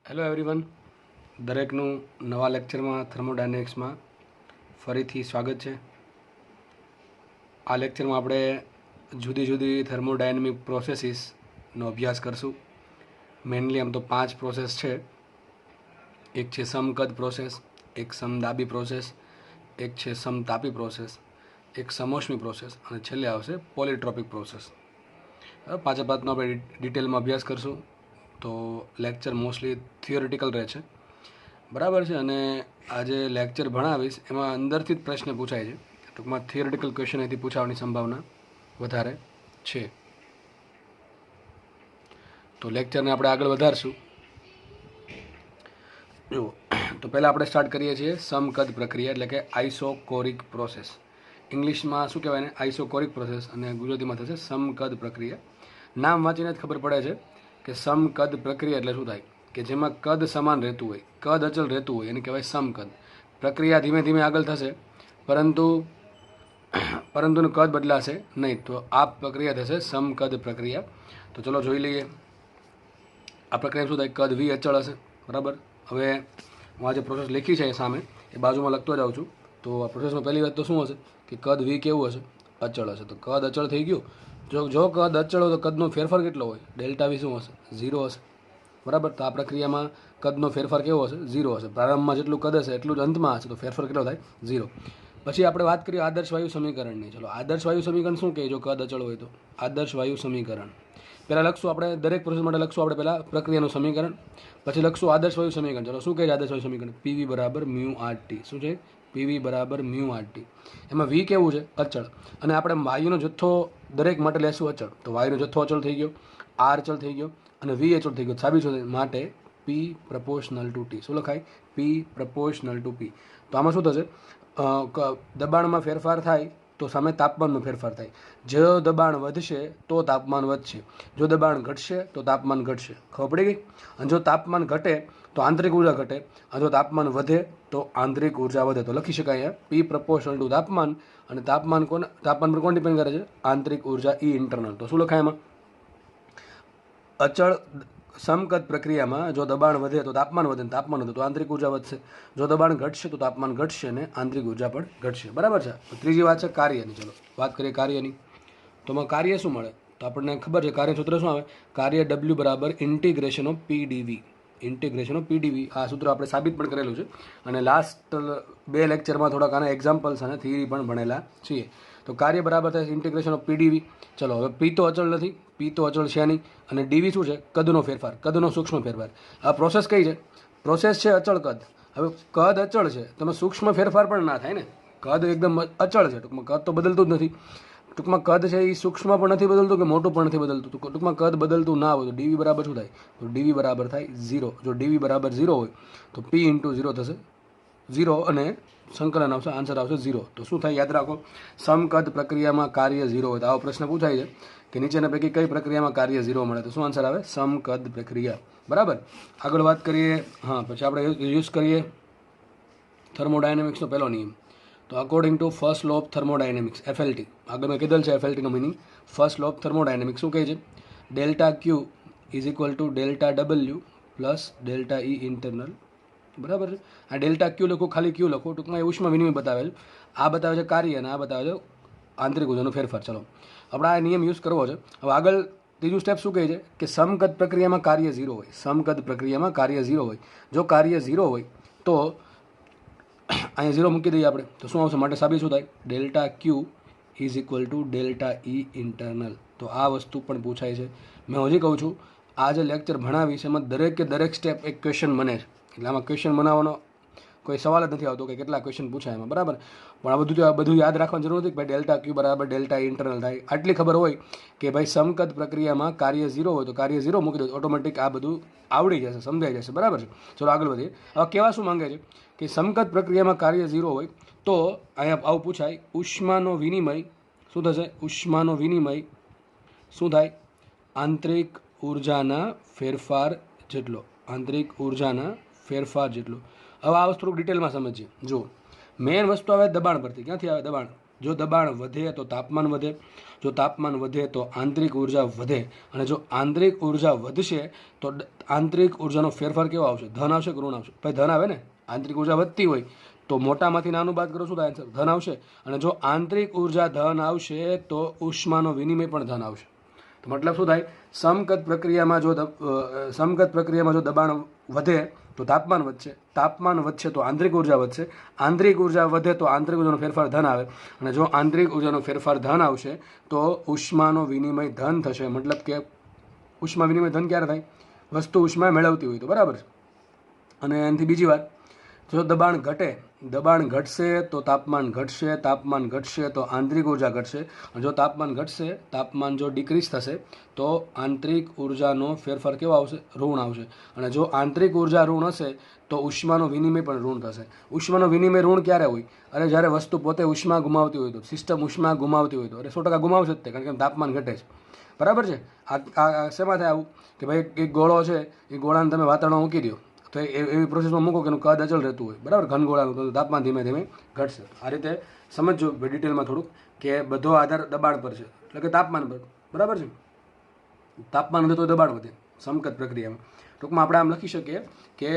Hello everyone, દરેકનું નવા લેક્ચરમાં થર્મોડાયનેમિક્સમાં ફરીથી સ્વાગત છે. આ લેક્ચરમાં આપણે જુદી જુદી થર્મોડાયનેમિક પ્રોસેસીસનો અભ્યાસ કરશું. મેઇનલી આમ તો 5 પ્રોસેસ છે. એક છે સમકદ પ્રોસેસ, એક સમદાબી પ્રોસેસ, એક છે સમતાપી પ્રોસેસ, એક સમોષ્મી પ્રોસેસ અને છેલ્લે આવશે પોલીટ્રોપિક પ્રોસેસ. પાંચે પાંચનો આપણે ડિટેલમાં અભ્યાસ કરશું. તો લેક્ચર મોસ્ટલી થિયોરિટિકલ રહે છે, બરાબર છે. અને આજે લેક્ચર ભણાવીશ એમાં અંદરથી જ પ્રશ્ન પૂછાય છે. ટૂંકમાં થિયોરિટિકલ ક્વેશ્ચન એથી પૂછાવાની સંભાવના વધારે છે. તો લેક્ચરને આપણે આગળ વધારશું. જુઓ, તો પહેલાં આપણે સ્ટાર્ટ કરીએ છીએ સમકદ પ્રક્રિયા, એટલે કે આઇસોકોરિક પ્રોસેસ. ઇંગ્લિશમાં શું કહેવાય ને? આઇસોકોરિક પ્રોસેસ, અને ગુજરાતીમાં થશે સમકદ પ્રક્રિયા. નામ વાંચીને જ ખબર પડે છે કે સમકદ પ્રક્રિયા એટલે શું થાય, કે જેમાં કદ સમાન રહેતું હોય, કદ અચલ રહેતું હોય, એને કહેવાય સમકદ. પ્રક્રિયા ધીમે ધીમે આગળ થશે, પરંતુ કદ બદલાશે નહીં. તો આ પ્રક્રિયા થશે સમકદ પ્રક્રિયા. તો ચલો જોઈ લઈએ. આ પ્રક્રિયા શું થાય? કદ વી અચળ હશે, બરાબર. હવે હું આ જે પ્રોસેસ લખી છે એ સામે એ બાજુમાં લખતો જાઉં છું. તો આ પ્રોસેસમાં પહેલી વાત તો શું હશે કે કદ વી કેવું હશે? અચળ હશે. તો કદ અચળ થઈ ગયું. જો કદ અચળ હોય તો કદનો ફેરફાર કેટલો હોય? ડેલ્ટા વી શું હશે? 0 હશે, બરાબર. તો આ પ્રક્રિયામાં કદનો ફેરફાર કેવો હશે? 0 હશે. પ્રારંભમાં જેટલું કદ હશે એટલું જ અંતમાં હશે. તો ફેરફાર કેટલો થાય? 0. પછી આપણે વાત કરીએ આદર્શ વાયુ સમીકરણની. ચલો, આદર્શ વાયુ સમીકરણ શું કહે જો કદ અચળ હોય તો? આદર્શ વાયુ સમીકરણ પહેલાં લખશું આપણે, દરેક પ્રોસેસ માટે લખશું આપણે પહેલાં પ્રક્રિયાનું સમીકરણ, પછી લખશું આદર્શ વાયુ સમીકરણ. ચલો, શું કહે છે આદર્શ વાયુ સમીકરણ? પીવી બરાબર મ્યુ આર ટી. શું છે? પીવી બરાબર મ્યુ આર ટી. એમાં વી કેવું છે? અચળ. અને આપણે વાયુનો જથ્થો દરેક માટે લેશું અચળ. તો વાયુનો જથ્થો અચળ થઈ ગયો, આર અચળ થઈ ગયો અને વી અચળ થઈ ગયો. સાબિત શું થાય? માટે પી પ્રપોર્શનલ ટુ ટી. શું લખાય? P proportional to P. તો આમાં શું થશે? દબાણમાં ફેરફાર થાય તો સામે તાપમાનમાં ફેરફાર થાય. જો દબાણ વધશે તો તાપમાન વધશે, જો દબાણ ઘટશે તો તાપમાન ઘટશે. ખબર પડી ગઈ? અને જો તાપમાન ઘટે તો આંતરિક ઉર્જા ઘટે, અને જો તાપમાન વધે તો આંતરિક ઉર્જા વધે. તો લખી શકાય અહીંયા પી પ્રપોર્શનલ ટુ તાપમાન. અને તાપમાન પર કોણ ડિપેન્ડ કરે છે? આંતરિક ઉર્જા ઈ ઇન્ટરનલ. તો શું લખાય એમાં? અચળ સમકદ પ્રક્રિયામાં જો દબાણ વધે તો તાપમાન વધે, તાપમાન વધે તો આંતરિક ઉર્જા વધશે. જો દબાણ ઘટશે તો તાપમાન ઘટશે અને આંતરિક ઉર્જા પણ ઘટશે, બરાબર છે. તો ત્રીજી વાત છે કાર્યની. ચલો વાત કરીએ કાર્યની. તો એમાં કાર્ય શું મળે? તો આપણને ખબર છે કાર્ય સૂત્ર શું આવે? કાર્ય ડબલ્યુ બરાબર integration of PDV. Integration of PDV. આ સૂત્ર આપણે સાબિત પણ કરેલું છે, અને લાસ્ટ 2 લેક્ચરમાં થોડાક આના એક્ઝામ્પલ્સ અને થિયરી પણ ભણેલા છીએ. તો કાર્ય બરાબર થાય ઇન્ટિગ્રેશન ઓફ પીડીવી. ચલો, હવે પી તો અચળ નથી, પી તો અચળ છે નહીં, અને ડીવી શું છે? કદનો ફેરફાર, કદનો સૂક્ષ્મ ફેરફાર. આ પ્રોસેસ કઈ છે? પ્રોસેસ છે અચળ કદ. હવે કદ અચળ છે, તમે સૂક્ષ્મ ફેરફાર પણ ના થાય ને. કદ એકદમ અચળ છે, ટૂંકમાં કદ તો બદલતું જ નથી. ટૂંકમાં કદ છે એ સૂક્ષ્મ પણ નથી બદલતું કે મોટું પણ નથી બદલતું. ટૂંકમાં કદ બદલતું ના હોય તો ડીવી બરાબર શું થાય? તો ડીવી બરાબર થાય 0. જો ડીવી બરાબર 0 હોય તો પી ઇન્ટુ 0 થશે, 0, અને સંકલન આવશે, આન્સર આવશે 0. તો શું થાય? યાદ રાખો, સમકદ પ્રક્રિયામાં કાર્ય 0 હોય તો આવો પ્રશ્ન પૂછાય છે કે નીચેના પૈકી કઈ પ્રક્રિયામાં કાર્ય 0 મળે? તો શું આન્સર આવે? સમકદ પ્રક્રિયા, બરાબર. આગળ વાત કરીએ. હા, પછી આપણે યુઝ કરીએ થર્મોડાયનેમિક્સનો પહેલો નિયમ. તો according to first law of thermodynamics, FLT. આગળ મેં કીધેલ છે એફએલટીનો meaning. First law of thermodynamics શું કહે છે? Delta Q is equal to delta W plus delta E internal, બરાબર છે. આ ડેલ્ટા ક્યુ લખો, ખાલી ક્યુ લખો, ટૂંકમાં એ ઉષ્મા વિનિમય બતાવેલ. આ બતાવે છે કાર્ય અને આ બતાવે છે આંતરિક ઉર્જાનો ફેરફાર. ચલો, આપણે આ નિયમ યુઝ કરવો છે. હવે આગળ ત્રીજું સ્ટેપ શું કહે છે? કે સમકદ પ્રક્રિયામાં કાર્ય 0 હોય. સમકદ પ્રક્રિયામાં કાર્ય 0 હોય. જો કાર્ય 0 હોય તો અહીંયા 0 મૂકી દઈએ આપણે, તો શું આવશે? માટે સાબિત શું થાય? Delta Q is equal to delta E internal. તો આ વસ્તુ પણ પૂછાય છે. મેં હજી કહું છું, આ જે લેક્ચર ભણાવીશ એમાં દરેક સ્ટેપ એક ક્વેશ્ચન બને છે. એટલે આમાં ક્વેશ્ચન બનાવવાનો કોઈ સવાલ જ નથી આવતો કે કેટલા ક્વેશ્ચન પૂછાય એમાં, બરાબર. પણ આ બધું યાદ રાખવાની જરૂર નથી કે ભાઈ ડેલ્ટા ક્યુ બરાબર ડેલ્ટા ઇન્ટરનલ થાય. આટલી ખબર હોય કે ભાઈ સમકદ પ્રક્રિયામાં કાર્ય 0 હોય તો કાર્ય 0 મૂકી દો, ઓટોમેટિક આ બધું આવડી જશે, સમજાઈ જશે, બરાબર છે. ચલો આગળ વધીએ. હવે કેવા શું માંગે છે કે સમકદ પ્રક્રિયામાં કાર્ય 0 હોય તો અહીંયા આવું પૂછાય, ઉષ્માનો વિનિમય શું થશે? ઉષ્માનો વિનિમય શું થાય? આંતરિક ઉર્જાના ફેરફાર જેટલો. આંતરિક ઉર્જાના ફેરફાર જેટલો. હવે આ વસ્તુ ડિટેલમાં સમજીએ. જો, મેઇન વસ્તુ આવે દબાણ પરથી. ક્યાંથી આવે? દબાણ. જો દબાણ વધે તો તાપમાન વધે, જો તાપમાન વધે તો આંતરિક ઉર્જા વધે, અને જો આંતરિક ઉર્જા વધશે તો આંતરિક ઉર્જાનો ફેરફાર કેવો આવશે? ધન આવશે કે ઋણ આવશે? ભાઈ ધન આવે ને. આંતરિક ઉર્જા વધતી હોય તો મોટામાંથી નાનું બાદ કરો, શું થાય આન્સર? ધન આવશે. અને જો આંતરિક ઉર્જા ધન આવશે તો ઉષ્માનો વિનિમય પણ ધન આવશે. તો મતલબ શું થાય? સમકત પ્રક્રિયામાં જો દબાણ વધે તો તાપમાન વધશે, તાપમાન વધશે તો આંતરિક ઉર્જા વધશે, આંતરિક ઉર્જા વધે તો આંતરિક ઉર્જાનો ફેરફાર ધન આવે, અને જો આંતરિક ઉર્જાનો ફેરફાર ધન આવશે તો ઉષ્માનો વિનિમય ધન થશે. મતલબ કે ઉષ્મા વિનિમય ધન ક્યારે થાય? વસ્તુ ઉષ્મા મેળવતી હોય તો, બરાબર છે. અને એનાથી બીજી વાત, જો દબાણ ઘટે, દબાણ ઘટશે તો તાપમાન ઘટશે, તાપમાન ઘટશે તો આંતરિક ઉર્જા ઘટશે, અને જો તાપમાન ઘટશે, તાપમાન જો ડિક્રીઝ થશે તો આંતરિક ઉર્જાનો ફેરફાર કેવો આવશે? ઋણ આવશે. અને જો આંતરિક ઉર્જા ઋણ હશે તો ઉષ્માનો વિનિમય પણ ઋણ થશે. ઉષ્માનો વિનિમય ઋણ ક્યારે હોય? અરે જ્યારે વસ્તુ પોતે ઉષ્મા ગુમાવતી હોય તો, સિસ્ટમ ઉષ્મા ગુમાવતી હોય તો. અરે 100% ગુમાવશે જ તે, કારણ કે તાપમાન ઘટે છે, બરાબર છે. આ શેમાં થાય આવું? કે ભાઈ એક ગોળો છે, એ ગોળાને તમે વાતાવરણમાં મૂકી દો તો એવી પ્રોસેસમાં મૂકો કે એનું કદ અચળ રહેતું હોય, બરાબર, ઘનગોળાનું, તો તાપમાન ધીમે ધીમે ઘટશે. આ રીતે સમજો ડિટેલમાં થોડુંક, કે બધો આધાર દબાણ પર છે, એટલે કે તાપમાન પર, બરાબર છે. તાપમાન વધે તો દબાણ વધે સમકત પ્રક્રિયામાં. ટૂંકમાં આપણે આમ લખી શકીએ કે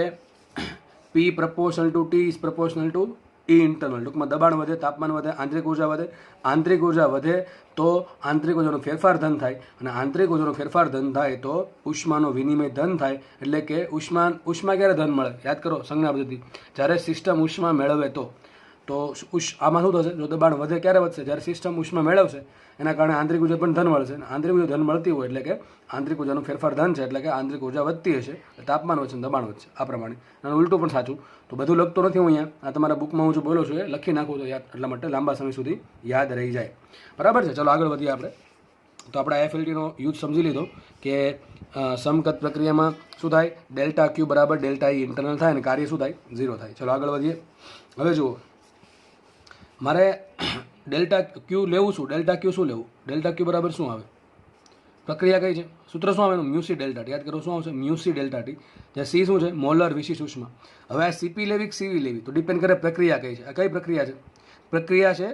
P proportional two T is proportional two E internal. ટૂંકમાં દબાણ વધે, તાપમાન વધે, આંતરિક ઉર્જા વધે. આંતરિક ઉર્જા વધે તો આંતરિક ઉર્જાનો ફેરફાર ધન થાય, અને આંતરિક ઉર્જાનો ફેરફાર ધન થાય તો ઉષ્માનો વિનિમય ધન થાય. એટલે કે ઉષ્મા ક્યારે ધન મળે? યાદ કરો સંજ્ઞા પદ્ધતિ. જ્યારે સિસ્ટમ ઉષ્મા મેળવે તો આમાં શું થશે? જો દબાણ વધે ક્યારે વધશે? જ્યારે સિસ્ટમ ઉષ્મા મેળવશે, એના કારણે આંતરિક ઉર્જા પણ ધન મળશે. અને આંતરિક ઉર્જા ધન મળતી હોય એટલે કે આંતરિક ઉર્જાનો ફેરફાર ધન છે, એટલે કે આંતરિક ઉર્જા વધતી હશે, તાપમાન વધશે, દબાણ વધશે. આ પ્રમાણે. અને ઉલટું પણ સાચું. તો બધું લખતો નથી હું અહીંયા, આ તમારા બુકમાં હું જો બોલો છું એ લખી નાખું તો યાદ, એટલા માટે લાંબા સમય સુધી યાદ રહી જાય, બરાબર છે. ચલો આગળ વધીએ આપણે. તો આપણે એફએલટીનો યુઝ સમજી લીધો કે સમકત પ્રક્રિયામાં શું થાય? ડેલ્ટા ક્યુ બરાબર ડેલ્ટા ઈ ઇન્ટરનલ થાય, અને કાર્ય શું થાય? 0 થાય. ચલો આગળ વધીએ. હવે જુઓ, મારે ડેલ્ટા ક્યુ લેવું છું. ડેલ્ટા ક્યુ શું લેવું? ડેલ્ટા ક્યુ બરાબર શું આવે? પ્રક્રિયા કઈ છે? સૂત્ર શું આવે એનું? મ્યુસી ડેલ્ટા ટી. યાદ કરો શું આવશે? મ્યુસી ડેલ્ટા ટી. જ્યાં સી શું છે? મોલર વિશિષ્ટ ઉષ્મા. હવે આ સીપી લેવી કે સીવી લેવી, તો ડિપેન્ડ કરે પ્રક્રિયા કઈ છે. આ કઈ પ્રક્રિયા છે? પ્રક્રિયા છે,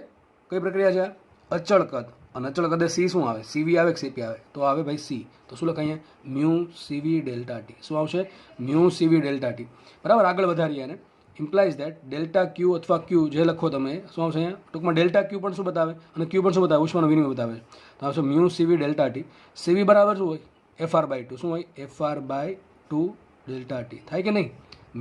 કઈ પ્રક્રિયા છે? અચળ કદ. અને અચળ કદે સી શું આવે? સીવી આવે કે સીપી આવે? તો આવે ભાઈ સી. તો શું લખાય? Mu CV delta T. શું આવશે? Mu CV delta T. બરાબર. આગળ વધારીએ અને ઇમ્પ્લાઇઝ દેટ ડેલ્ટા ક્યુ અથવા ક્યુ જે લખો તમે, શું આવશે અહીંયા? ટૂંકમાં ડેલ્ટા ક્યુ પણ શું બતાવે અને ક્યુ પણ શું બતાવે? ઉષ્માનો વિનિમય બતાવે છે. તો આવશે મ્યુ સીવી ડેલ્ટા ટી. સીવી બરાબર શું હોય? FR/2. શું હોય? FR/2 delta T. થાય કે નહીં?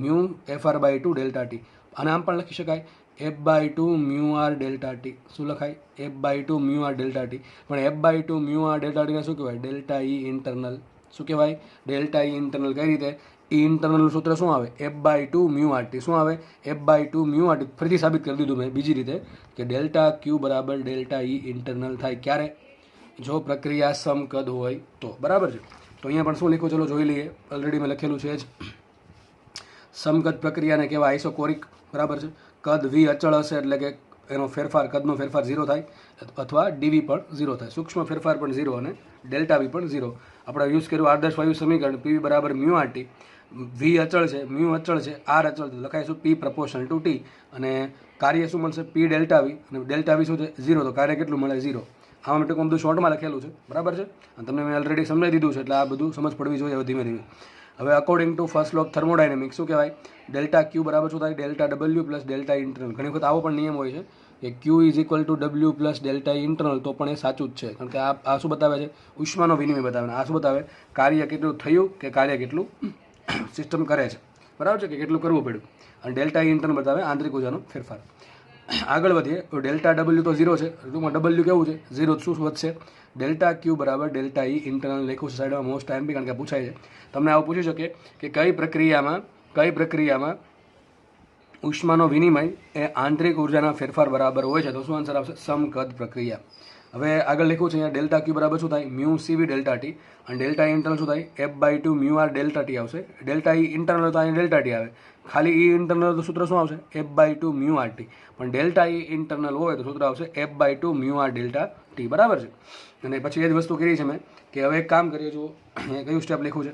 Mu FR/2 delta T. અને આમ પણ લખી શકાય F/2 mu R delta T. શું લખાય? F/2 mu R delta T. પણ F/2 મ્યુ આર ડેલ્ટા ટીને શું કહેવાય? Delta E internal. શું કહેવાય? Delta E internal. કઈ રીતે? ઈ ઇન્ટરનલનું સૂત્ર શું આવે? F/2 mu R T. શું આવે? F/2 mu R T. ફરીથી સાબિત કરી દીધું મેં બીજી રીતે કે ડેલ્ટા ક્યુ બરાબર ડેલ્ટા ઈ ઇન્ટરનલ થાય. ક્યારે? જો પ્રક્રિયા સમકદ હોય તો, બરાબર છે. તો અહીંયા પણ શું લખ્યું? ચલો જોઈ લઈએ. ઓલરેડી મેં લખેલું છે જ. સમકદ પ્રક્રિયાને કહેવાય આઇસોકોરિક, બરાબર છે. કદ વી અચળ હશે એટલે કે એનો ફેરફાર, કદનો ફેરફાર 0 થાય, અથવા ડીવી પણ 0 થાય. સૂક્ષ્મ ફેરફાર પણ 0 અને ડેલ્ટા વી પણ 0. આપણે યુઝ કર્યું આદર્શ વાયુ સમીકરણ પીવી બરાબર મ્યુ આર ટી. વી અચળ છે, મ્યુ અચળ છે, આર અચળ છે, લખાઈશું પી પ્રપોર્શનલ ટુ ટી. અને કાર્ય શું મળશે? P delta V. અને ડેલ્ટા વી શું છે? 0. તો કાર્ય કેટલું મળે? 0. આમાં ટૂંકમાં બધું શોર્ટમાં લખેલું છે, બરાબર છે. અને તમને મેં ઓલરેડી સમજાવી દીધું છે, એટલે આ બધું સમજ પડવી જોઈએ ધીમે ધીમે. હવે according to first law of thermodynamics શું કહેવાય? ડેલ્ટા ક્યુ બરાબર શું થાય? Delta W plus delta internal. ઘણી વખત આવો પણ નિયમ હોય છે કે Q is equal to W plus delta internal, તો પણ એ સાચું જ છે, કારણ કે આ શું બતાવે છે? ઉષ્માનો વિનિમય બતાવે. આ શું બતાવે? કાર્ય કેટલું થયું કે કાર્ય કેટલું સિસ્ટમ કરે છે, બરાબર છે, કે કેટલું કરવું પડ્યું. અને ડેલ્ટા ઇન્ટરનલ બતાવે આંતરિક ઉર્જાનો ફેરફાર. આગળ વધીએ તો ડેલ્ટા ડબલ્યુ તો 0 છે. ટૂંકમાં ડબલ્યુ કેવું છે? 0. શું વધશે? ડેલ્ટા ક્યુ બરાબર ડેલ્ટા ઈ ઇન્ટરનલ લખ્યું છે સાઈડમાં, મોસ્ટ ટાઈમ બી, કારણ કે પૂછાય છે. તમને આવું પૂછી શકે કે કઈ પ્રક્રિયામાં ઉષ્માનો વિનિમય એ આંતરિક ઉર્જાના ફેરફાર બરાબર હોય છે? તો શું આન્સર આવશે? સમકદ પ્રક્રિયા. હવે આગળ લખ્યું છે અહીંયા ડેલ્ટા ક્યુ બરાબર શું થાય? Mu CV delta T. અને ડેલ્ટા ઇન્ટરનલ શું થાય? F/2 mu R delta T આવશે. ડેલ્ટા ઈ ઇન્ટરનલ તો અહીંયા ડેલ્ટા ટી આવે. ખાલી ઈ ઇન્ટરનલ તો સૂત્ર શું આવશે? F/2 mu R T. પણ ડેલ્ટા ઈ ઇન્ટરનલ હોય તો સૂત્ર આવશે F/2 mu R delta T, બરાબર છે. અને પછી એ જ વસ્તુ કરી છે મેં કે હવે એક કામ કરીએ. જો કયું સ્ટેપ લખ્યું છે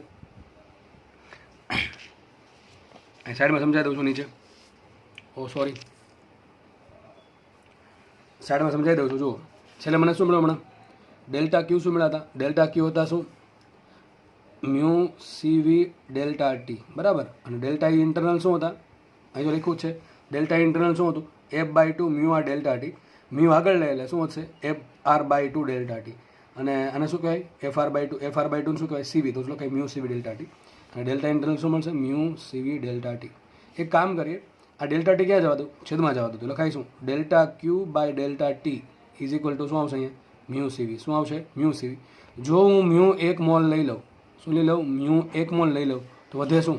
સાઈડમાં સમજાવી દઉં છું નીચે. ઓ સોરી, સાઈડમાં સમજાવી દઉં છું. જુઓ છેલ્લે મને શું મળ્યું હમણાં? ડેલ્ટા ક્યુ શું મળ્યા હતા? ડેલ્ટા ક્યુ હતા શું? મ્યુ સીવી ડેલ્ટા ટી, બરાબર. અને ડેલ્ટા ઈ ઇન્ટરનલ શું હતા? અહીં જો લખ્યું છે ડેલ્ટા ઇન્ટરનલ શું હતું? F/2 mu R delta T. Mu આગળ લે એટલે શું વધશે? FR/2 delta T. અને આને શું કહેવાય? FR/2 શું કહેવાય? સીવી. તો ચલો કઈ મ્યુ સીવી ડેલ્ટા ટી. અને ડેલ્ટા ઇન્ટરનલ શું મળશે? Mu CV delta T. એક કામ કરીએ, આ ડેલ્ટા ટી ક્યાં જવા દઉં? છેદમાં જવા દઉં. તો લખાઈશું delta Q by delta T is equal to શું આવશે અહીંયા? Mu CV. શું આવશે? Mu CV. જો હું મ્યુ 1 મોલ લઈ લઉં, શું લઈ લઉં? મ્યુ 1 મોલ લઈ લઉં તો વધે શું?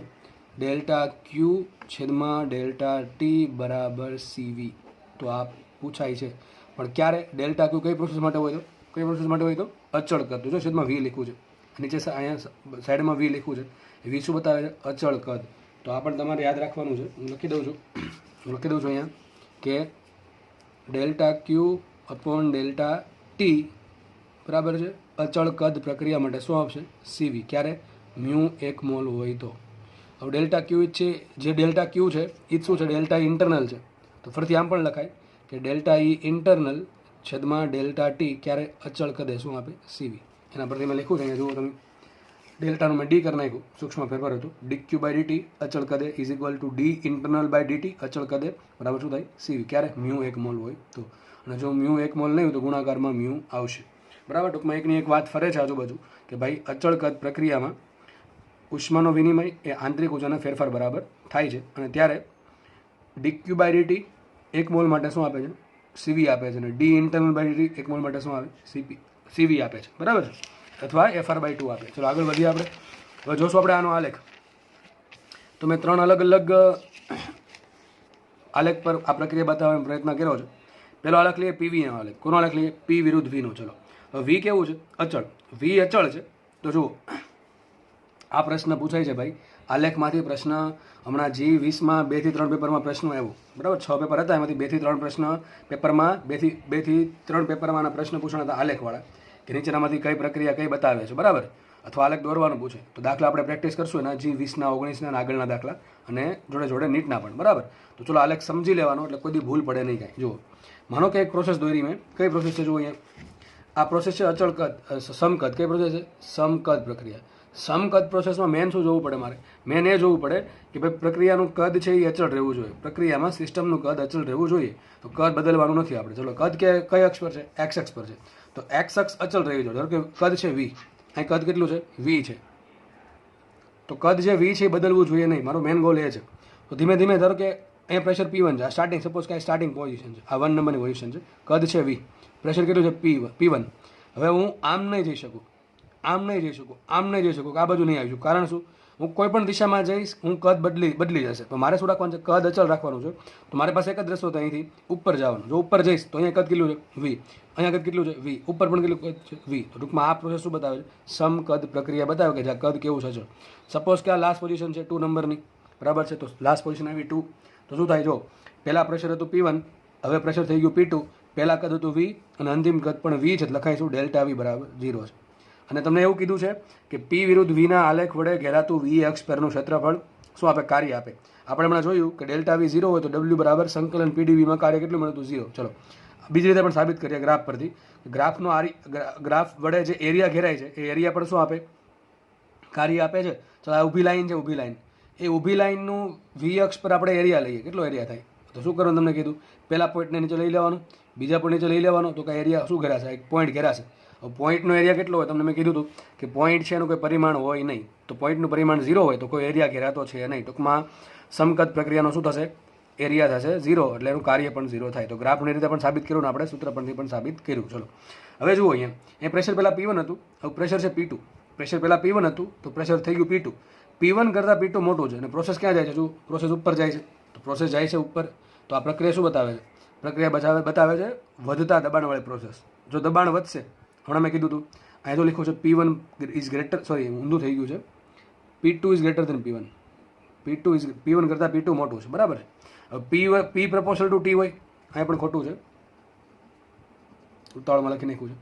ડેલ્ટા ક્યુ છેદમાં ડેલ્ટા ટી બરાબર સીવી. તો આ પૂછાય છે. પણ ક્યારે? ડેલ્ટા ક્યુ કઈ પ્રોસેસ માટે હોય તો? કઈ પ્રોસેસ માટે હોય તો? અચળ કદ. તો જો છેદમાં વી લખ્યું છે, નીચે અહીંયા સાઈડમાં વી લખ્યું છે. વી શું બતાવે છે? અચળ કદ. તો આ પણ તમારે યાદ રાખવાનું છે. હું લખી દઉં છું અહીંયા કે ડેલ્ટા ક્યુ અપોન ડેલ્ટા ટી બરાબર છે અચળ કદ પ્રક્રિયા માટે શું આવશે? સીવી. ક્યારે? મ્યુ 1 મોલ હોય તો. હવે ડેલ્ટા ક્યુ છે, જે ડેલ્ટા ક્યુ છે એ શું છે? ડેલ્ટા ઇન્ટરનલ છે. તો ફરીથી આમ પણ લખાય કે ડેલ્ટા ઈ ઇન્ટરનલ છેદમાં ડેલ્ટા ટી ક્યારે? અચળ કદે શું આપે? સીવી. એના પરથી મેં લખ્યું છે અહીંયા જુઓ તમે, ડેલ્ટાનું મેં ડી કરી નાખ્યું, સૂક્ષ્મ ફેરફાર હતું. ડી ક્યુ બાય ડીટી અચળ કદે is equal to D internal by DT અચળ કદે બરાબર શું થાય? સીવી. ક્યારે? મ્યુ 1 મોલ હોય તો. અને જો મ્યુ 1 મોલ નહીં હોય તો ગુણાકારમાં મ્યુ આવશે. બરાબર. ટૂંકમાં એકની એક વાત ફરે છે આજુબાજુ કે ભાઈ અચળ કદ પ્રક્રિયામાં ઉષ્માનો વિનિમય એ આંતરિક ઊર્જાના ફેરફાર બરાબર થાય છે. અને ત્યારે D Q by DT 1 mole માટે શું આપે છે? સીવી આપે છે. અને D internal by DT 1 mole માટે શું આવે? સીવી આપે છે. બરાબર છે. અથવા FR/2 આપે. ચલો આગળ વધીએ આપણે. હવે જોશું આપણે આનો આલેખ. તો મેં 3 અલગ અલગ આલેખ પર આ પ્રક્રિયા બતાવવાનો પ્રયત્ન કર્યો છે. પહેલો આલેખ લઈએ પીવીનો આલેખ. કોનો આલેખ લઈએ? પી વિરુદ્ધ વીનો. ચલો હવે વી કેવું છે? અચળ. વી અચળ છે. તો જુઓ આ પ્રશ્ન પૂછાય છે ભાઈ આલેખમાંથી. પ્રશ્ન હમણાં G20માં 2 થી 3 પેપરમાં પ્રશ્નો આવ્યો, બરાબર. 6 પેપર હતા, એમાંથી 2 થી 3 પ્રશ્ન પેપરમાં 2 થી 3 પેપરમાં પ્રશ્ન પૂછાણા હતા આલેખવાળા, કે નીચેનામાંથી કઈ પ્રક્રિયા કઈ બતાવે છે, બરાબર. અથવા આલેખ દોરવાનું પૂછે તો દાખલા આપણે પ્રેક્ટિસ કરશું એના G20ના 19ના અને આગળના દાખલા, અને જોડે જોડે નીટના પણ, બરાબર. તો ચલો આલેખ સમજી લેવાનો એટલે કોઈ દી ભૂલ પડે નહીં કાંઈ. જુઓ માનો કે એક પ્રોસેસ દોરી મેં. કઈ પ્રોસેસ છે? જુઓ અહીંયા આ પ્રોસેસ છે અચળ કદ સમકદ. કઈ પ્રોસેસ છે? સમકદ પ્રક્રિયા. સમકદ પ્રોસેસમાં મેન શું જોવું પડે મારે? મેન એ જોવું પડે કે ભાઈ પ્રક્રિયાનું કદ છે એ અચળ રહેવું જોઈએ. પ્રક્રિયામાં સિસ્ટમનું કદ અચળ રહેવું જોઈએ. તો કદ બદલવાનું નથી આપણે. ચલો કદ કે કઈ અક્ષ પર છે? એક્સ અક્ષ પર છે. તો એક્સ અક્ષ અચળ રહેવી જોઈએ. ધારો કે કદ છે વી, અહીં કદ કેટલું છે? વી છે. તો કદ જે વી છે એ બદલવું જોઈએ નહીં. મારો મેન ગોલ એ છે. તો ધીમે ધીમે ધારો કે અહીંયા પ્રેશર P1 છે, આ સ્ટાર્ટિંગ, સપોઝ કે આ સ્ટાર્ટિંગ પોઝિશન છે, આ 1 નંબરની પોઝિશન છે, કદ છે વી, પ્રેશર કેટલું છે? P1. હવે હું આમ નહીં જઈ શકું, આમ નહીં જઈ શકું, આમ નહીં જઈ શકું, આ બાજુ નહીં આવી શકું. કારણ શું? હું કોઈ પણ દિશામાં જઈશ હું કદ બદલી જશે. તો મારે શું રાખવાનું છે? કદ અચળ રાખવાનું છે. તો મારી પાસે એક જ રસ્તો હતો અહીંથી ઉપર જવાનું. જો ઉપર જઈશ તો અહીંયા કદ કેટલું છે? વી. અહીંયા કદ કેટલું છે? વી. ઉપર પણ કેટલું કદ છે? વી. તો ટૂંકમાં આ પ્રોસેસ શું બતાવે છે? સમકદ પ્રક્રિયા બતાવે કે જ્યાં કદ કેવું છે? અચળ. સપોઝ કે આ લાસ્ટ પોઝિશન છે 2 નંબરની, બરાબર છે. તો લાસ્ટ પોઝિશન આવી 2. તો શું થાય? જો પહેલાં પ્રેશર હતું P1, હવે પ્રેશર થઈ ગયું P2. પહેલાં કદ હતું વી અને અંતિમ કદ પણ વી છે. લખાઈશું ડેલ્ટા વી બરાબર 0 છે. અને તમને એવું કીધું છે કે P વિરુદ્ધ વીના આલેખ વડે ઘેરાતું વી અક્ષ પરનું ક્ષેત્રફળ શું આપે? કાર્ય આપે. આપણે હમણાં જોયું કે ડેલ્ટા વી 0 હોય તો W બરાબર સંકલન PdVમાં કાર્ય કેટલું મળતું? 0. ચલો બીજી રીતે પણ સાબિત કરીએ ગ્રાફ પરથી. ગ્રાફનો ગ્રાફ વડે જે એરિયા ઘેરાય છે એ એરિયા પર શું આપે? કાર્ય આપે છે. ચલો આ ઊભી લાઈન છે, ઊભી લાઈન, એ ઊભી લાઈનનું વી અક્ષ પર આપણે એરિયા લઈએ. કેટલો એરિયા થાય? તો શું કરવાનું તમને કીધું? પહેલા પોઈન્ટને નીચે લઈ લેવાનું, બીજા પોઈન્ટ નીચે લઈ લેવાનો. તો કે એરિયા શું ઘેરાશે? એક પોઈન્ટ ઘેરાશે. પોઈન્ટનો એરિયા કેટલો હોય? તમને મેં કીધું હતું કે પોઈન્ટ છે એનું કોઈ પરિમાણ હોય નહીં. તો પોઈન્ટનું પરિમાણ 0 હોય તો કોઈ એરિયા ઘેરાતો છે નહીં. ટૂંકમાં સમકદ પ્રક્રિયાનો શું થશે? એરિયા થશે 0, એટલે એનું કાર્ય પણ 0 થાય. તો ગ્રાફની રીતે પણ સાબિત કર્યું ને આપણે સૂત્ર પરથી પણ સાબિત કર્યું. ચલો હવે જુઓ અહીંયા એ પ્રેશર પહેલાં P1 હતું, હવે પ્રેશર છે P2. પ્રેશર પહેલાં P1 હતું તો પ્રેશર થઈ ગયું P2. P1 કરતાં P2 મોટું છે અને પ્રોસેસ ક્યાં જાય છે? જો પ્રોસેસ ઉપર જાય છે. તો પ્રોસેસ જાય છે ઉપર. તો આ પ્રક્રિયા શું બતાવે છે? પ્રક્રિયા બતાવે છે વધતા દબાણવાળી પ્રોસેસ. જો દબાણ વધશે, હમણાં મેં કીધું હતું અહીંયા તો લખ્યું છે P1 ઇઝ ગ્રેટર, સોરી ઊંધું થઈ ગયું છે, P2 is greater than P1. P1 કરતાં P2 મોટું છે, બરાબર છે. હવે P પ્રપોર્શનલ ટુ T હોય, અહીંયા પણ ખોટું છે. ઉતાવળમાં લખી નાખ્યું છે.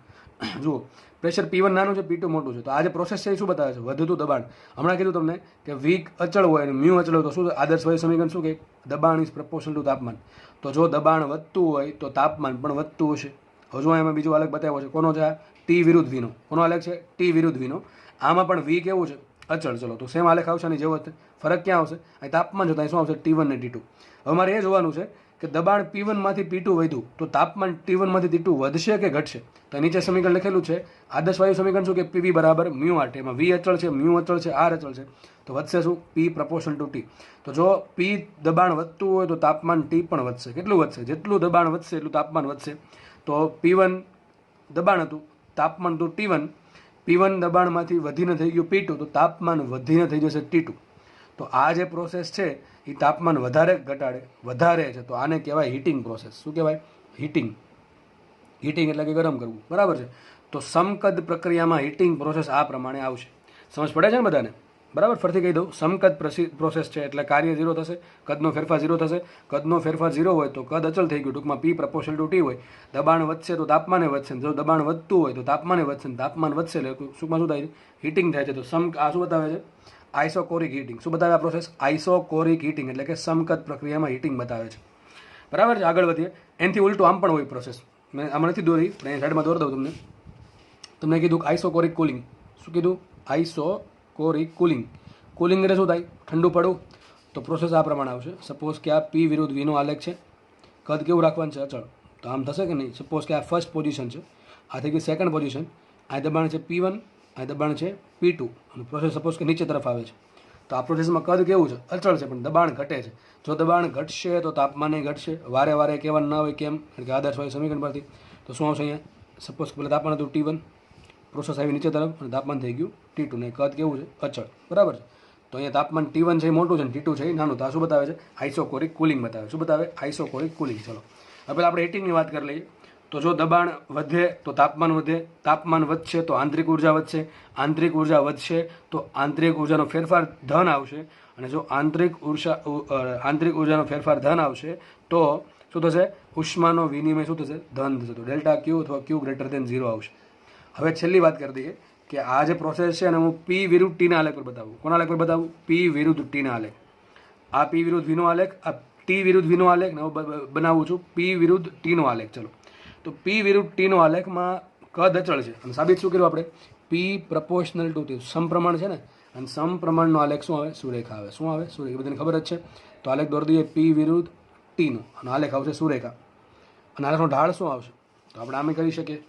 જુઓ, પ્રેશર P1 નાનું છે, P2 મોટું છે. તો આ જે પ્રોસેસ છે એ શું બતાવે છે? વધતું દબાણ. હમણાં કીધું તમને કે વીક અચળ હોય અને મ્યુ અચળ હોય તો શું આદર્શ વાયુ સમીકરણ શું કે દબાણ ઇઝ પ્રપોર્શનલ ટુ તાપમાન. તો જો દબાણ વધતું હોય તો તાપમાન પણ વધતું હશે. હજુ એમાં બીજો આલેખ બતાવ્યો છે. કોનો છે? ટી વિરુદ્ધ વીનો. કોનો આલેખ છે? ટી વિરુદ્ધ વીનો. આમાં પણ વી કેવું છે? અચળ. ચલો તો સેમ આલેખ આવશે, આની જેવો જ. ફરક ક્યાં આવશે? અહીં તાપમાન જોતા શું આવશે? T1 ને T2. હવે મારે એ જોવાનું છે કે દબાણ P1 માંથી P2 વધ્યું તો તાપમાન T1 માંથી T2 વધશે કે ઘટશે? તો નીચે સમીકરણ લખેલું છે આદર્શ વાયુ સમીકરણ શું કે PV બરાબર મ્યુ આર. એમાં વી અચળ છે, મ્યુ અચળ છે, આર અચળ છે. તો વધશે શું? P proportional two T. તો જો P દબાણ વધતું હોય તો તાપમાન T પણ વધશે. કેટલું વધશે? જેટલું દબાણ વધશે એટલું તાપમાન વધશે. તો P1 દબાણ હતું, તાપમાન હતું T1. P1 દબાણમાંથી વધીને થઈ ગયું P2 તો તાપમાન વધીને થઈ જશે T2. તો આ જે પ્રોસેસ છે એ તાપમાન વધારે ઘટાડે વધારે છે. તો આને કહેવાય હીટિંગ પ્રોસેસ. શું કહેવાય? હીટિંગ. હીટિંગ એટલે કે ગરમ કરવું, બરાબર છે. તો સમકદ પ્રક્રિયામાં હીટિંગ પ્રોસેસ આ પ્રમાણે આવશે. સમજ પડે છે ને બધાને? બરાબર. ફરીથી કહી દઉં, સમકદ પ્રોસેસ છે એટલે કાર્ય 0 થશે, કદનો ફેરફાર 0 થશે. કદનો ફેરફાર 0 હોય તો કદ અચલ થઈ ગયું, ટૂંકમાં P પ્રપોર્શનલ ટુ T હોય. દબાણ વધશે તો તાપમાને વધશે, જો દબાણ વધતું હોય તો તાપમાને વધશે, તાપમાન વધશે એટલે શું થાય છે? હીટિંગ થાય છે. તો આ શું બતાવે છે? આઇસોકોરિક હીટિંગ. શું બતાવે આ પ્રોસેસ? આઇસોકોરિક હીટિંગ એટલે કે સમકદ પ્રક્રિયામાં હીટિંગ બતાવે છે. બરાબર છે. આગળ વધીએ. એનાથી ઉલટું આમ પણ હોય પ્રોસેસ. મેં આમાં નથી દોરી, પણ અહીં સાઈડમાં દોરી દઉં તમને કીધું આઇસોકોરિક કુલિંગ. શું કીધું? આઇસોકોરિક કુલિંગ. કુલિંગ એટલે શું થાય? ઠંડુ પડવું. તો પ્રોસેસ આ પ્રમાણે આવશે. સપોઝ કે આ P વિરુદ્ધ વીનો આલેખ છે. કદ કેવું રાખવાનું છે? અચળ. તો આમ થશે કે નહીં? સપોઝ કે આ ફર્સ્ટ પોઝિશન છે, આ થઈ ગઈ સેકન્ડ પોઝિશન. આ દબાણ છે P1, આ દબાણ છે P2 અને પ્રોસેસ સપોઝ કે નીચે તરફ આવે છે. તો આ પ્રોસેસમાં કદ કેવું છે? અચળ છે, પણ દબાણ ઘટે છે. જો દબાણ ઘટશે તો તાપમાન ઘટશે. વારે વારે કહેવાનું ના હોય. કેમ? કારણ કે આદર્શ વાયુ સમીકરણ પરથી. તો શું આવશે અહીંયા? સપોઝ કે પહેલાં તાપમાન હતું T1, પ્રોસેસ આવી નીચે તરફ અને તાપમાન થઈ ગયું T2 ને કદ કેવું છે? અચળ. બરાબર છે. તો અહીંયા તાપમાન T1 છે એ મોટું છે ને T2 છે એ નાનું. તો આ શું બતાવે છે? આઇસોકોરિક કુલિંગ બતાવે. શું બતાવે? આઇસોકોરિક કુલિંગ. ચલો હવે પહેલાં આપણે હીટિંગની વાત કરી લઈએ. તો જો દબાણ વધે તો તાપમાન વધે, તાપમાન વધશે તો આંતરિક ઉર્જા વધશે, આંતરિક ઉર્જા વધશે તો આંતરિક ઉર્જાનો ફેરફાર ધન આવશે. અને જો આંતરિક ઉર્જાનો ફેરફાર ધન આવશે તો શું થશે? ઉષ્માનો વિનિમય શું થશે? ધન થશે. તો ડેલ્ટા ક્યુ અથવા ક્યુ ગ્રેટર દેન 0 આવશે. હવે છેલ્લી વાત કરી દઈએ કે આ જે પ્રોસેસ છે અને હું P વિરુદ્ધ T ના આલેખ પર બતાવું. કોના આલેખ પર બતાવું? P વિરુદ્ધ T ના આલેખ. આ P વિરુદ્ધ વીનો આલેખ, આ T વિરુદ્ધ વીનો આલેખ બનાવું છું. P વિરુદ્ધ T નો આલેખ. ચલો તો P વિરુદ્ધ T નો આલેખમાં કદ અચળ છે અને સાબિત શું કર્યું આપણે? P proportional two T. સમપ્રમાણ છે ને, અને સમપ્રમાણનો આલેખ શું આવે? સુરેખા આવે. શું આવે? સુરેખા. બધાને ખબર જ છે. તો આલેખ દોરી દઈએ P વિરુદ્ધ T નો અને આલેખ આવશે સુરેખા. અને આલેખનો ઢાળ શું આવશે? તો આપણે આમે કરી શકીએ.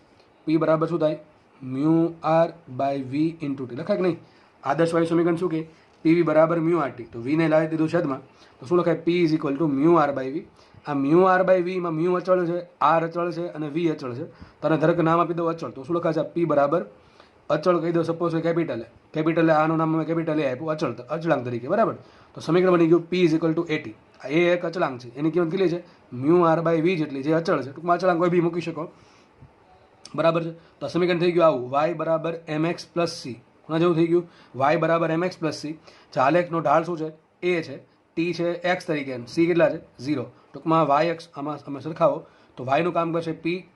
P બરાબર શું થાય? Mu R by V into T. લખાય કે નહીં? આદર્શ વાયુ સમીકરણ શું કે? PV બરાબર મ્યુ આર ટી. તો વીને લાવી દીધું છેદમાં. તો શું લખાય? P is equal to mu R by V. આ મ્યુ આર બાય વીમાં મ્યુ અચળ છે, આર અચળ છે અને વી અચળ છે. તને ધરક નામ આપી દો અચળ. તો શું લખાશે? P બરાબર અચળ કહી દો. સપોઝ કેપિટલ આનું નામ અમે કેપિટલ એ આપ્યું અચળાંક તરીકે. બરાબર. તો સમીકરણ બની ગયું P ઇઝ ઇક્વલ ટુ 80. આ એ એક અચળાંક છે, એની કિંમત કેટલી છે? મ્યુ આર બાય વી જેટલી, જે અચળ છે. ટૂંકમાં અચળાંક કોઈ બી મૂકી શકો. બરાબર છે. તો સમીકરણ થઈ ગયું આવું, y બરાબર mx પ્લસ સી. કોના જેવું થઈ ગયું? y બરાબર mx પ્લસ સી. આલેખનો ઢાળ શું છે? a છે, t છે x તરીકે, c કેટલા છે? 0. ટૂંકમાં y અક્ષ આમાં અમે સરખાવો તો y નું કામ કરશે P,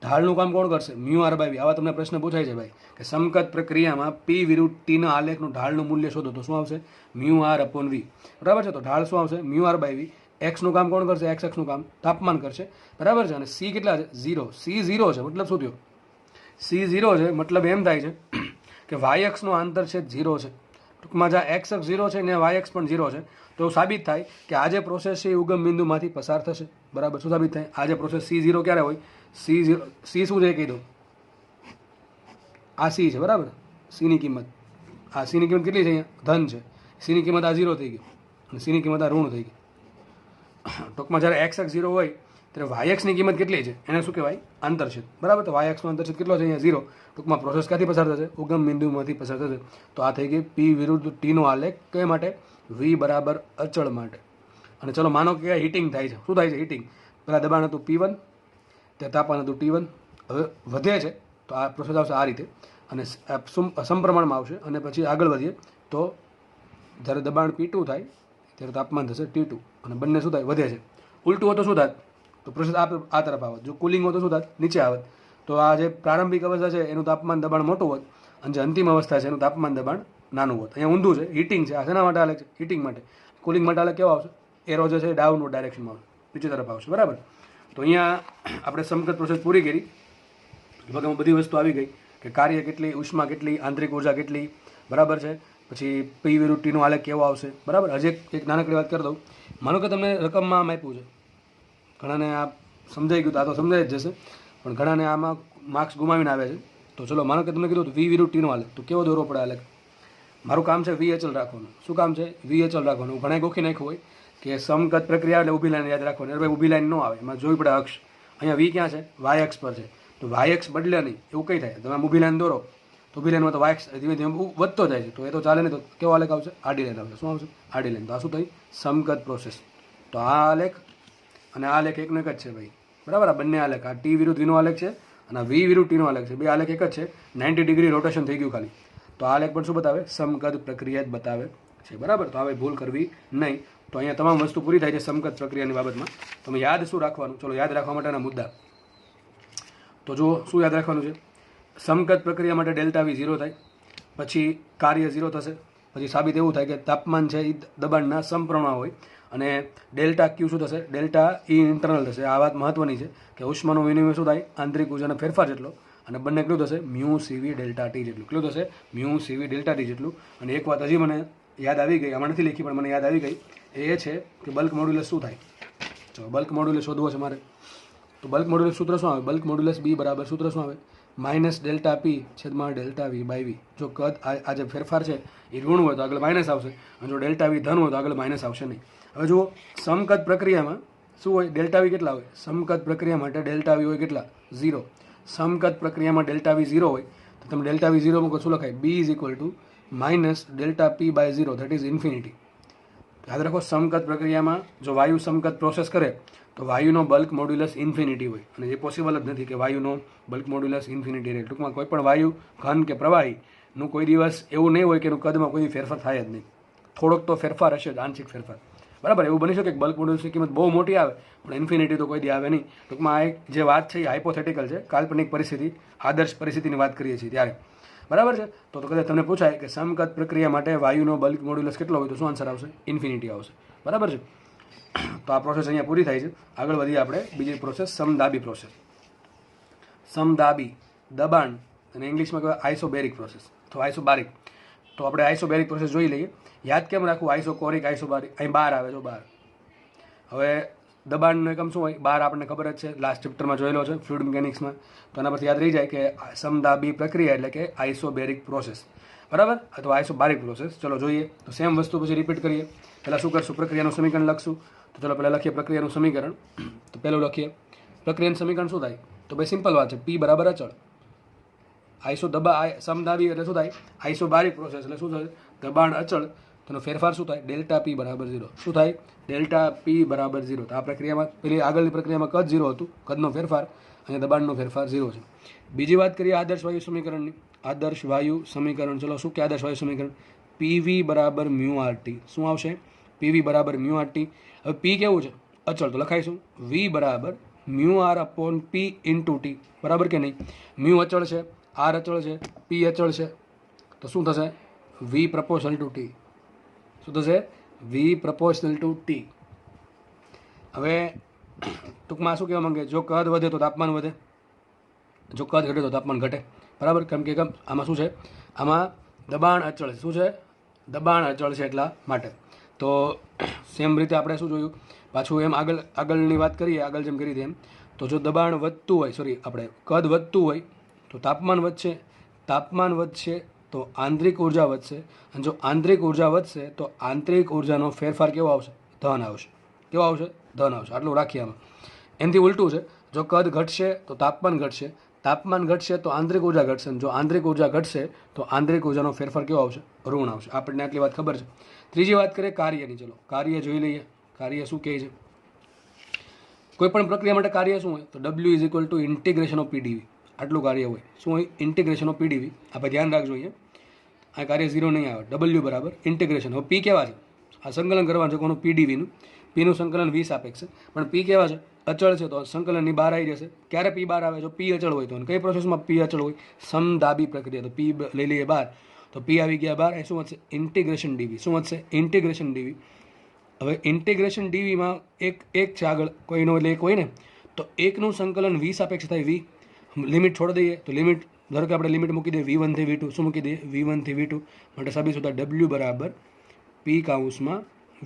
ઢાળનું કામ કોણ કરશે? Mu R by V. આવા તમને પ્રશ્ન પૂછાય છે ભાઈ કે સમકદ પ્રક્રિયામાં P વિરુદ્ધ T ના આલેખનું ઢાળનું મૂલ્ય શોધો. તો શું આવશે? Mu R upon V. બરાબર છે. તો ઢાળ શું આવશે? Mu R by V. એક્સનું કામ કોણ કરશે? એક્સ અક્ષનું કામ તાપમાન કરશે. બરાબર છે. અને સી કેટલા છે? 0. સી 0 છે મતલબ શું થયો? સી 0 છે મતલબ એમ થાય છે કે વાય અક્ષનો આંતરછેદ 0 છે. ટૂંકમાં જ્યાં એક્સ અક્ષ 0 છે ને વાય અક્ષ પણ 0 છે. તો સાબિત થાય કે આ જે પ્રોસેસ છે એ ઉગમ બિંદુમાંથી પસાર થશે. બરાબર. શું સાબિત થાય? આ જે પ્રોસેસ C0 ક્યારે હોય? C0 સી શું છે કહી દો. આ સી છે. બરાબર. સીની કિંમત, આ સીની કિંમત કેટલી છે? અહીંયા ધન છે. સીની કિંમત આ 0 થઈ ગઈ અને સીની કિંમત આ ઋણ થઈ ગઈ. ટૂંકમાં જ્યારે એક્સ અક્ષ 0 હોય ત્યારે વાય અક્ષની કિંમત કેટલી છે? એને શું કહેવાય? આંતરછેદ. બરાબર. તો વાય અક્ષનો આંતરછેદ કેટલો છે? અહીંયા 0. ટૂંકમાં પ્રોસેસ ક્યાંથી પસાર થશે? ઉગમ બિંદુમાંથી પસાર થશે. તો આ થઈ ગઈ P વિરુદ્ધ T નો આલેખ. કઈ માટે? V બરાબર અચળ માટે. અને ચલો માનો કે હીટિંગ થાય છે. શું થાય છે? હીટિંગ. પહેલાં દબાણ હતું P1, ત્યાં તાપમાન હતું T1. હવે વધે છે તો આ પ્રોસેસ આવશે આ રીતે અને સમપ્રમાણમાં આવશે. અને પછી આગળ વધીએ તો જ્યારે દબાણ P2 થાય ત્યારે તાપમાન થશે T2 અને બંને શું થાય? વધે છે. ઉલટું હોય તો શું થાય? તો પ્રોસેસ આ તરફ આવે. જો કુલિંગ હોય તો શું થાય? નીચે આવે. તો આ જે પ્રારંભિક અવસ્થા છે એનું તાપમાન દબાણ મોટું હોત અને જે અંતિમ અવસ્થા છે એનું તાપમાન દબાણ નાનું હોત. અહીંયા ઊંધું છે, હીટિંગ છે. આ શેના માટે હાલે છે? હીટિંગ માટે. કુલિંગ માટે હાલે કેવો આવશે? એરો જે છે ડાઉનવર્ડ ડાયરેક્શનમાં આવશે, નીચે તરફ આવશે, બરાબર. તો અહીંયા આપણે સમકક્ષ પ્રોસેસ પૂરી કરી. લગભગ બધી વસ્તુ આવી ગઈ કે કાર્ય કેટલી, ઉષ્મા કેટલી, આંતરિક ઉર્જા કેટલી, બરાબર છે. પછી પી વિરુદ્ધ ટીનો આલેખ કેવો આવશે, બરાબર. હજી એક નાનકડી વાત કરી દઉં. માનો કે તમને રકમમાં આમ આપ્યું છે, ઘણાને આ સમજાઈ ગયું, આ તો સમજાઈ જ જશે, પણ ઘણાને આમાં માર્ક્સ ગુમાવીને આવે છે. તો ચલો માનો કે તમને કીધું વી વિરુદ્ધ ટીનો આલેખ, તો કેવો દોરવો પડે આલેખ? મારું કામ છે વી અચલ રાખવાનું. શું કામ છે? વી અચલ રાખવાનું. ઘણા ગોખી નાખ્યું હોય કે સમકક્ષ પ્રક્રિયા એટલે ઊભી લાઈન યાદ રાખવાની. અરે ભાઈ ઊભી લાઈન ન આવે, એમાં જોઈ પડે અક્ષ. અહીંયા વી ક્યાં છે? વાય અક્ષ પર છે. તો વાય અક્ષ બદલે નહીં એવું કઈ થાય? તમે ઊભી લાઈન દોરો તો ઊભી લાઈનમાં તો વાય અક્ષ ધીમે ધીમે વધતો જાય છે, તો એ તો ચાલે નહીં. તો કેવો આલેખ આવશે? આડી લાઈન આવશે. શું આવશે? આડી લાઈન. તો આ શું થઈ? સમકક્ષ પ્રોસેસ. તો આ આલેખ અને આ આલેખ એકનો એક જ છે ભાઈ, બરાબર. આ બંને આલેખ, આ ટી વિરુદ્ધ વીનો આલેખ છે અને આ વી વિરુદ્ધ ટીનો આલેખ છે. બે આલેખ એક જ છે. 90 ડિગ્રી રોટેશન થઈ ગયું ખાલી. તો આ આલેખ પણ શું બતાવે? સમકક્ષ પ્રક્રિયા જ બતાવે છે, બરાબર. તો હવે ભૂલ કરવી નહીં. તો અહીંયા તમામ વસ્તુ પૂરી થાય છે સમકક્ષ પ્રક્રિયાની બાબતમાં. તમે યાદ શું રાખવાનું? ચલો યાદ રાખવા માટેના મુદ્દા. તો જો શું યાદ રાખવાનું છે? સમકક્ષ પ્રક્રિયા માટે ડેલ્ટા વી 0 થાય, પછી કાર્ય 0 થશે, પછી સાબિત એવું થાય કે તાપમાન છે એ દબાણના સમપ્રમાણમાં હોય, અને ડેલ્ટા ક્યુ શું થશે? ડેલ્ટા ઈ ઇન્ટરનલ થશે. આ વાત મહત્વની છે કે ઉષ્માનો વિનિમય શું થાય? આંતરિક ઉર્જાનો ફેરફાર જેટલો, અને બંને કેટલું થશે? મ્યુ સીવી ડેલ્ટા ટી જેટલું. કેટલું થશે? મ્યુ સીવી ડેલ્ટા ટી જેટલું. અને એક વાત હજી મને યાદ આવી ગઈ, આમાં નથી લખી પણ મને યાદ આવી ગઈ, એ છે કે બલ્ક મોડ્યુલસ શું થાય. ચલો બલ્ક મોડ્યુલસ શોધવો છે મારે. તો બલ્ક મોડ્યુલસ સૂત્ર શું આવે? બલ્ક મોડ્યુલસ બી બરાબર સૂત્ર શું આવે? માઇનસ ડેલ્ટા પી છેદમાં ડેલ્ટા વી બાય વી. જો કદ આ જે ફેરફાર છે એ ઋણ હોય તો આગળ માઇનસ આવશે, અને જો ડેલ્ટા વી ધન હોય તો આગળ માઇનસ આવશે નહીં. હવે જુઓ, સમકક્ષ પ્રક્રિયામાં શું હોય? ડેલ્ટા વી કેટલા હોય? સમકક્ષ પ્રક્રિયા માટે ડેલ્ટા વી હોય કેટલા? 0. સમકક્ષ પ્રક્રિયામાં ડેલ્ટા વી 0 હોય તો તમે ડેલ્ટા વી 0 મૂકો, શું લખાય? B is equal to minus delta P by 0, that is infinity. યાદ રાખો, સમકક્ષ પ્રક્રિયામાં જો વાયુ સમકક્ષ પ્રોસેસ કરે તો વાયુનો બલ્ક મોડ્યુલસ ઇન્ફિનિટી હોય, અને એ પોસિબલ જ નથી કે વાયુનો બલ્ક મોડ્યુલસ ઇન્ફિનિટી રહે. ટૂંકમાં કોઈ પણ વાયુ, ઘન કે પ્રવાહીનું કોઈ દિવસ એવું નહીં હોય કે એનું કદમાં કોઈ ફેરફાર થાય જ નહીં. થોડોક તો ફેરફાર હશે જ, આંશિક ફેરફાર, બરાબર. એવું બની શકે કે બલ્ક મોડ્યુલસની કિંમત બહુ મોટી આવે પણ ઇન્ફિનિટી તો કોઈ દી આવે નહીં. ટૂંકમાં આ એક જે વાત છે એ હાઇપોથેટિકલ છે, કાલ્પનિક પરિસ્થિતિ, આદર્શ પરિસ્થિતિની વાત કરીએ છીએ ત્યારે, બરાબર છે. તો કદાચ તમને પૂછાય કે સમકક્ષ પ્રક્રિયા માટે વાયુનો બલ્ક મોડ્યુલસ કેટલો હોય, તો શું આન્સર આવશે? ઇન્ફિનિટી આવશે, બરાબર છે. તો આ પ્રોસેસ અહીંયા પૂરી થાય છે. આગળ વધીએ આપણે બીજી પ્રોસેસ, સમદાબી પ્રોસેસ. સમદાબી દબાણ, અને ઇંગ્લિશમાં કહેવાય આઇસોબેરિક પ્રોસેસ અથવા આઇસોબારિક. તો આપણે આઇસોબેરિક પ્રોસેસ જોઈ લઈએ. યાદ કેમ રાખવું? આઇસોકોરિક, આઇસોબારિક. અહીં બાર આવે, જો બાર. હવે દબાણનો એકમ શું હોય? બાર આપણને ખબર જ છે, લાસ્ટ ચેપ્ટરમાં જોયેલો છે ફ્લુઇડ મિકેનિક્સમાં. તો એના પરથી યાદ રહી જાય કે સમદાબી પ્રક્રિયા એટલે કે આઇસોબેરિક પ્રોસેસ, બરાબર, અથવા આઇસોબારિક પ્રોસેસ. ચલો જોઈએ. તો સેમ વસ્તુ પછી રિપીટ કરીએ. પહેલાં શું કરશું? પ્રક્રિયાનું સમીકરણ લખશું. તો ચલો પહેલાં લખીએ પ્રક્રિયાનું સમીકરણ. તો પહેલું લખીએ પ્રક્રિયાનું સમીકરણ શું થાય? તો ભાઈ સિમ્પલ વાત છે, પી બરાબર અચળ. સમદાબી એટલે શું થાય? આઇસોબારિક પ્રોસેસ એટલે શું થાય? દબાણ અચળ, તેનો ફેરફાર શું થાય? ડેલ્ટા પી બરાબર 0. શું થાય? ડેલ્ટા પી બરાબર 0. તો આ પ્રક્રિયામાં પેલી આગળની પ્રક્રિયામાં કદ 0 હતું, કદનો ફેરફાર, અને દબાણનો ફેરફાર 0 છે. બીજી વાત કરીએ આદર્શ વાયુ સમીકરણની. આદર્શ વાયુ સમીકરણ, ચલો શું કે આદર્શ વાયુ સમીકરણ? પીવી બરાબર મ્યુ આરટી. શું આવશે? પીવી બરાબર મ્યુ આરટી. હવે પી કેવું છે? અચળ. તો લખાઈશું વી બરાબર mu R upon P into T, બરાબર કે નહીં? મ્યુ અચળ છે, આર અચળ છે, પી અચળ છે, તો શું થશે? વી પ્રપોર્શનલ ટુ ટી. શું થશે? વી પ્રપોર્શનલ ટુ ટી. હવે ટૂંકમાં શું કહેવા માંગે? જો કદ વધે તો તાપમાન વધે, જો કદ ઘટે તો તાપમાન ઘટે, બરાબર. કેમ કે આમાં શું છે? આમાં દબાણ અચળ છે. શું છે? દબાણ અચળ છે એટલા માટે. તો સેમ રીતે આપણે શું જોયું પાછું? એમ આગળની વાત કરીએ, આગળ જેમ કરી હતી એમ. તો જો દબાણ વધતું હોય, સોરી, આપણે કદ વધતું હોય તો તાપમાન વધશે, તાપમાન વધશે તો આંતરિક ઉર્જા વધશે, અને જો આંતરિક ઉર્જા વધશે તો આંતરિક ઉર્જાનો ફેરફાર કેવો આવશે? ધન આવશે. કેવો આવશે? ધન આવશે. આટલું રાખીએ આમાં. એનાથી ઉલટું છે, જો કદ ઘટશે તો તાપમાન ઘટશે, તાપમાન ઘટશે તો આંતરિક ઉર્જા ઘટશે, અને જો આંતરિક ઉર્જા ઘટશે તો આંતરિક ઉર્જાનો ફેરફાર કેવો આવશે? ઋણ આવશે. આપણને આટલી વાત ખબર છે. ત્રીજી વાત કરીએ કાર્યની. ચલો કાર્ય જોઈ લઈએ. કાર્ય શું કહે છે? કોઈ પણ પ્રક્રિયા માટે કાર્ય શું હોય? તો W is equal to integration of PDV. આટલું કાર્ય હોય. શું હોય? Integration of PDV. આપણે ધ્યાન રાખજો અહીંયા, આ કાર્ય 0 નહીં આવે. ડબલ્યુ બરાબર ઇન્ટિગ્રેશન. હવે પી કેવા છે? આ સંકલન કરવાનું છે કોનું? પીડીવીનું. પીનું સંકલન 20 સાપેક્ષ છે, પણ પી કેવા છે? અચળ છે તો સંકલનની બહાર આવી જશે. ક્યારે પી બહાર આવે? જો પી અચળ હોય તો. અને કઈ પ્રોસેસમાં પી અચળ હોય? સમદાબી પ્રક્રિયા. તો પી લઈ લઈએ બહાર, તો પી આવી ગયા બહાર. એ શું વધશે? ઇન્ટિગ્રેશન ડીવી. શું વધશે? ઇન્ટિગ્રેશન ડીવી. હવે ઇન્ટિગ્રેશન ડીવીમાં એક છે આગળ, કોઈનો એટલે એક હોય ને, તો એકનું સંકલન વી સાપેક્ષ થાય વી. લિમિટ છોડી દઈએ તો લિમિટ, ધારો કે આપણે લિમિટ મૂકી દઈએ V1 થી V2. શું મૂકી દઈએ? V1 થી V2. માટે સાબિત થતા W બરાબર P કાઉન્સમાં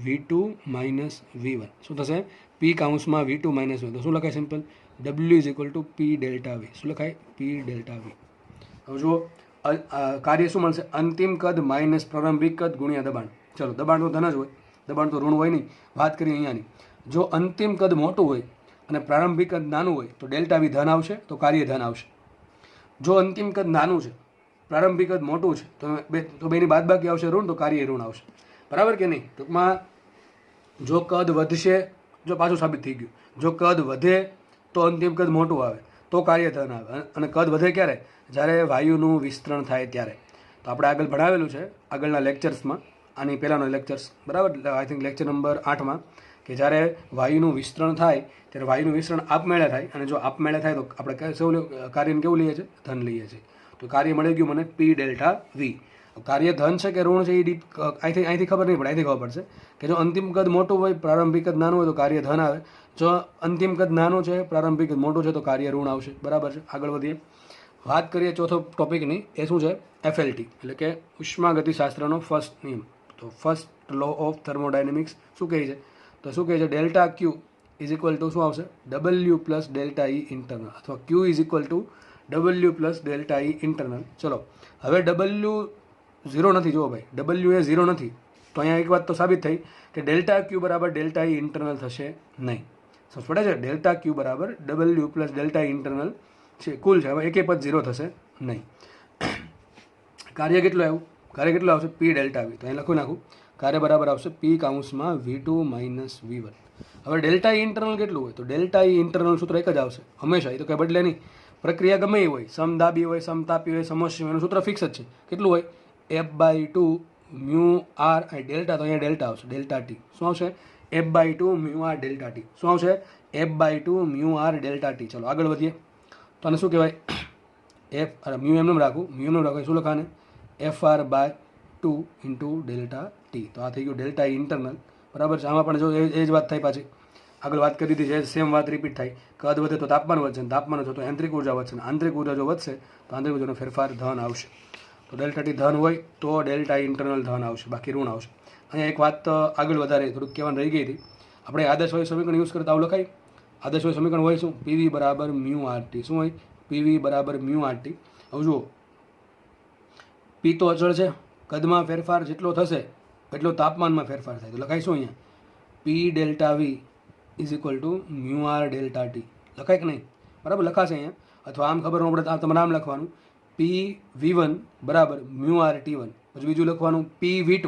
V2 માઇનસ V1. શું થશે? P કાઉન્સમાં V2 માઇનસ V1. તો શું લખાય? Simple W is equal two P delta V. શું લખાય? P delta V. હવે જુઓ કાર્ય શું મળશે? અંતિમ કદ માઇનસ પ્રારંભિક કદ ગુણ્યા દબાણ. ચલો, દબાણ તો ધન જ હોય, દબાણ તો ઋણ હોય નહીં. વાત કરીએ અહીંયાની, જો અંતિમ કદ મોટું હોય અને પ્રારંભિક કદ નાનું હોય તો ડેલ્ટા વી ધન આવશે, તો કાર્ય ધન આવશે. જો અંતિમ કદ નાનું છે, પ્રારંભિક કદ મોટું છે, તો બેની બાદબાકી આવશે ઋણ, તો કાર્ય ઋણ આવશે. બરાબર કે નહીં? ટૂંકમાં જો કદ વધશે, જો પાછું સાબિત થઈ ગયું, જો કદ વધે તો અંતિમ કદ મોટું આવે તો કાર્ય ધન આવે. અને કદ વધે ક્યારે? જ્યારે વાયુનું વિસ્તરણ થાય ત્યારે. તો આપણે આગળ ભણાવેલું છે આગળના લેક્ચર્સમાં, આની પહેલાંનો લેક્ચર્સ, બરાબર, આઈ થિંક લેક્ચર નંબર 8માં, કે જ્યારે વાયુનું વિસ્તરણ થાય ત્યારે વાયુનું વિસ્તરણ આપમેળે થાય, અને જો આપમેળે થાય તો આપણે કાર્યને કેવું લઈએ છીએ? ધન લઈએ છીએ. તો કાર્ય મળી ગયું મને P ડેલ્ટા વી. કાર્ય ધન છે કે ઋણ છે એ અહીંથી ખબર નહીં પડે, અહીંથી ખબર પડશે કે જો અંતિમ કદ મોટું હોય, પ્રારંભિક કદ નાનું હોય તો કાર્ય ધન આવે. જો અંતિમ કદ નાનું છે, પ્રારંભિક કદ મોટું છે તો કાર્ય ઋણ આવશે. બરાબર છે? આગળ વધીએ, વાત કરીએ ચોથો ટોપિકની. એ શું છે? FLT એટલે કે ઉષ્માગતિશાસ્ત્રનો ફર્સ્ટ નિયમ. તો ફર્સ્ટ લો ઓફ થર્મોડાયનેમિક્સ શું કહે છે? તો શું કહે છે? Delta Q is equal to શું આવશે? W plus delta E internal, અથવા Q is equal to W plus delta E internal. ચલો, હવે W 0 નથી. જુઓ ભાઈ, W એ 0 નથી, તો અહીંયા એક વાત તો સાબિત થઈ કે ડેલ્ટા ક્યુ બરાબર ડેલ્ટા ઈ ઇન્ટરનલ થશે નહીં. સમજ પડે છે? ડેલ્ટા ક્યુ બરાબર W plus delta E internal છે, કુલ છે. હવે એકે પદ 0 થશે નહીં. કાર્ય કેટલું આવ્યું? કાર્ય કેટલું આવશે? P delta V. તો અહીં લખી નાખું, કાર્ય બરાબર આવશે P કાઉન્સમાં V2 માઇનસ V1. હવે ડેલ્ટા ઈ ઇન્ટરનલ કેટલું હોય? તો ડેલ્ટા ઈ ઇન્ટરનલ સૂત્ર એક જ આવશે હંમેશા, એ તો કંઈ બદલે નહીં. પ્રક્રિયા ગમે એ હોય, સમદાબી હોય, સમતાપી હોય, સમોષ્મી, એનું સૂત્ર ફિક્સ જ છે. કેટલું હોય? F/2 mu R delta. તો અહીંયા ડેલ્ટા આવશે, ડેલ્ટા ટી. શું આવશે? F/2 mu R delta T. શું આવશે? F/2 mu R delta T. ચલો આગળ વધીએ. તો આને શું કહેવાય? મ્યુ એમનું રાખું, મ્યુ એમનું રાખું, શું લખાને? FR/2 into delta T. તો આ થઈ ગયું ડેલ્ટા ઈ ઇન્ટરનલ. બરાબર છે? આમાં પણ જો એ જ વાત થાય, પાછી આગળ વાત કરી દીધી છે, સેમ વાત રિપીટ થાય. કદ વધે તો તાપમાન વધશે, તાપમાન વધે તો આંતરિક ઉર્જા વધશે, આંતરિક ઉર્જા જો વધશે તો આંતરિક ઉર્જાનો ફેરફાર ધન આવશે. તો ડેલ્ટા ટી ધન હોય તો ડેલ્ટા ઇન્ટરનલ ધન આવશે, બાકી ઋણ આવશે. અહીંયા એક વાત આગળ વધારે થોડુંક કહેવાનું રહી ગઈ હતી. આપણે આદર્શ વાયુ સમીકરણ યુઝ કરતા આવું લખાય. આદર્શ વાયુ સમીકરણ હોય શું? PV બરાબર મ્યુ RT. શું હોય? PV બરાબર મ્યુ RT. હવે જુઓ, P તો અચળ છે, કદમાં ફેરફાર જેટલો થશે એટલો તાપમાનમાં ફેરફાર થાય. તો લખાય શું અહીંયા? P delta V is equal to mu R delta T. લખાય કે નહીં? બરાબર, લખાશે અહીંયા. અથવા આમ ખબર ન પડે તો તમારે આમ લખવાનું, PV1 બરાબર મ્યુ આર T1. પછી બીજું લખવાનું PV2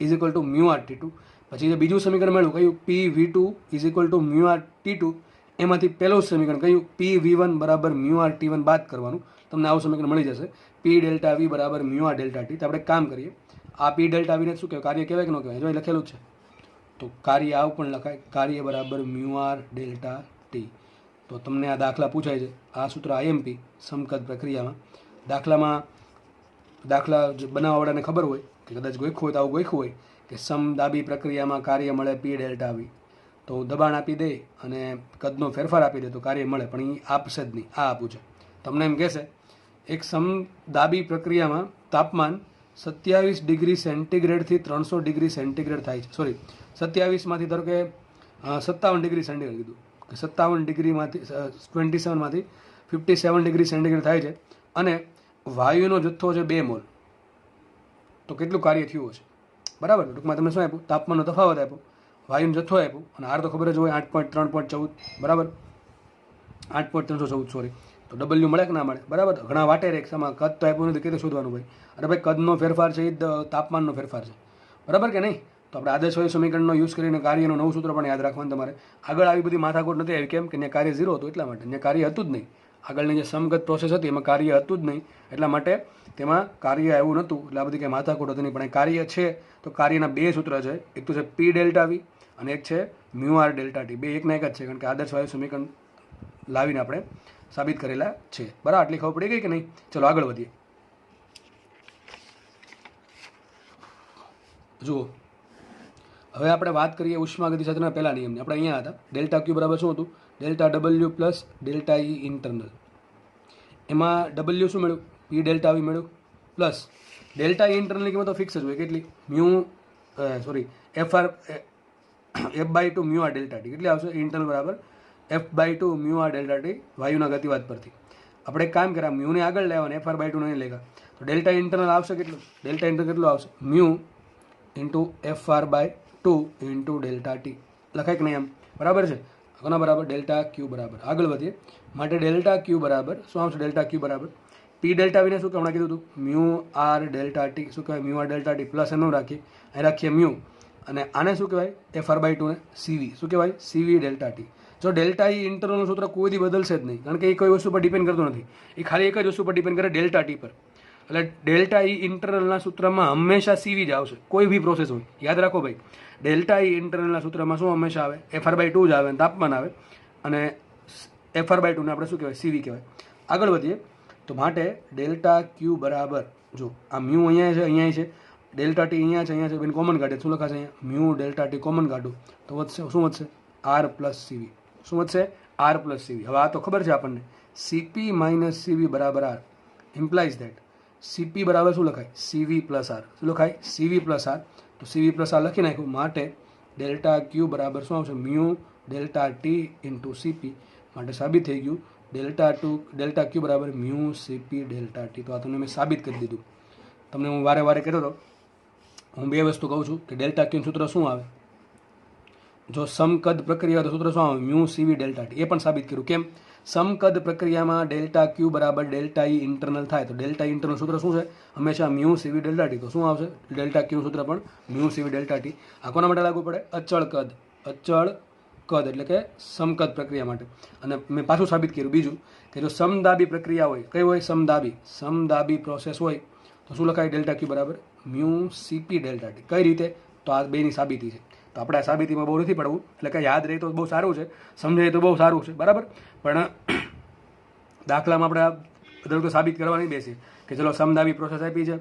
is equal to mu R T2. પછી જે બીજું સમીકરણ મળ્યું કયું? PV2 is equal to mu R T2. એમાંથી પહેલું સમીકરણ કયું? PV1 બરાબર મ્યુ આર T1 બાદ કરવાનું, તમને આવું સમીકરણ મળી જશે. P ડેલ્ટા વી બરાબર મ્યુ આર ડેલ્ટા ટી. તો આપણે કામ કરીએ, આ P ડેલ્ટા વીને શું કહેવાય? કાર્ય કહેવાય કે ન કહેવાય? જો અહીં લખેલું જ છે, તો કાર્ય આવું પણ લખાય, કાર્ય બરાબર મ્યુ આર ડેલ્ટા ટી. તો તમને આ દાખલા પૂછાય છે, આ સૂત્ર IMP સમકદ પ્રક્રિયામાં દાખલા બનાવવાવાળાને ખબર હોય કે કદાચ ગોખ્યું હોય તો આવું ગોખ્યું હોય કે સમદાબી પ્રક્રિયામાં કાર્ય મળે P ડેલ્ટા વી, તો દબાણ આપી દે અને કદનો ફેરફાર આપી દે તો કાર્ય મળે, પણ એ આપશે જ નહીં. આ આપું છે, તમને એમ કહેશે એક સમદાબી પ્રક્રિયામાં તાપમાન 27 ડિગ્રી સેન્ટીગ્રેડથી 300 ડિગ્રી સેન્ટીગ્રેડ થાય છે. સોરી, 27માંથી ધારો કે 57 ડિગ્રી સેન્ટીગ્રેડ કીધું, કે 57 ડિગ્રીમાંથી 27માંથી 57 ડિગ્રી સેન્ટીગ્રેડ થાય છે, અને વાયુનો જથ્થો છે 2 મોલ. તો કેટલું કાર્ય થયું હશે? બરાબર. ટૂંકમાં તમને શું આપ્યું? તાપમાનનો તફાવત આપ્યો, વાયુનો જથ્થો આપ્યો, અને આર તો ખબર જ હોય 8.3.14. બરાબર, 8.314. સોરી, તો W મળે કે ના મળે? બરાબર. ઘણા વાટે રેખામાં કદ તો આપ્યું નથી, કીધું શોધવાનું ભાઈ. અરે ભાઈ, કદનો ફેરફાર છે એ તાપમાનનો ફેરફાર છે, બરાબર કે નહીં? તો આપણે આદર્શ વાયુ સમીકરણનો યુઝ કરીને કાર્યનું નવું સૂત્ર પણ યાદ રાખવાનું તમારે. આગળ આવી બધી માથાકૂટ નથી આવી, કેમ કે ત્યાં કાર્ય 0 હતું એટલા માટે, ત્યાં કાર્ય હતું જ નહીં. આગળની જે સમગત પ્રોસેસ હતી એમાં કાર્ય હતું જ નહીં, એટલા માટે તેમાં કાર્ય એવું નહોતું, એટલે આ બધી કંઈ માથાકૂટ હતી નહીં. પણ કાર્ય છે તો કાર્યના 2 સૂત્ર છે, એક તો છે P ડેલ્ટા વી અને એક છે મ્યુ આર ડેલ્ટા ટી, બે એકના એક જ છે, કારણ કે આદર્શ વાયુ સમીકરણ લાવીને આપણે સાબિત કરેલા છે. બરાબર, આટલી ખબર પડી ગઈ કે નહીં? ચલો આગળ વધીએ. જુઓ, હવે આપણે વાત કરીએ ઉષ્માગતિશાસ્ત્રના પહેલા નિયમની. આપણે અહીંયા હતા, ડેલ્ટા ક્યુ બરાબર શું હતું? Delta W plus delta E internal. એમાં ડબલ્યુ શું મળ્યું? પી ડેલ્ટા વી મળ્યું, પ્લસ ડેલ્ટા ઈ ઇન્ટરનલની કિંમત તો ફિક્સ જ હોય, કેટલી? F by two mu R delta T. કેટલી આવશે? ઇન્ટરનલ બરાબર F by two mu R delta T, વાયુના ગતિવાદ પરથી. આપણે એક કામ કર્યા, મ્યુને આગળ લેવાને, એફ આર બાય ટુ નહીં લેગા, તો ડેલ્ટા ઇન્ટરનલ આવશે કેટલું? ડેલ્ટા ઇન્ટરનલ કેટલું આવશે? Mu into F R by two into delta T. લખાય કે નહીં એમ? બરાબર છે. કોના બરાબર? ડેલ્ટા ક્યુ બરાબર. આગળ વધીએ. માટે ડેલ્ટા ક્યુ બરાબર શું આવશે? ડેલ્ટા ક્યુ બરાબર પી ડેલ્ટા વીને શું હમણાં કીધું હતું? Mu R delta T. શું કહેવાય? Mu R delta T plus એનું રાખીએ, અહીં રાખીએ મ્યુ, અને આને શું કહેવાય? એફ આર બાય ટુને સીવી. શું કહેવાય? CV delta T. જો ડેલ્ટા ઈ ઇન્ટરનલનું સૂત્ર કોઈ દી બદલશે જ નહીં, કારણ કે એ કોઈ વસ્તુ પર ડિપેન્ડ કરતું નથી. એ ખાલી એક જ વસ્તુ પર ડિપેન્ડ કરે, ડેલ્ટા ટી પર. એટલે ડેલ્ટા ઈ ઇન્ટરનલના સૂત્રમાં હંમેશા સીવી જ આવશે, કોઈ બી પ્રોસેસ હોય. યાદ રાખો ભાઈ, ડેલ્ટા ઈ ઇન્ટરનલના સૂત્રમાં શું હંમેશા આવે? એફ આર બાય ટુ જ આવે, તાપમાન આવે, અને એફ આર બાય ટુને આપણે શું કહેવાય? સીવી કહેવાય. આગળ વધીએ તો માટે ડેલ્ટા ક્યુ બરાબર, જો આ મ્યુ અહીંયા છે, અહીંયા છે, ડેલ્ટા ટી અહીંયા છે, અહીંયા છે, બેન કોમન કાઢે શું લખાશે? અહીંયા મ્યુ ડેલ્ટા ટી કોમન કાઢું તો વધશે શું વધશે? આર પ્લસ સીવી. શું વધશે? આર પ્લસ સીવી. હવે આ તો ખબર છે આપણને, સીપી માઇનસ સીવી બરાબર આર ઇમ્પ્લાઇઝ ધેટ સીપી બરાબર શું લખાય? સીવી પ્લસ આર. શું લખાય? સીવી પ્લસ આર. તો સીવી પ્લસ આર લખી નાખ્યું. માટે ડેલ્ટા ક્યુ બરાબર શું આવશે? Mu delta T into CP. માટે સાબિત થઈ ગયું ડેલ્ટા ક્યુ બરાબર મ્યુ સીપી ડેલ્ટા ટી. તો આ તમને મેં સાબિત કરી દીધું. તમને હું વારે વારે કહેતો હતો, હું બે વસ્તુ કહું છું કે ડેલ્ટા ક્યુનું સૂત્ર શું આવે? જો સમકદ પ્રક્રિયા તો સૂત્ર શું આવે? Mu CV delta T. એ પણ સાબિત કર્યું. કેમ? સમકદ પ્રક્રિયામાં ડેલ્ટા ક્યુ બરાબર ડેલ્ટા ઈ ઇન્ટરનલ થાય તો ડેલ્ટા ઇન્ટરનલ સૂત્ર શું છે? હંમેશા મ્યુ સીવી ડેલ્ટા ટી. તો શું આવશે? ડેલ્ટા ક્યુનું સૂત્ર પણ મ્યુ સીવી ડેલ્ટા ટી. આ કોના માટે લાગુ પડે? અચળ કદ એટલે કે સમકદ પ્રક્રિયા માટે. અને મેં પાછું સાબિત કર્યું બીજું, કે જો સમદાબી પ્રક્રિયા હોય, કઈ હોય? સમદાબી પ્રોસેસ હોય તો શું લખાય? ડેલ્ટા ક્યુ બરાબર મ્યુ સીપી ડેલ્ટા ટી. કઈ રીતે? તો આ બેની સાબિતી છે. તો આપણે આ સાબિતીમાં બહુ નથી પડવું, એટલે કે યાદ રહે તો બહુ સારું છે, સમજાય તો બહુ સારું છે, બરાબર. પણ દાખલામાં આપણે બધું સાબિત કરવા નહીં બેસીએ કે ચલો સમદાબી પ્રોસેસ આપી છે,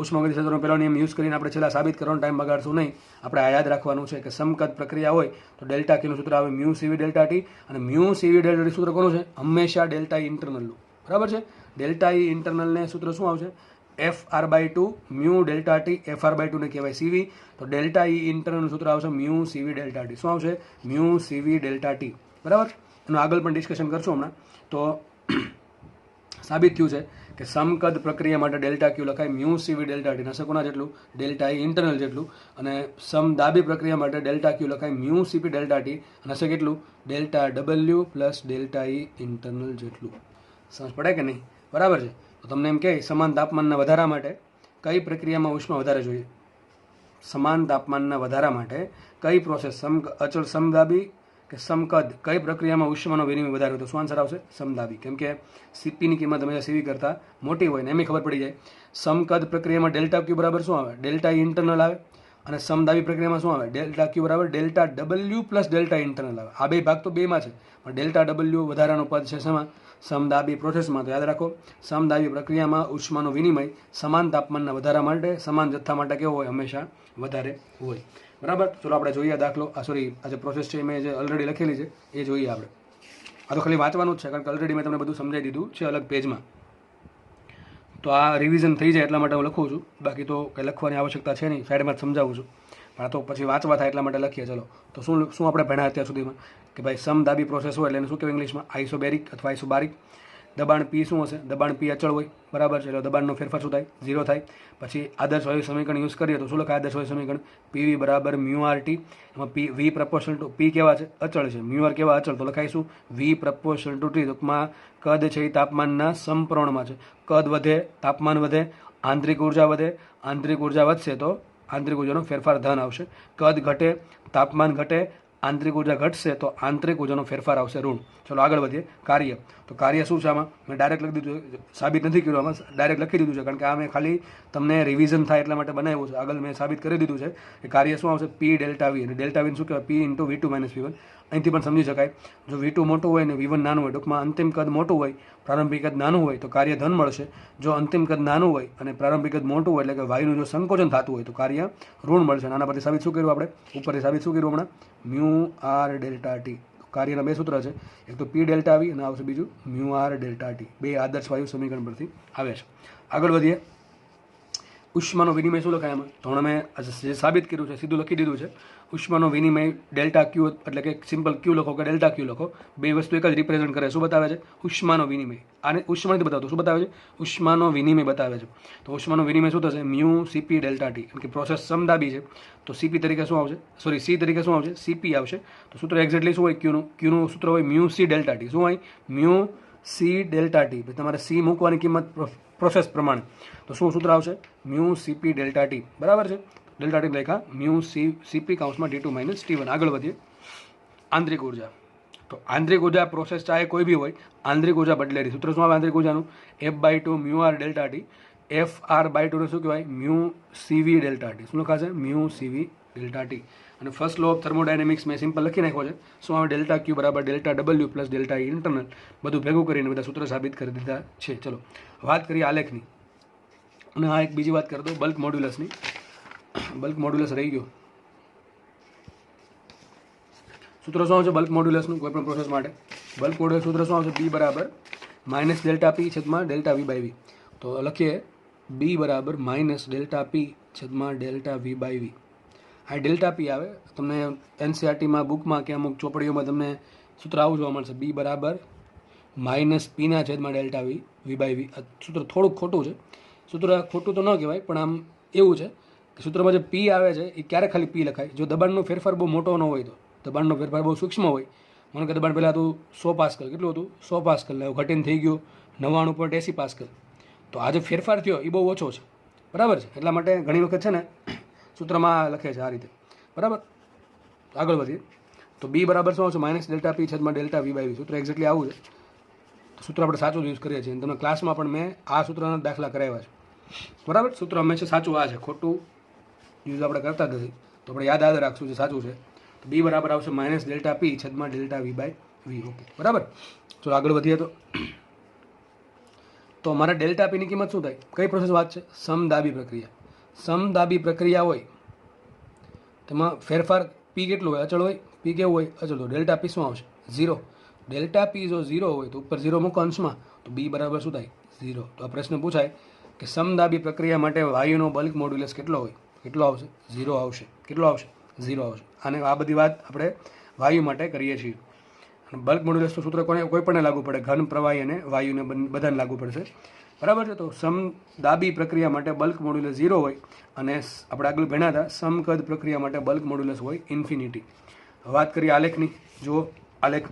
ઉષ્માગતિશાસ્ત્રનો પહેલો નિયમ યુઝ કરીને આપણે છેલ્લા સાબિત કરવાનો ટાઈમ બગાડશું નહીં. આપણે આ યાદ રાખવાનું છે કે સમકદ પ્રક્રિયા હોય તો ડેલ્ટા ક્યુનું સૂત્ર આવે મ્યુ સીવી ડેલ્ટા ટી. અને મ્યુ સીવી ડેલ્ટા ટી સૂત્ર કોનું છે? હંમેશા ડેલ્ટા ઈ ઇન્ટરનલનું. બરાબર છે. ડેલ્ટા ઈ ઇન્ટરનલને સૂત્ર શું આવશે? F R by two mu delta T. F R by ટુને કહેવાય સીવી. તો ડેલ્ટા ઈ ઇન્ટરનલનું સૂત્ર આવશે મ્યુ સીવી ડેલ્ટા ટી. શું આવશે? Mu CV delta T. બરાબર. એનું આગળ પણ ડિસ્કશન કરશું હમણાં. તો સાબિત થયું છે કે સમકદ પ્રક્રિયા માટે ડેલ્ટા ક્યુ લખાય મ્યુ સીવી ડેલ્ટા ટી. નશે કોના જેટલું? ડેલ્ટા ઈ ઇન્ટરનલ જેટલું. અને સમદાબી પ્રક્રિયા માટે ડેલ્ટા ક્યુ લખાય મ્યુ સીપી ડેલ્ટા ટી. અને હશે કેટલું? Delta W plus delta E internal જેટલું. સમજ પડે કે નહીં? બરાબર છે. તો તમને એમ કહે સમાન તાપમાનના વધારા માટે કઈ પ્રક્રિયામાં ઉષ્મા વધારે જોઈએ? સમાન તાપમાનના વધારા માટે કઈ પ્રોસેસ? અચળ સમદાબી કે સમકદ? કઈ પ્રક્રિયામાં ઉષ્માનો વિનિમય વધારે હોય? તો શું આન્સર આવશે? સમદાબી. કેમ કે સીપીની કિંમત હંમેશા સીવી કરતાં મોટી હોય ને એમ ખબર પડી જાય. સમકદ પ્રક્રિયામાં ડેલ્ટા ક્યુ બરાબર શું આવે? ડેલ્ટા ઈ ઇન્ટરનલ આવે. અને સમદાબી પ્રક્રિયામાં શું આવે? ડેલ્ટા ક્યુ બરાબર delta W plus delta internal આવે. આ બે ભાગ તો બેમાં છે, પણ ડેલ્ટા ડબલ્યુ વધારાનો પદ છે શેમાં? સમદાબી પ્રોસેસમાં. તો યાદ રાખો, સમદાબી પ્રક્રિયામાં ઉષ્માનો વિનિમય સમાન તાપમાનના વધારા માટે સમાન જથ્થા માટે કેવો હોય? હંમેશા વધારે હોય. બરાબર. ચલો આપણે જોઈએ દાખલો. આ જે પ્રોસેસ છે મેં જે ઓલરેડી લખેલી છે એ જોઈએ આપણે. આ તો ખાલી વાંચવાનું જ છે, કારણ કે ઓલરેડી મેં તમને બધું સમજાવી દીધું છે અલગ પેજમાં. તો આ રિવિઝન થઈ જાય એટલા માટે હું લખું છું, બાકી તો કંઈ લખવાની આવશ્યકતા છે નહીં, સાઈડમાં જ સમજાવું છું. પણ આ તો પછી વાંચવા થાય એટલા માટે લખીએ. ચલો તો શું આપણે ભણ્યા અત્યાર સુધીમાં કે ભાઈ સમદાબી પ્રોસેસ હોય એટલે એને શું કહેવાય ઇંગ્લિશમાં? આઇસોબેરિક અથવા આઇસોબારિક. દબાણ પી શું હશે? દબાણ પી અચળ હોય. બરાબર છે. એટલે દબાણનો ફેરફાર શું થાય? 0 થાય. પછી આદર્શ વાયુ સમીકરણ યુઝ કરીએ તો શું લખાય? આદર્શ વાયુ સમીકરણ પીવી બરાબર મ્યુ આર ટી. એમાં પી વી પ્રપોર્શનલ ટુ પી કેવા છે? અચળ છે. મ્યુ આર કેવા? અચળ. તો લખાઈશું વી પ્રપોર્શનલ ટુ ટી. ટૂંકમાં કદ છે એ તાપમાનના સમપ્રમાણમાં છે. કદ વધે, તાપમાન વધે, આંતરિક ઉર્જા વધે. આંતરિક ઉર્જા વધશે તો આંતરિક ઉર્જાનો ફેરફાર ધન આવશે. કદ ઘટે, તાપમાન ઘટે, આંતરિક ઉર્જા ઘટશે તો આંતરિક ઉર્જાનો ફેરફાર આવશે ઋણ. ચલો આગળ વધીએ. કાર્ય. તો કાર્ય શું છે આમાં? મેં ડાયરેક્ટ લખી દીધું છે, સાબિત નથી કર્યું આમાં, ડાયરેક્ટ લખી દીધું છે કારણ કે આ મેં ખાલી તમને રિવિઝન થાય એટલા માટે બનાવ્યું છે. આગળ મેં સાબિત કરી દીધું છે કે કાર્ય શું આવશે? P delta V. અને ડેલ્ટા વી શું કહેવાય? P into V2 minus V1. અહીંથી પણ સમજી શકાય, જો V2 મોટું હોય ને V1 નાનું હોય, ટૂંકમાં અંતિમ કદ મોટું હોય, પ્રારંભિક કદ નાનું હોય તો કાર્ય ધન મળશે. જો અંતિમ કદ નાનું હોય અને પ્રારંભિક કદ મોટું હોય, એટલે કે વાયુનું જો સંકોચન થતું હોય તો કાર્ય ઋણ મળશે. આના પરથી સાબિત શું કર્યું આપણે? ઉપરથી સાબિત શું કર્યું હમણાં? Mu R delta T. કાર્યના બે સૂત્ર છે, એક તો પી ડેલ્ટા વી અને આવશે બીજું મ્યુ આર ડેલ્ટા ટી. બે આદર્શ વાયુ સમીકરણ પરથી આવે છે. આગળ વધીએ. ઉષ્માનો વિનિમય શું લખાય આમાં? તો હમણાં મેં જે સાબિત કર્યું છે સીધું લખી દીધું છે. ઉષ્માનો વિનિમય ડેલ્ટા ક્યુ, એટલે કે સિમ્પલ ક્યુ લખો કે ડેલ્ટા ક્યુ લખો, બે વસ્તુ એક જ રિપ્રેઝેન્ટ કરે. શું બતાવે છે? ઉષ્માનો વિનિમય. આને ઉષ્મા નથી બતાવતું, શું બતાવે છે? ઉષ્માનો વિનિમય બતાવે છે. તો ઉષ્માનો વિનિમય શું થશે? Mu CP delta T. કારણ કે પ્રોસેસ સમદાબી છે તો સીપી તરીકે શું આવશે? સોરી, સી તરીકે શું આવશે? સીપી આવશે. તો સૂત્ર એક્ઝેક્ટલી શું હોય? ક્યુનું સૂત્ર હોય મ્યુ સી ડેલ્ટા ટી. શું હોય? Mu C delta T. તમારે સી મૂકવાની કિંમત પ્રોસેસ પ્રમાણે, તો શું સૂત્ર આવશે? Mu CP delta T. બરાબર છે? ડેલ્ટા ટી લખ્યા મ્યુ સીપી કાઉન્સમાં T2 માઇનસ T1. આગળ વધીએ. આંતરિક ઉર્જા. તો આંતરિક ઉર્જા પ્રોસેસ ચાહે કોઈ બી હોય, આંતરિક ઉર્જા બદલેરી. સૂત્ર શું આવે આંતરિક ઉર્જાનું? F/2 mu R delta T. FR/2 ને શું કહેવાય? Mu CV delta T. શું લખાશે? Mu CV delta T. અને ફર્સ્ટ લો ઓફ થર્મોડાયનેમિક્સ મેં સિમ્પલ લખી નાખ્યો છે. શું આવે? ડેલ્ટા ક્યુ બરાબર delta W plus delta internal. બધું ભેગું કરીને બધા સૂત્ર સાબિત કરી દીધા છે. ચલો વાત કરીએ આલેખની. અને હા, એક બીજી વાત કરી દો બલ્ક મોડ્યુલસની. બલ્ક મોડ્યુલસ રહી ગયો. સૂત્ર શું આવશે બલ્ક મોડ્યુલસનું કોઈ પણ પ્રોસેસ માટે? બલ્ક મોડ્યુલસ સૂત્ર શું આવશે? B બરાબર માઇનસ ડેલ્ટા પી છેદમાં ડેલ્ટા વી બાય વી. તો લખીએ B બરાબર માઇનસ ડેલ્ટા પી છેદમાં ડેલ્ટા વી બાય વી. આ ડેલ્ટા પી આવે તમને NCERTમાં બુકમાં કે અમુક ચોપડીઓમાં તમને સૂત્ર આવું જોવા મળશે. B બરાબર માઇનસ પીના છેદમાં ડેલ્ટા વી બાય વી. આ સૂત્ર થોડુંક ખોટું છે. સૂત્ર ખોટું તો ન કહેવાય, પણ આમ એવું છે કે સૂત્રમાં જે પી આવે છે એ ક્યારે ખાલી પી લખાય? જો દબાણનો ફેરફાર બહુ મોટો ન હોય તો. દબાણનો ફેરફાર બહુ સૂક્ષ્મ હોય, મને કે દબાણ પહેલાં હતું 100 પાસ્કલ. કેટલું હતું? 100 પાસ્કલ. એવું ઘટીને થઈ ગયું 99.80 પાસ્કલ. તો આ જે ફેરફાર થયો એ બહુ ઓછો છે. બરાબર છે? એટલા માટે ઘણી વખત છે ને સૂત્રમાં લખે છે આ રીતે. બરાબર? આગળ વધીએ. તો B બરાબર શું આવશે? માઇનસ ડેલ્ટા પી છેદમાં ડેલ્ટા વી બાય વી. સૂત્ર એક્ઝેક્ટલી આવું છે. સૂત્ર આપણે સાચું યુઝ કરીએ છીએ. તમે ક્લાસમાં પણ મેં આ સૂત્રના દાખલા કરાવ્યા છે. બરાબર? સૂત્ર હંમેશા સાચું આ છે, ખોટું યુઝ આપણે કરતા નથી. તો આપણે યાદ રાખશું જે સાચું છે. તો B બરાબર આવશે માઇનસ ડેલ્ટા પી છેદમાં delta V by V. Okay, બરાબર. ચલો આગળ વધીએ. તો મારા ડેલ્ટા પીની કિંમત શું થાય? કઈ પ્રોસેસ વાત છે? સમદાબી પ્રક્રિયા. સમદાબી પ્રક્રિયા હોય તેમાં ફેરફાર પી કેટલું હોય? અચળ હોય. પી કેવું હોય? અચળ. તો ડેલ્ટા પી શું આવશે? 0. ડેલ્ટા પી જો 0 હોય તો ઉપર 0 મૂકો અંશમાં, તો B બરાબર શું થાય? 0. તો આ પ્રશ્ન પૂછાય કે સમદાબી પ્રક્રિયા માટે વાયુનો બલ્ક મોડ્યુલસ કેટલો હોય? કેટલો આવશે? 0 આવશે. કેટલો આવશે? 0 આવશે. અને આ બધી વાત આપણે વાયુ માટે કરીએ છીએ. અને બલ્ક મોડ્યુલસનું સૂત્ર કોઈ પણ લાગુ પડે, ઘન, પ્રવાહી અને વાયુને બધાને લાગુ પડશે. બરાબર છે? તો સમદાબી પ્રક્રિયા માટે બલ્ક મોડ્યુલસ 0 હોય અને આપણે આગળ ભણ્યા હતા સમકદ પ્રક્રિયા માટે બલ્ક મોડ્યુલસ હોય ઇન્ફિનિટી. વાત કરીએ આલેખની. જુઓ આલેખ.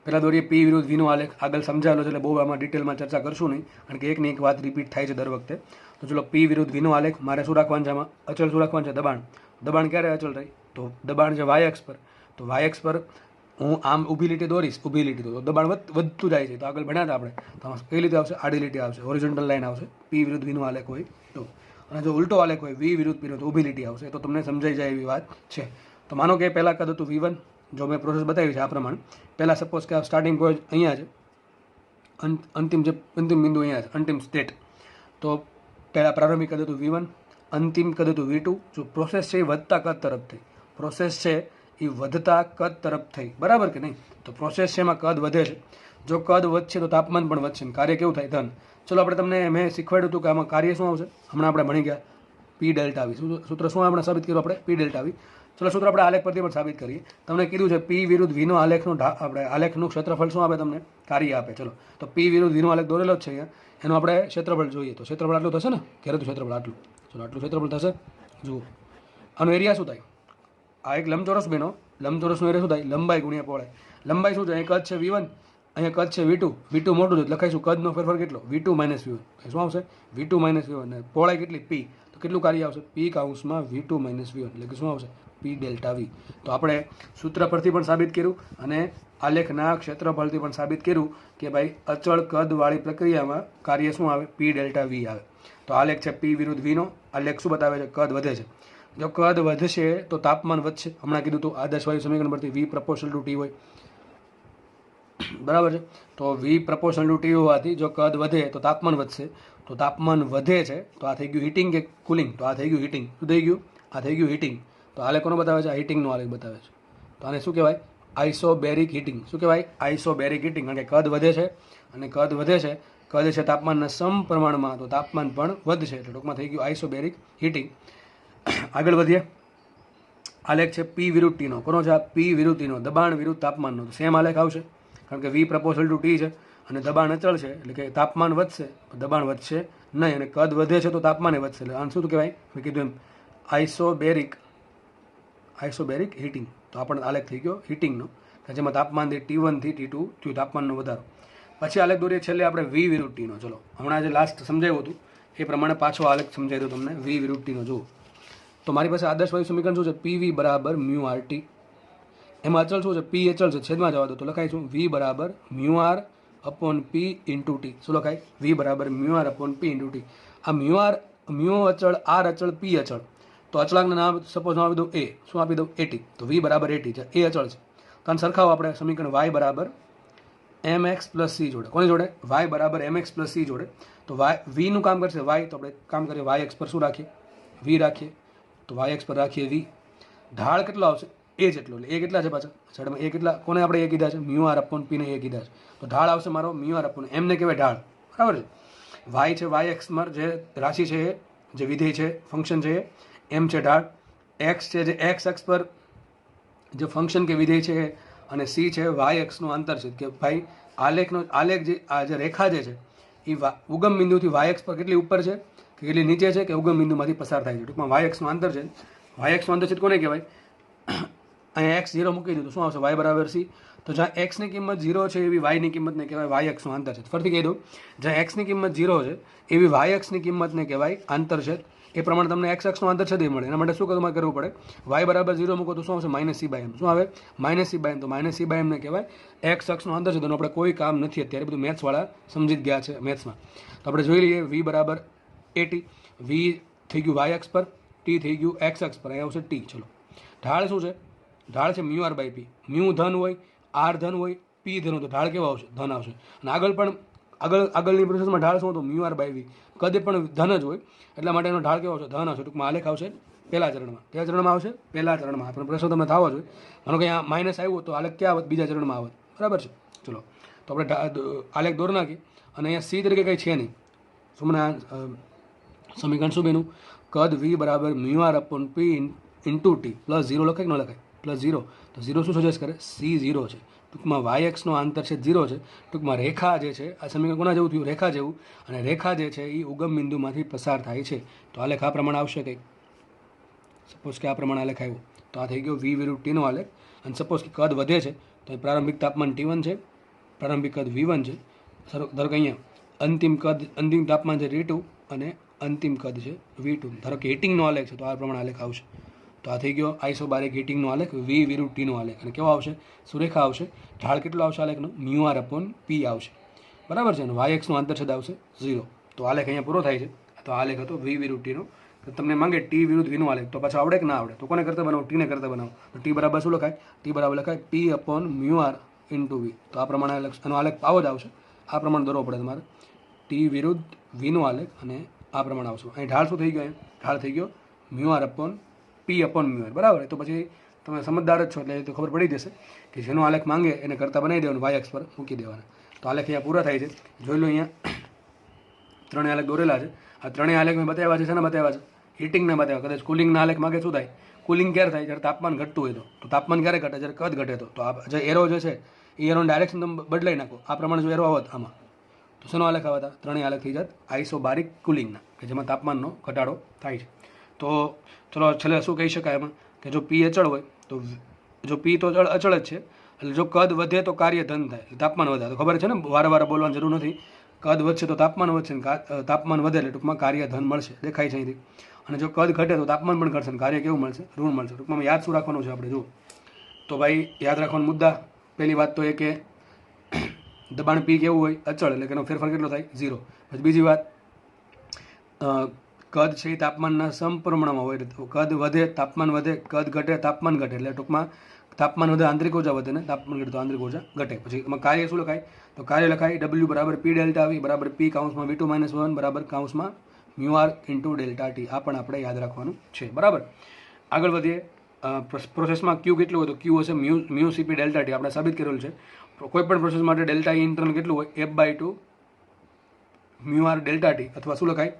પહેલાં દોરીએ પી વિરુદ્ધ વીનો આલેખ. આગળ સમજાવેલો છે એટલે બહુ આમાં ડિટેલમાં ચર્ચા કરશું નહીં, કારણ કે એકની એક વાત રિપીટ થાય છે દર વખતે. તો ચલો પી વિરુદ્ધ વીનો આલેખ. મારે શું રાખવાનું છે આમાં? અચળ શું રાખવાનું છે? દબાણ. દબાણ ક્યારે અચળ થાય? તો દબાણ છે વાય અક્ષ પર. તો વાય અક્ષ પર હું આમ ઊભી લીટી દોરીશ, ઊભી લીટી તો દબાણ વધતું જાય છે. તો આગળ ભણ્યા હતા આપણે. તો કઈ રીતે આવશે? આડી લીટી આવશે, હોરિઝોન્ટલ લાઈન આવશે. પી વિરુદ્ધ વીનો આલેખ હોય તો. અને જો ઉલટો આલેખ હોય, વી વિરુદ્ધ પી તો ઊભી લીટી આવશે. તો તમને સમજાઈ જાય એવી વાત છે. તો માનો કે પહેલાં કદ હતું V1. જો મેં પ્રોસેસ બતાવી છે આ પ્રમાણે. પહેલાં સપોઝ કે આ સ્ટાર્ટિંગ પોઈન્ટ અહીંયા છે, અંતિમ બિંદુ અહીંયા છે, અંતિમ સ્ટેટ. તો પહેલાં પ્રારંભિક કદ હતું V1, અંતિમ કદ હતું V2. જો પ્રોસેસ છે એ વધતા કદ તરફ થઈ, પ્રોસેસ છે એ વધતા કદ તરફ થઈ. બરાબર કે નહીં? તો પ્રોસેસ છે એમાં કદ વધે છે. જો કદ વધશે તો તાપમાન પણ વધશે ને કાર્ય કેવું થાય? ધન. ચલો આપણે તમને મેં શીખવાડ્યું હતું કે આમાં કાર્ય શું આવશે. હમણાં આપણે ભણી ગયા પી ડેલ્ટા વી. સૂત્ર શું આપણે સાબિત કર્યું? આપણે પી ડેલ્ટા વી. ચલો સૂત્ર આપણે આલેખ પરથી પણ સાબિત કરીએ. તમને કીધું છે પી વિરુદ્ધ વીનો આલેખનું આપણે આલેખનું ક્ષેત્રફળ શું આપે? તમને કાર્ય આપે. ચલો તો પી વિરુદ્ધ વીનો આલેખ દોરેલો જ છે અહીંયા. એનું આપણે ક્ષેત્રફળ જોઈએ. તો ક્ષેત્રફળ આટલું થશે ને? ક્યારે તો ક્ષેત્રફળ આટલું. ચલો આટલું ક્ષેત્રફળ થશે. જુઓ આનો એરિયા શું થાય? આ એક લંબચોરસ બનો. લંબચોરસનો એરિયા શું થાય? લંબાઈ ગુણ્યા પહોળાઈ. લંબાઈ શું છે? અહીં કદ છે V1, અહીંયા કદ છે V2. V2 મોટું છે લખાઈશું કદનો ફેરફાર કેટલો? V2 minus V1. શું આવશે? V2 minus V1. અને પહોળાઈ કેટલી? P. તો કેટલું કાર્ય આવશે? P કાઉન્સમાં V2 માઇનસ V1. એટલે કે શું આવશે? P delta V. તો આપણે સૂત્ર પરથી પણ સાબિત કર્યું અને આલેખના ક્ષેત્રફળથી પણ સાબિત કર્યું કે ભાઈ અચળ કદવાળી પ્રક્રિયામાં કાર્ય શું આવે? પી ડેલ્ટા વી આવે. તો આલેખ છે પી વિરુદ્ધ વીનો. આલેખ શું બતાવે છે? કદ વધે છે. જો કદ વધશે તો તાપમાન વધશે. હમણાં કીધું તો આદર્શ વાયુ સમીકરણ પરથી વી પ્રપોર્શનલ ટુ ટી હોય, બરાબર છે. તો વી પ્રપોર્શનલ ટુ ટી હોવાથી જો કદ વધે તો તાપમાન વધશે. તો તાપમાન વધે છે તો આ થઈ ગયું હીટિંગ કે કુલિંગ? તો આ થઈ ગયું હીટિંગ. શું થઈ ગયું? આ થઈ ગયું હીટિંગ. તો આલેખ કોનો બતાવે છે? આ હીટિંગનો આલેખ બતાવે છે. તો આને શું કહેવાય? Isobaric heating. શું કહેવાય? Isobaric heating. કારણ કે કદ વધે છે અને કદ વધે છે, કદ છે તાપમાનના સમપ્રમાણમાં, તો તાપમાન પણ વધશે. એટલે ટૂંકમાં થઈ ગયું આઇસોબેરિક હીટિંગ. આગળ વધીએ. આલેખ છે પી વિરુદ્ધ ટીનો. કોનો છે આ? પી વિરુદ્ધ ટીનો. દબાણ વિરુદ્ધ તાપમાનનો. તો સેમ આલેખ આવશે કારણ કે વી પ્રપોર્શનલ ટુ ટી છે અને દબાણ અચળ છે, એટલે કે તાપમાન વધશે, દબાણ વધશે નહીં, અને કદ વધે છે તો તાપમાન વધશે. એટલે આને શું કહેવાય? મેં કીધું એમ આઇસોબેરિક હીટિંગ. તો આપણને આલેખ થઈ ગયો હીટિંગનો, જેમાં તાપમાનથી T1 થી T2 થયું તાપમાનનો વધારો. પછી આલેખ દોરીએ છેલ્લે આપણે વી વિરુદ્ધ ટીનો. ચલો, હમણાં જે લાસ્ટ સમજાવ્યું હતું એ પ્રમાણે પાછો આલેખ સમજાવી દઉં તમને. વી વિરુદ્ધ ટીનો જુઓ. તો મારી પાસે આદર્શ વાયુ સમીકરણ શું છે? પીવી બરાબર મ્યુ આર ટી. એમાં અચળ શું છે? પી અચળ છે, છેદમાં જવા દો તો લખાય શું? વી બરાબર mu R upon P into T. શું લખાય? વી બરાબર mu R upon P into T. આ મ્યુ અચળ, આર અચળ, પી અચળ. તો અચળાંકનું નામ સપોઝ આપી દઉં એ. શું આપી દઉં? એટી. તો વી બરાબર એટી છે, એ અચળ છે. તો આને સરખાવો આપણે સમીકરણ વાય બરાબર એમ એક્સ પ્લસ સી જોડે. કોની જોડે? વાય બરાબર એમ એક્સ પ્લસ સી જોડે. તો વાય વીનું કામ કરશે વાય, તો આપણે કામ કરીએ વાય એક્સ પર શું રાખીએ? વી રાખીએ. તો વાય એક્સ પર રાખીએ વી. ઢાળ કેટલો આવશે? એ જેટલો. એટલે એ કેટલા છે પાછા? સાઈડમાં એ કેટલા? કોને આપણે એ કીધા છે? મ્યુ આર અપોન પીને એ કીધા છે. તો ઢાળ આવશે મારો મ્યુ આર અપોન, એમને કહેવાય ઢાળ, બરાબર છે. વાય છે, વાય એક્સમાં જે રાશિ છે, જે વિધેય છે, ફંક્શન છે, એમ છે ઢાળ. એક્સ છે જે એક્સ અક્ષ પર જે ફંક્શન કે વિધેય છે, અને સી છે વાય એક્સનો આંતર છે. કે ભાઈ આલેખ જે આ જે રેખા જે છે એ ઉગમ બિંદુથી વાય એક્સ પર કેટલી ઉપર છે કે કેટલી નીચે છે, કે ઉગમ બિંદુમાંથી પસાર થાય છે. ટૂંકમાં વાય એક્સનું આંતર છે. વાય એક્સનું આંતર છે કોને કહેવાય? અહીંયા એક્સ 0 મૂકી દીધું, શું આવશે? વાય બરાબર સી. તો જ્યાં એક્સની કિંમત 0 છે એવી વાયની કિંમતને કહેવાય વાય એક્સનું આંતર છે. ફરીથી કહી દઉં, જ્યાં એક્સની કિંમત 0 છે એવી વાય એક્સની કિંમતને કહેવાય આંતર છે. એ પ્રમાણે તમને એક્સ અક્ષનું આંતર છે મળે. એના માટે શું કરવું પડે? વાય બરાબર 0 મૂકો તો શું આવશે? Minus C by M. શું આવે? Minus C by M. તો માઇનસ સી બાય એમને કહેવાય એક્સ અક્ષનું આંતર છે. તેનું આપણે કોઈ કામ નથી અત્યારે, બધું મેથ્સવાળા સમજી જ ગયા છે મેથ્સમાં. તો આપણે જોઈ લઈએ વી બરાબર એટી. વી થઈ ગયું વાય અક્ષ પર, ટી થઈ ગયું એક્સ અક્ષ પર. અહીંયા આવશે ટી. ચલો, ઢાળ શું છે? ઢાળ છે mu R by P. Mu ધન હોય, આર ધન હોય, પી ધન હોય, તો ઢાળ કેવો આવશે? ધન આવશે. અને આગળની પ્રોસેસમાં ઢાળ શું હતું? Mu R by V. કદ પણ ધન જ હોય, એટલા માટે એનો ઢાળ કેવો આવશે? ધન આવશે. ટૂંકમાં આલેખ આવશે પહેલા ચરણમાં. કયા ચરણમાં આવશે? પહેલા ચરણમાં. આપણો પ્રશ્ન તમને થવો જોઈએ. માનો કે અહીંયા માઇનસ આવ્યું તો આલેખ ક્યાં આવત? બીજા ચરણમાં આવત, બરાબર છે. ચલો, તો આપણે આલેખ દોર નાખીએ. અને અહીંયા સી તરીકે કંઈ છે નહીં. શું મને સમીકરણ શું બેનું? કદ વી બરાબર mu R upon P into T plus 0 લખાય કે ન લખાય? પ્લસ 0. તો 0 શું સજેસ્ટ કરે? સી 0 છે. ટૂંકમાં વાય એક્સનો આંતર છે 0 છે. ટૂંકમાં રેખા જે છે, આ સમીકરણ કોના જેવું થયું? રેખા જેવું. અને રેખા જે છે એ ઉગમ બિંદુમાંથી પસાર થાય છે. તો આલેખ આ પ્રમાણે આવશે કંઈક. સપોઝ કે આ પ્રમાણે આલેખ આવ્યો તો આ થઈ ગયો વી વિરુદ્ધ ટીનો આલેખ. અને સપોઝ કે કદ વધે છે તો પ્રારંભિક તાપમાન T1 છે, પ્રારંભિક કદ V1 છે. ધારો કે અહીંયા અંતિમ તાપમાન છે T2 અને અંતિમ કદ છે V2. ધારો કે હીટિંગનો આલેખ છે તો આ પ્રમાણે આલેખ આવશે. તો આ થઈ ગયો આઇસોબારિક હીટિંગનો આલેખ, વી વિરુદ્ધ ટીનો આલેખ. અને કેવો આવશે? સુરેખા આવશે. ઢાળ કેટલો આવશે આલેખનો? મ્યુ આર અપોન પી આવશે, બરાબર છે. અને વાય એક્સનું આંતરછેદ આવશે 0. તો આલેખ અહીંયા પૂરો થાય છે. તો આલેખ હતો વી વિરુદ્ધ ટીનો. તમને માંગે ટી વિરુદ્ધ વીનો આલેખ, તો પાછો આવડે કે ના આવડે? તો કોને કરતા બનાવો? ટીને કરતા બનાવો. તો ટી બરાબર શું લખાય? ટી બરાબર લખાય P upon mu R into V. તો આ પ્રમાણે આનો આલેખ આવો જ આવશે. આ પ્રમાણે દોરવો પડે તમારે. ટી વિરુદ્ધ વીનો આલેખ અને આ પ્રમાણે આવશે. અહીં ઢાળ શું થઈ ગયો? ઢાળ થઈ ગયો મ્યુ આર અપોન પી અપોન મ્યુ આર, બરાબર. તો પછી તમે સમજદાર જ છો એટલે તો ખબર પડી જશે કે જેનો આલેખ માંગે એને કરતા બનાવી દેવાનું, વાય એક્સ પર મૂકી દેવાના. તો આલેખ અહીંયા પૂરા થાય છે. જોઈ લો, અહીંયા ત્રણેય આલેખ દોરેલા છે. આ ત્રણેય આલેખ મેં બતાવ્યા છે. શેના બતાવ્યા છે? હીટિંગના બતાવ્યા. કદાચ કુલિંગના આલેખ માંગે શું થાય? કુલિંગ ક્યારે થાય? જ્યારે તાપમાન ઘટતું હોય તો તાપમાન ક્યારે ઘટે? જ્યારે કદ ઘટે તો આ જે એરો જે છે એ એરોની ડાયરેક્શન તમે બદલાઈ નાખો. આ પ્રમાણે જો એરો આવત આમાં તો શેનો આલેખ આવતા? ત્રણેય આલેખ થઈ જાત આઇસોબારિક કુલિંગના, કે જેમાં તાપમાનનો ઘટાડો થાય છે. તો ચલો છેલ્લે શું કહી શકાય એમાં? કે જો પી અચળ હોય તો જો પી તો અચળ જ છે, એટલે જો કદ વધે તો કાર્ય ધન થાય, તાપમાન વધે. તો ખબર છે ને, વારંવાર બોલવાની જરૂર નથી. કદ વધશે તો તાપમાન વધશે, તાપમાન વધે એટલે ટૂંકમાં કાર્ય ધન મળશે. દેખાય છે અહીંથી. અને જો કદ ઘટે તો તાપમાન પણ ઘટશે, કાર્ય કેવું મળશે? ઋણ મળશે. ટૂંકમાં યાદ શું રાખવાનું છે આપણે? જુઓ તો ભાઈ યાદ રાખવાનું મુદ્દા, પહેલી વાત તો એ કે દબાણ પી કેવું હોય? અચળ, એટલે કે એનો ફેરફાર કેટલો થાય? 0. પછી બીજી વાત, કદ છે એ તાપમાનના સમપ્રમાણમાં હોય. તો કદ વધે તાપમાન વધે, કદ ઘટે તાપમાન ઘટે. એટલે ટૂંકમાં તાપમાન વધે આંતરિક ઉર્જા વધે ને તાપમાન ઘટે તો આંતરિક ઉર્જા ઘટે. પછી એમાં કાર્ય શું લખાય? તો કાર્ય લખાય W બરાબર P ડેલ્ટા V બરાબર P કાઉન્સમાં V2 - 1 બરાબર કાઉન્સમાં μR ઇન્ટુ ડેલ્ટા T. આ પણ આપણે યાદ રાખવાનું છે. બરાબર. આગળ વધીએ. પ્રોસેસમાં Q કેટલું હોય? તો Q હશે મ્યુ CP ડેલ્ટા T. આપણે સાબિત કરેલું છે. કોઈ પણ પ્રોસેસ માટે ડેલ્ટા E ઇન્ટરનલ કેટલું હોય? F/2 μR ડેલ્ટા T, અથવા શું લખાય?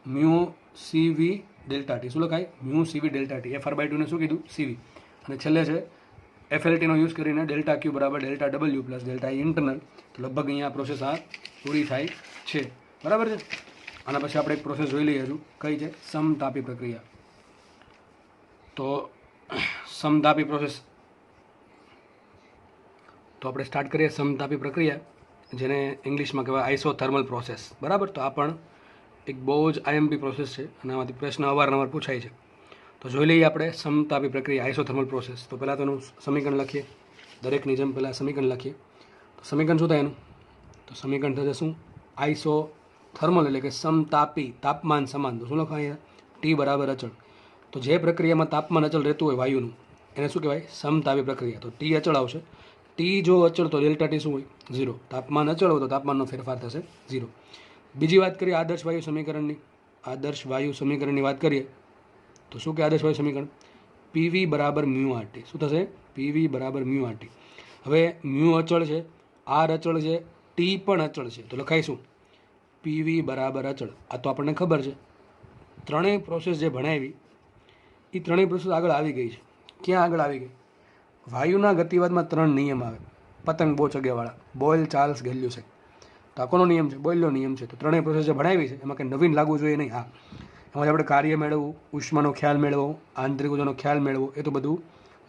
Mu CV delta T. શું લખાય? Mu CV delta T. FR/2 ને શું કીધું? CV. અને છેલ્લે છે FLT નો યુઝ કરીને ડેલ્ટા Q બરાબર delta W plus delta E internal. તો લગભગ અહીંયા પ્રોસેસ આ પૂરી થાય છે. બરાબર છે. આના પછી આપણે એક પ્રોસેસ જોઈ લઈએ હજુ. કઈ છે? સમતાપી પ્રક્રિયા. તો સમતાપી પ્રોસેસ, તો આપણે સ્ટાર્ટ કરીએ સમતાપી પ્રક્રિયા, જેને ઇંગ્લિશમાં કહેવાય આઇસોથર્મલ પ્રોસેસ. બરાબર. તો આ પણ એક બહુ જ IMP પ્રોસેસ છે અને આમાંથી પ્રશ્ન અવારનવાર પૂછાય છે. તો જોઈ લઈએ આપણે સમતાપી પ્રક્રિયા, આઇસોથર્મલ પ્રોસેસ. તો પહેલાં તો એનું સમીકરણ લખીએ. દરેકની જેમ પહેલાં સમીકરણ લખીએ. તો સમીકરણ શું થાય એનું? તો સમીકરણ થશે શું? આઇસોથર્મલ એટલે કે સમતાપી, તાપમાન સમાન. તો શું લખાય? T બરાબર અચળ. તો જે પ્રક્રિયામાં તાપમાન અચળ રહેતું હોય વાયુનું, એને શું કહેવાય? સમતાપી પ્રક્રિયા. તો T અચળ આવશે. T જો અચળ તો ડેલ્ટા T શું હોય? 0. તાપમાન અચળ હોય તો તાપમાનનો ફેરફાર થશે 0. બીજી વાત કરીએ આદર્શ વાયુ સમીકરણની. આદર્શ વાયુ સમીકરણની વાત કરીએ તો શું કે આદર્શ વાયુ સમીકરણ? PV બરાબર મ્યુ RT. શું થશે? PV બરાબર મ્યુ RT. હવે મ્યુ અચળ છે, R અચળ છે, T પણ અચળ છે. તો લખાય શું? PV બરાબર અચળ. આ તો આપણને ખબર છે. ત્રણેય પ્રોસેસ જે ભણાવી એ ત્રણેય પ્રોસેસ આગળ આવી ગઈ છે. ક્યાં આગળ આવી ગઈ? વાયુના ગતિવાદમાં 3 નિયમ આવે, પતંગ બહુ ચગેવાળા, બોyle, ચાર્લ્સ, ગેલ્યુસેક. તો આ કોનો નિયમ છે? બોયલનો નિયમ છે. તો ત્રણેય પ્રોસેસ જે ભણાવી છે એમાં કંઈ નવીન લાગવું જોઈએ નહીં. હા, એમાં આપણે કાર્ય મેળવવું, ઉષ્માનો ખ્યાલ મેળવવો, આંતરિક ઉર્જાનો ખ્યાલ મેળવવો, એ તો બધું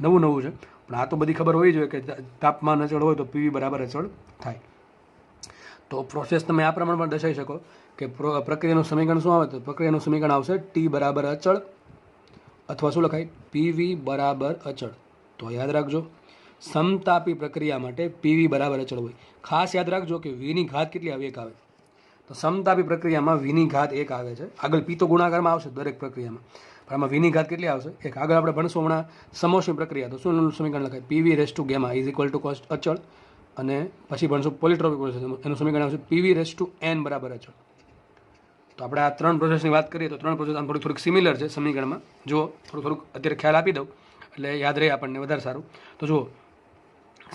નવું છે. પણ આ તો બધી ખબર હોવી જોઈએ કે તાપમાન અચળ હોય તો PV બરાબર અચળ થાય. તો પ્રોસેસ તમે આ પ્રમાણમાં દર્શાવી શકો કે પ્રક્રિયાનું સમીકરણ શું આવે? તો પ્રક્રિયાનું સમીકરણ આવશે T બરાબર અચળ, અથવા શું લખાય? PV બરાબર અચળ. તો યાદ રાખજો, સમતાપી પ્રક્રિયા માટે PV બરાબર અચળ હોય. ખાસ યાદ રાખજો કે Vની ઘાત કેટલી આવે? 1 આવે. તો સમતાપી પ્રક્રિયામાં Vની ઘાત 1 આવે છે. આગળ P તો ગુણાકારમાં આવશે દરેક પ્રક્રિયામાં, પણ આમાં Vની ઘાત કેટલી આવશે? 1. આગળ આપણે ભણશું હમણાં સમોષ્મી પ્રક્રિયા. તો શું સમીકરણ લખાય? PV raise to gamma is equal two cost અચળ. અને પછી ભણશું પોલિટ્રોપિક પ્રોસેસ. એનું સમીકરણ આવશે PV રેસ ટુ N બરાબર અચળ. તો આપણે આ 3 પ્રોસેસની વાત કરીએ તો 3 પ્રોસેસ આમ થોડીક સિમિલર છે સમીકરણમાં. જુઓ, થોડુંક અત્યારે ખ્યાલ આપી દઉં એટલે યાદ રહે આપણને વધારે સારું. તો જુઓ,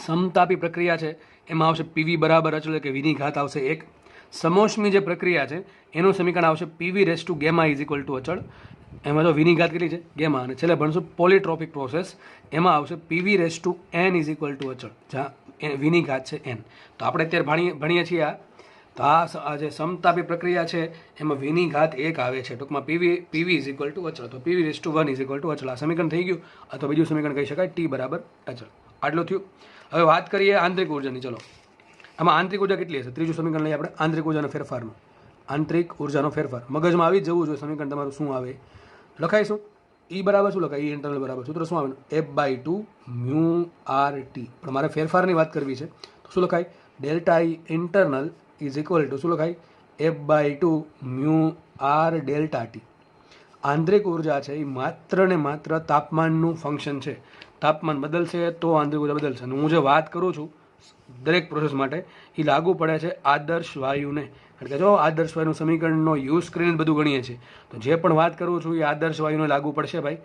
સમતાપી પ્રક્રિયા છે એમાં આવશે PV બરાબર અચળ, એટલે કે Vની ઘાત આવશે 1. સમોષ્મી જે પ્રક્રિયા છે એનું સમીકરણ આવશે PV raise to gamma is equal two અચળ. એમાં જો Vની ઘાત કેટલી છે? ગેમા. અને છેલ્લે ભણશું પોલિટ્રોપિક પ્રોસેસ. એમાં આવશે PV raise to N is equal two અચળ, જ્યાં Vની ઘાત છે N. તો આપણે અત્યારે ભણીએ છીએ આ. તો આ જે સમતાપી પ્રક્રિયા છે એમાં Vની ઘાત 1 આવે છે. ટૂંકમાં PV ઇઝ ઇક્વલ ટુ અચળ. તો PV raise to 1 is equal two અચળ. આ સમીકરણ થઈ ગયું. અથવા બીજું સમીકરણ કહી શકાય T બરાબર અચળ. આટલું થયું. હવે વાત કરીએ આંતરિક ઉર્જાની. ચલો, આમાં આંતરિક ઉર્જા કેટલી હશે? ત્રીજું સમીકરણ લઈએ આપણે, આંતરિક ઉર્જાનો ફેરફારનું. આંતરિક ઉર્જાનો ફેરફાર મગજમાં આવી જવું જોઈએ. સમીકરણ તમારું શું આવે? લખાઈશું E બરાબર શું લખાય? E ઇન્ટરનલ બરાબર સૂત્ર શું આવે? F/2 mu RT. પણ મારે ફેરફારની વાત કરવી છે તો શું લખાય? Delta E internal is equal to શું લખાય? F/2 mu R delta T. આંતરિક ઉર્જા છે એ માત્ર ને માત્ર તાપમાનનું ફંક્શન છે. તાપમાન બદલશે તો આંતરિક ઉર્જા બદલશે. અને હું જે વાત કરું છું દરેક પ્રોસેસ માટે એ લાગુ પડે છે આદર્શ વાયુને. કારણ કે જો આદર્શ વાયુનું સમીકરણનો યુઝ કરીને બધું ગણીએ છીએ, તો જે પણ વાત કરું છું એ આદર્શ વાયુને લાગુ પડશે ભાઈ.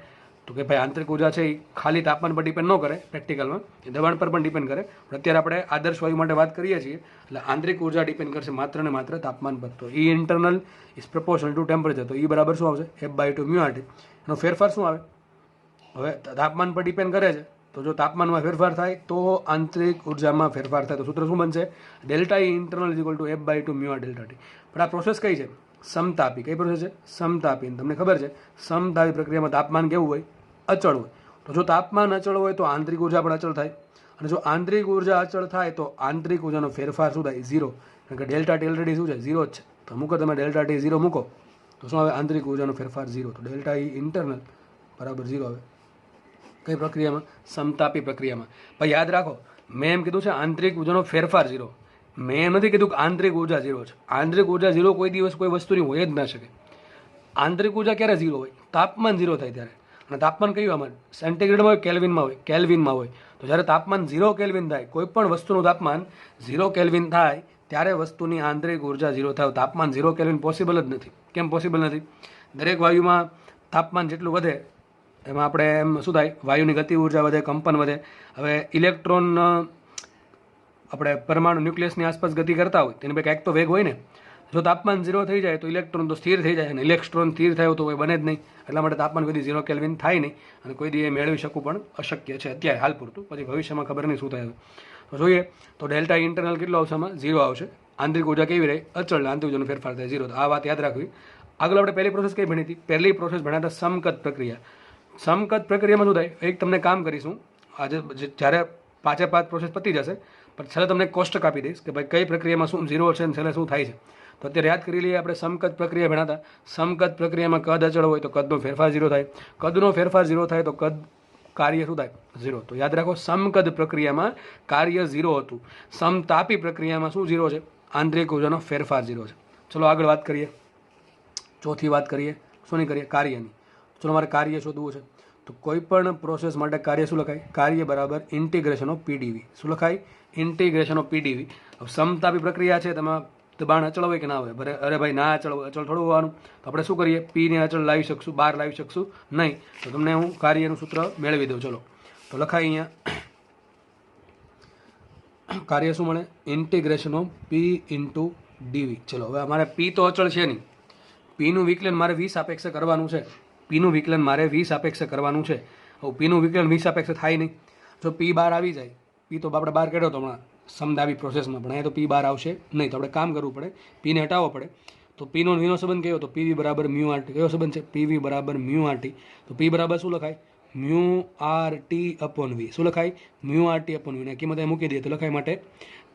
તો કે ભાઈ આંતરિક ઉર્જા છે એ ખાલી તાપમાન પર ડિપેન્ડ ન કરે, પ્રેક્ટિકલમાં એ દબાણ પર પણ ડિપેન્ડ કરે. પણ અત્યારે આપણે આદર્શ વાયુ માટે વાત કરીએ છીએ એટલે આંતરિક ઉર્જા ડિપેન્ડ કરશે માત્ર ને માત્ર તાપમાન પર. તો E internal is proportional two temperature. તો E બરાબર શું આવશે? F/2 mu RT. એનો ફેરફાર શું આવે? હવે તાપમાન પર ડિપેન્ડ કરે છે. તો જો તાપમાનમાં ફેરફાર થાય તો આંતરિક ઉર્જામાં ફેરફાર થાય. તો સૂત્ર શું બનશે? Delta E internal is equal two F/2 mu R delta T. પણ આ પ્રોસેસ કઈ છે? સમતાપી. કઈ પ્રોસેસ છે? સમતાપી. તમને ખબર છે સમતાપી પ્રક્રિયામાં તાપમાન કેવું હોય? અચળ હોય. તો જો તાપમાન અચળ હોય તો આંતરિક ઉર્જા પણ અચળ થાય. અને જો આંતરિક ઉર્જા અચળ થાય તો આંતરિક ઉર્જાનો ફેરફાર શું થાય? 0. કારણ કે ડેલ્ટા T ઓલરેડી શું છે? 0 જ છે. તો મૂકો તમે ડેલ્ટા T 0 મૂકો તો શું આવે? આંતરિક ઉર્જાનો ફેરફાર 0. તો ડેલ્ટા ઈ ઇન્ટરનલ બરાબર 0 આવે. કઈ પ્રક્રિયામાં? સમતાપી પ્રક્રિયામાં. ભાઈ યાદ રાખો, મેં એમ કીધું છે આંતરિક ઉર્જાનો ફેરફાર 0. મેં એમ નથી કીધું કે આંતરિક ઉર્જા 0 છે. આંતરિક ઉર્જા 0 કોઈ દિવસ કોઈ વસ્તુની હોય જ ના શકે. આંતરિક ઉર્જા ક્યારે 0 હોય? તાપમાન 0 થાય ત્યારે. અને તાપમાન કયું આમાં? સેન્ટીગ્રેડમાં હોય, કેલ્વિનમાં હોય? કેલ્વિનમાં હોય. તો જ્યારે તાપમાન 0 કેલ્વિન થાય, કોઈ પણ વસ્તુનું તાપમાન 0 કેલ્વિન થાય ત્યારે વસ્તુની આંતરિક ઉર્જા 0 થાય. તાપમાન 0 કેલ્વિન પોસિબલ જ નથી. કેમ પોસિબલ નથી? દરેક વાયુમાં તાપમાન જેટલું વધે એમાં આપણે એમ શું થાય? વાયુની ગતિ ઉર્જા વધે, કંપન વધે. હવે ઇલેક્ટ્રોન આપણે પરમાણુ ન્યુક્લિયસની આસપાસ ગતિ કરતા હોય તેની કંઈક તો વેગ હોય ને. જો તાપમાન 0 થઈ જાય તો ઇલેક્ટ્રોન તો સ્થિર થઈ જાય, અને ઇલેક્ટ્રોન સ્થિર થયો તો કોઈ બને જ નહીં. એટલા માટે તાપમાન કોઈ 0 કેલ્વિન થાય નહીં, અને કોઈ દી એ મેળવી શકવું પણ અશક્ય છે અત્યારે હાલ પૂરતું. પછી ભવિષ્યમાં ખબર નહીં શું થાય. તો જોઈએ તો ડેલ્ટા ઇન્ટરનલ કેટલો આવશે? આમાં 0 આવશે. આંતરિક ઉર્જા કેવી રહે? અચળ. આંતરિક ઉર્જાનો ફેરફાર થાય 0. તો આ વાત યાદ રાખવી. આગળ આપણે પહેલી પ્રોસેસ કઈ ભણી હતી? પહેલી પ્રોસેસ ભણ્યા હતા સમકત પ્રક્રિયા. સમકત પ્રક્રિયામાં શું થાય? એક તમને કામ કરીશું આજે, જ્યારે 5 પ્રોસેસ પતી જશે પણ છેલ્લે તમને કોષ્ટક આપી દઈશ કે ભાઈ કઈ પ્રક્રિયામાં શું 0 છે અને છેલ્લે શું થાય છે. તો અત્યારે યાદ કરી લઈએ. આપણે સમકત પ્રક્રિયા ભણ્યા હતા. સમકત પ્રક્રિયામાં કદ અચળ હોય તો કદનો ફેરફાર 0 થાય. કદનો ફેરફાર 0 થાય તો કદ કાર્ય શું થાય? 0. તો યાદ રાખો, સમકદ પ્રક્રિયામાં કાર્ય 0 હતું. સમતાપી પ્રક્રિયામાં શું 0 છે? આંતરિક ઉર્જાનો ફેરફાર 0 છે. ચલો આગળ વાત કરીએ. ચોથી વાત કરીએ. શુંની કરીએ? કાર્યની. ચલો મારે કાર્ય શોધવું છે. તો કોઈ પણ પ્રોસેસ માટે કાર્ય શું લખાય? કાર્ય બરાબર ઇન્ટિગ્રેશન ઓફ પીડીવી. શું લખાય? Integration of PDV. હવે સમતાપી પ્રક્રિયા છે, તેમાં દબાણ અચળ હોય કે ના હોય? અરે ભાઈ ના અચળ હોય. અચળ થોડું હોવાનું. તો આપણે શું કરીએ? પીને અચળ લાવી શકશું, બહાર લાવી શકશું નહીં. તો તમને હું કાર્યનું સૂત્ર મેળવી દઉં. ચલો તો લખાય અહીંયા. કાર્ય શું મળે? Integration of P into ડીવી. ચલો હવે અમારે પી તો અચળ છે નહીં. પીનું વિકલન મારે 20 સાપેક્ષે કરવાનું છે. પીનું વિકલન મારે 20 સાપેક્ષે કરવાનું છે. હવે પીનું વિકલન 20 સાપેક્ષે થાય નહીં. જો પી બહાર આવી જાય, પી તો આપણે બહાર કાઢ્યો તો હમણાં સમદાવી પ્રોસેસમાં, પણ અહીંયા તો પી બહાર આવશે નહીં. તો આપણે કામ કરવું પડે, પીને હટાવવો પડે. તો પીનો વીનો સંબંધ કયો? તો પીવી બરાબર મ્યુ આર ટી. કયો સંબંધ છે? પીવી બરાબર મ્યુ આર ટી. તો પી બરાબર શું લખાય? મ્યુ આર ટી અપોન વી. શું લખાય? મ્યુ આર ટી અપોન વી. ને કિંમત મૂકી દઈએ તો લખાય માટે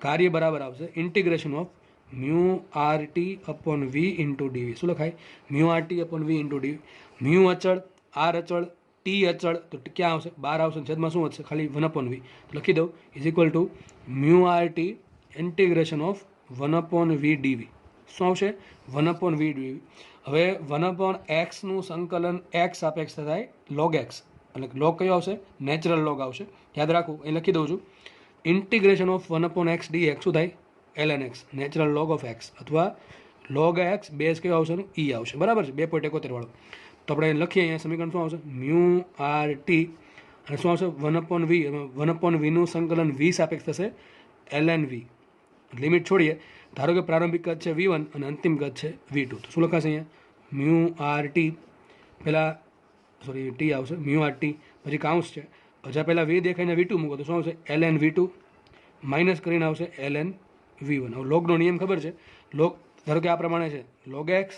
કાર્ય બરાબર આવશે integration of mu R T upon V into DV. શું લખાય? Mu R T upon V into DV. Mu અચળ, આર અચળ, ટી અચળ, તો ક્યાં આવશે? બહાર આવશે. છેદમાં શું વધશે? ખાલી 1 અપોન વી. તો લખી દઉં is equal to mu R T integration of 1 upon V DV. શું આવશે? 1 અપોન વી ડીવી. હવે 1 અપોન એક્સનું સંકલન એક્સ સાપેક્ષ થાય લોગ એક્સ. એટલે લોગ કયો આવશે? નેચરલ લોગ આવશે. યાદ રાખવું, એ લખી દઉં છું. Integration of 1 upon x D x શું થાય? ln x, natural log of x, અથવા લોગ એક્સ બેઝ કયો આવશે? ઈ આવશે. બરાબર છે? 2.71 વાળો. તો આપણે લખીએ અહીંયા સમીકરણ શું આવશે? મ્યુ આર ટી અને શું આવશે? 1 અપોન વી. 1 અપોન વીનું સંકલન વી સાપેક્ષ થશે ln વી. લિમિટ છોડીએ. ધારો કે પ્રારંભિક કદ છે v1 અને અંતિમ કદ છે v2. તો શું લખાશે અહીંયા? મ્યુ આર ટી, પહેલાં ટી આવશે, મ્યુ આર ટી, પછી કાઉન્સ છે, હજા પહેલાં વી દેખાઈને v2 મૂકો તો શું આવશે? ln v2 માઇનસ કરીને આવશે ln v1. હવે લોગનો નિયમ ખબર છે. લોગ ધારો કે આ પ્રમાણે છે, log X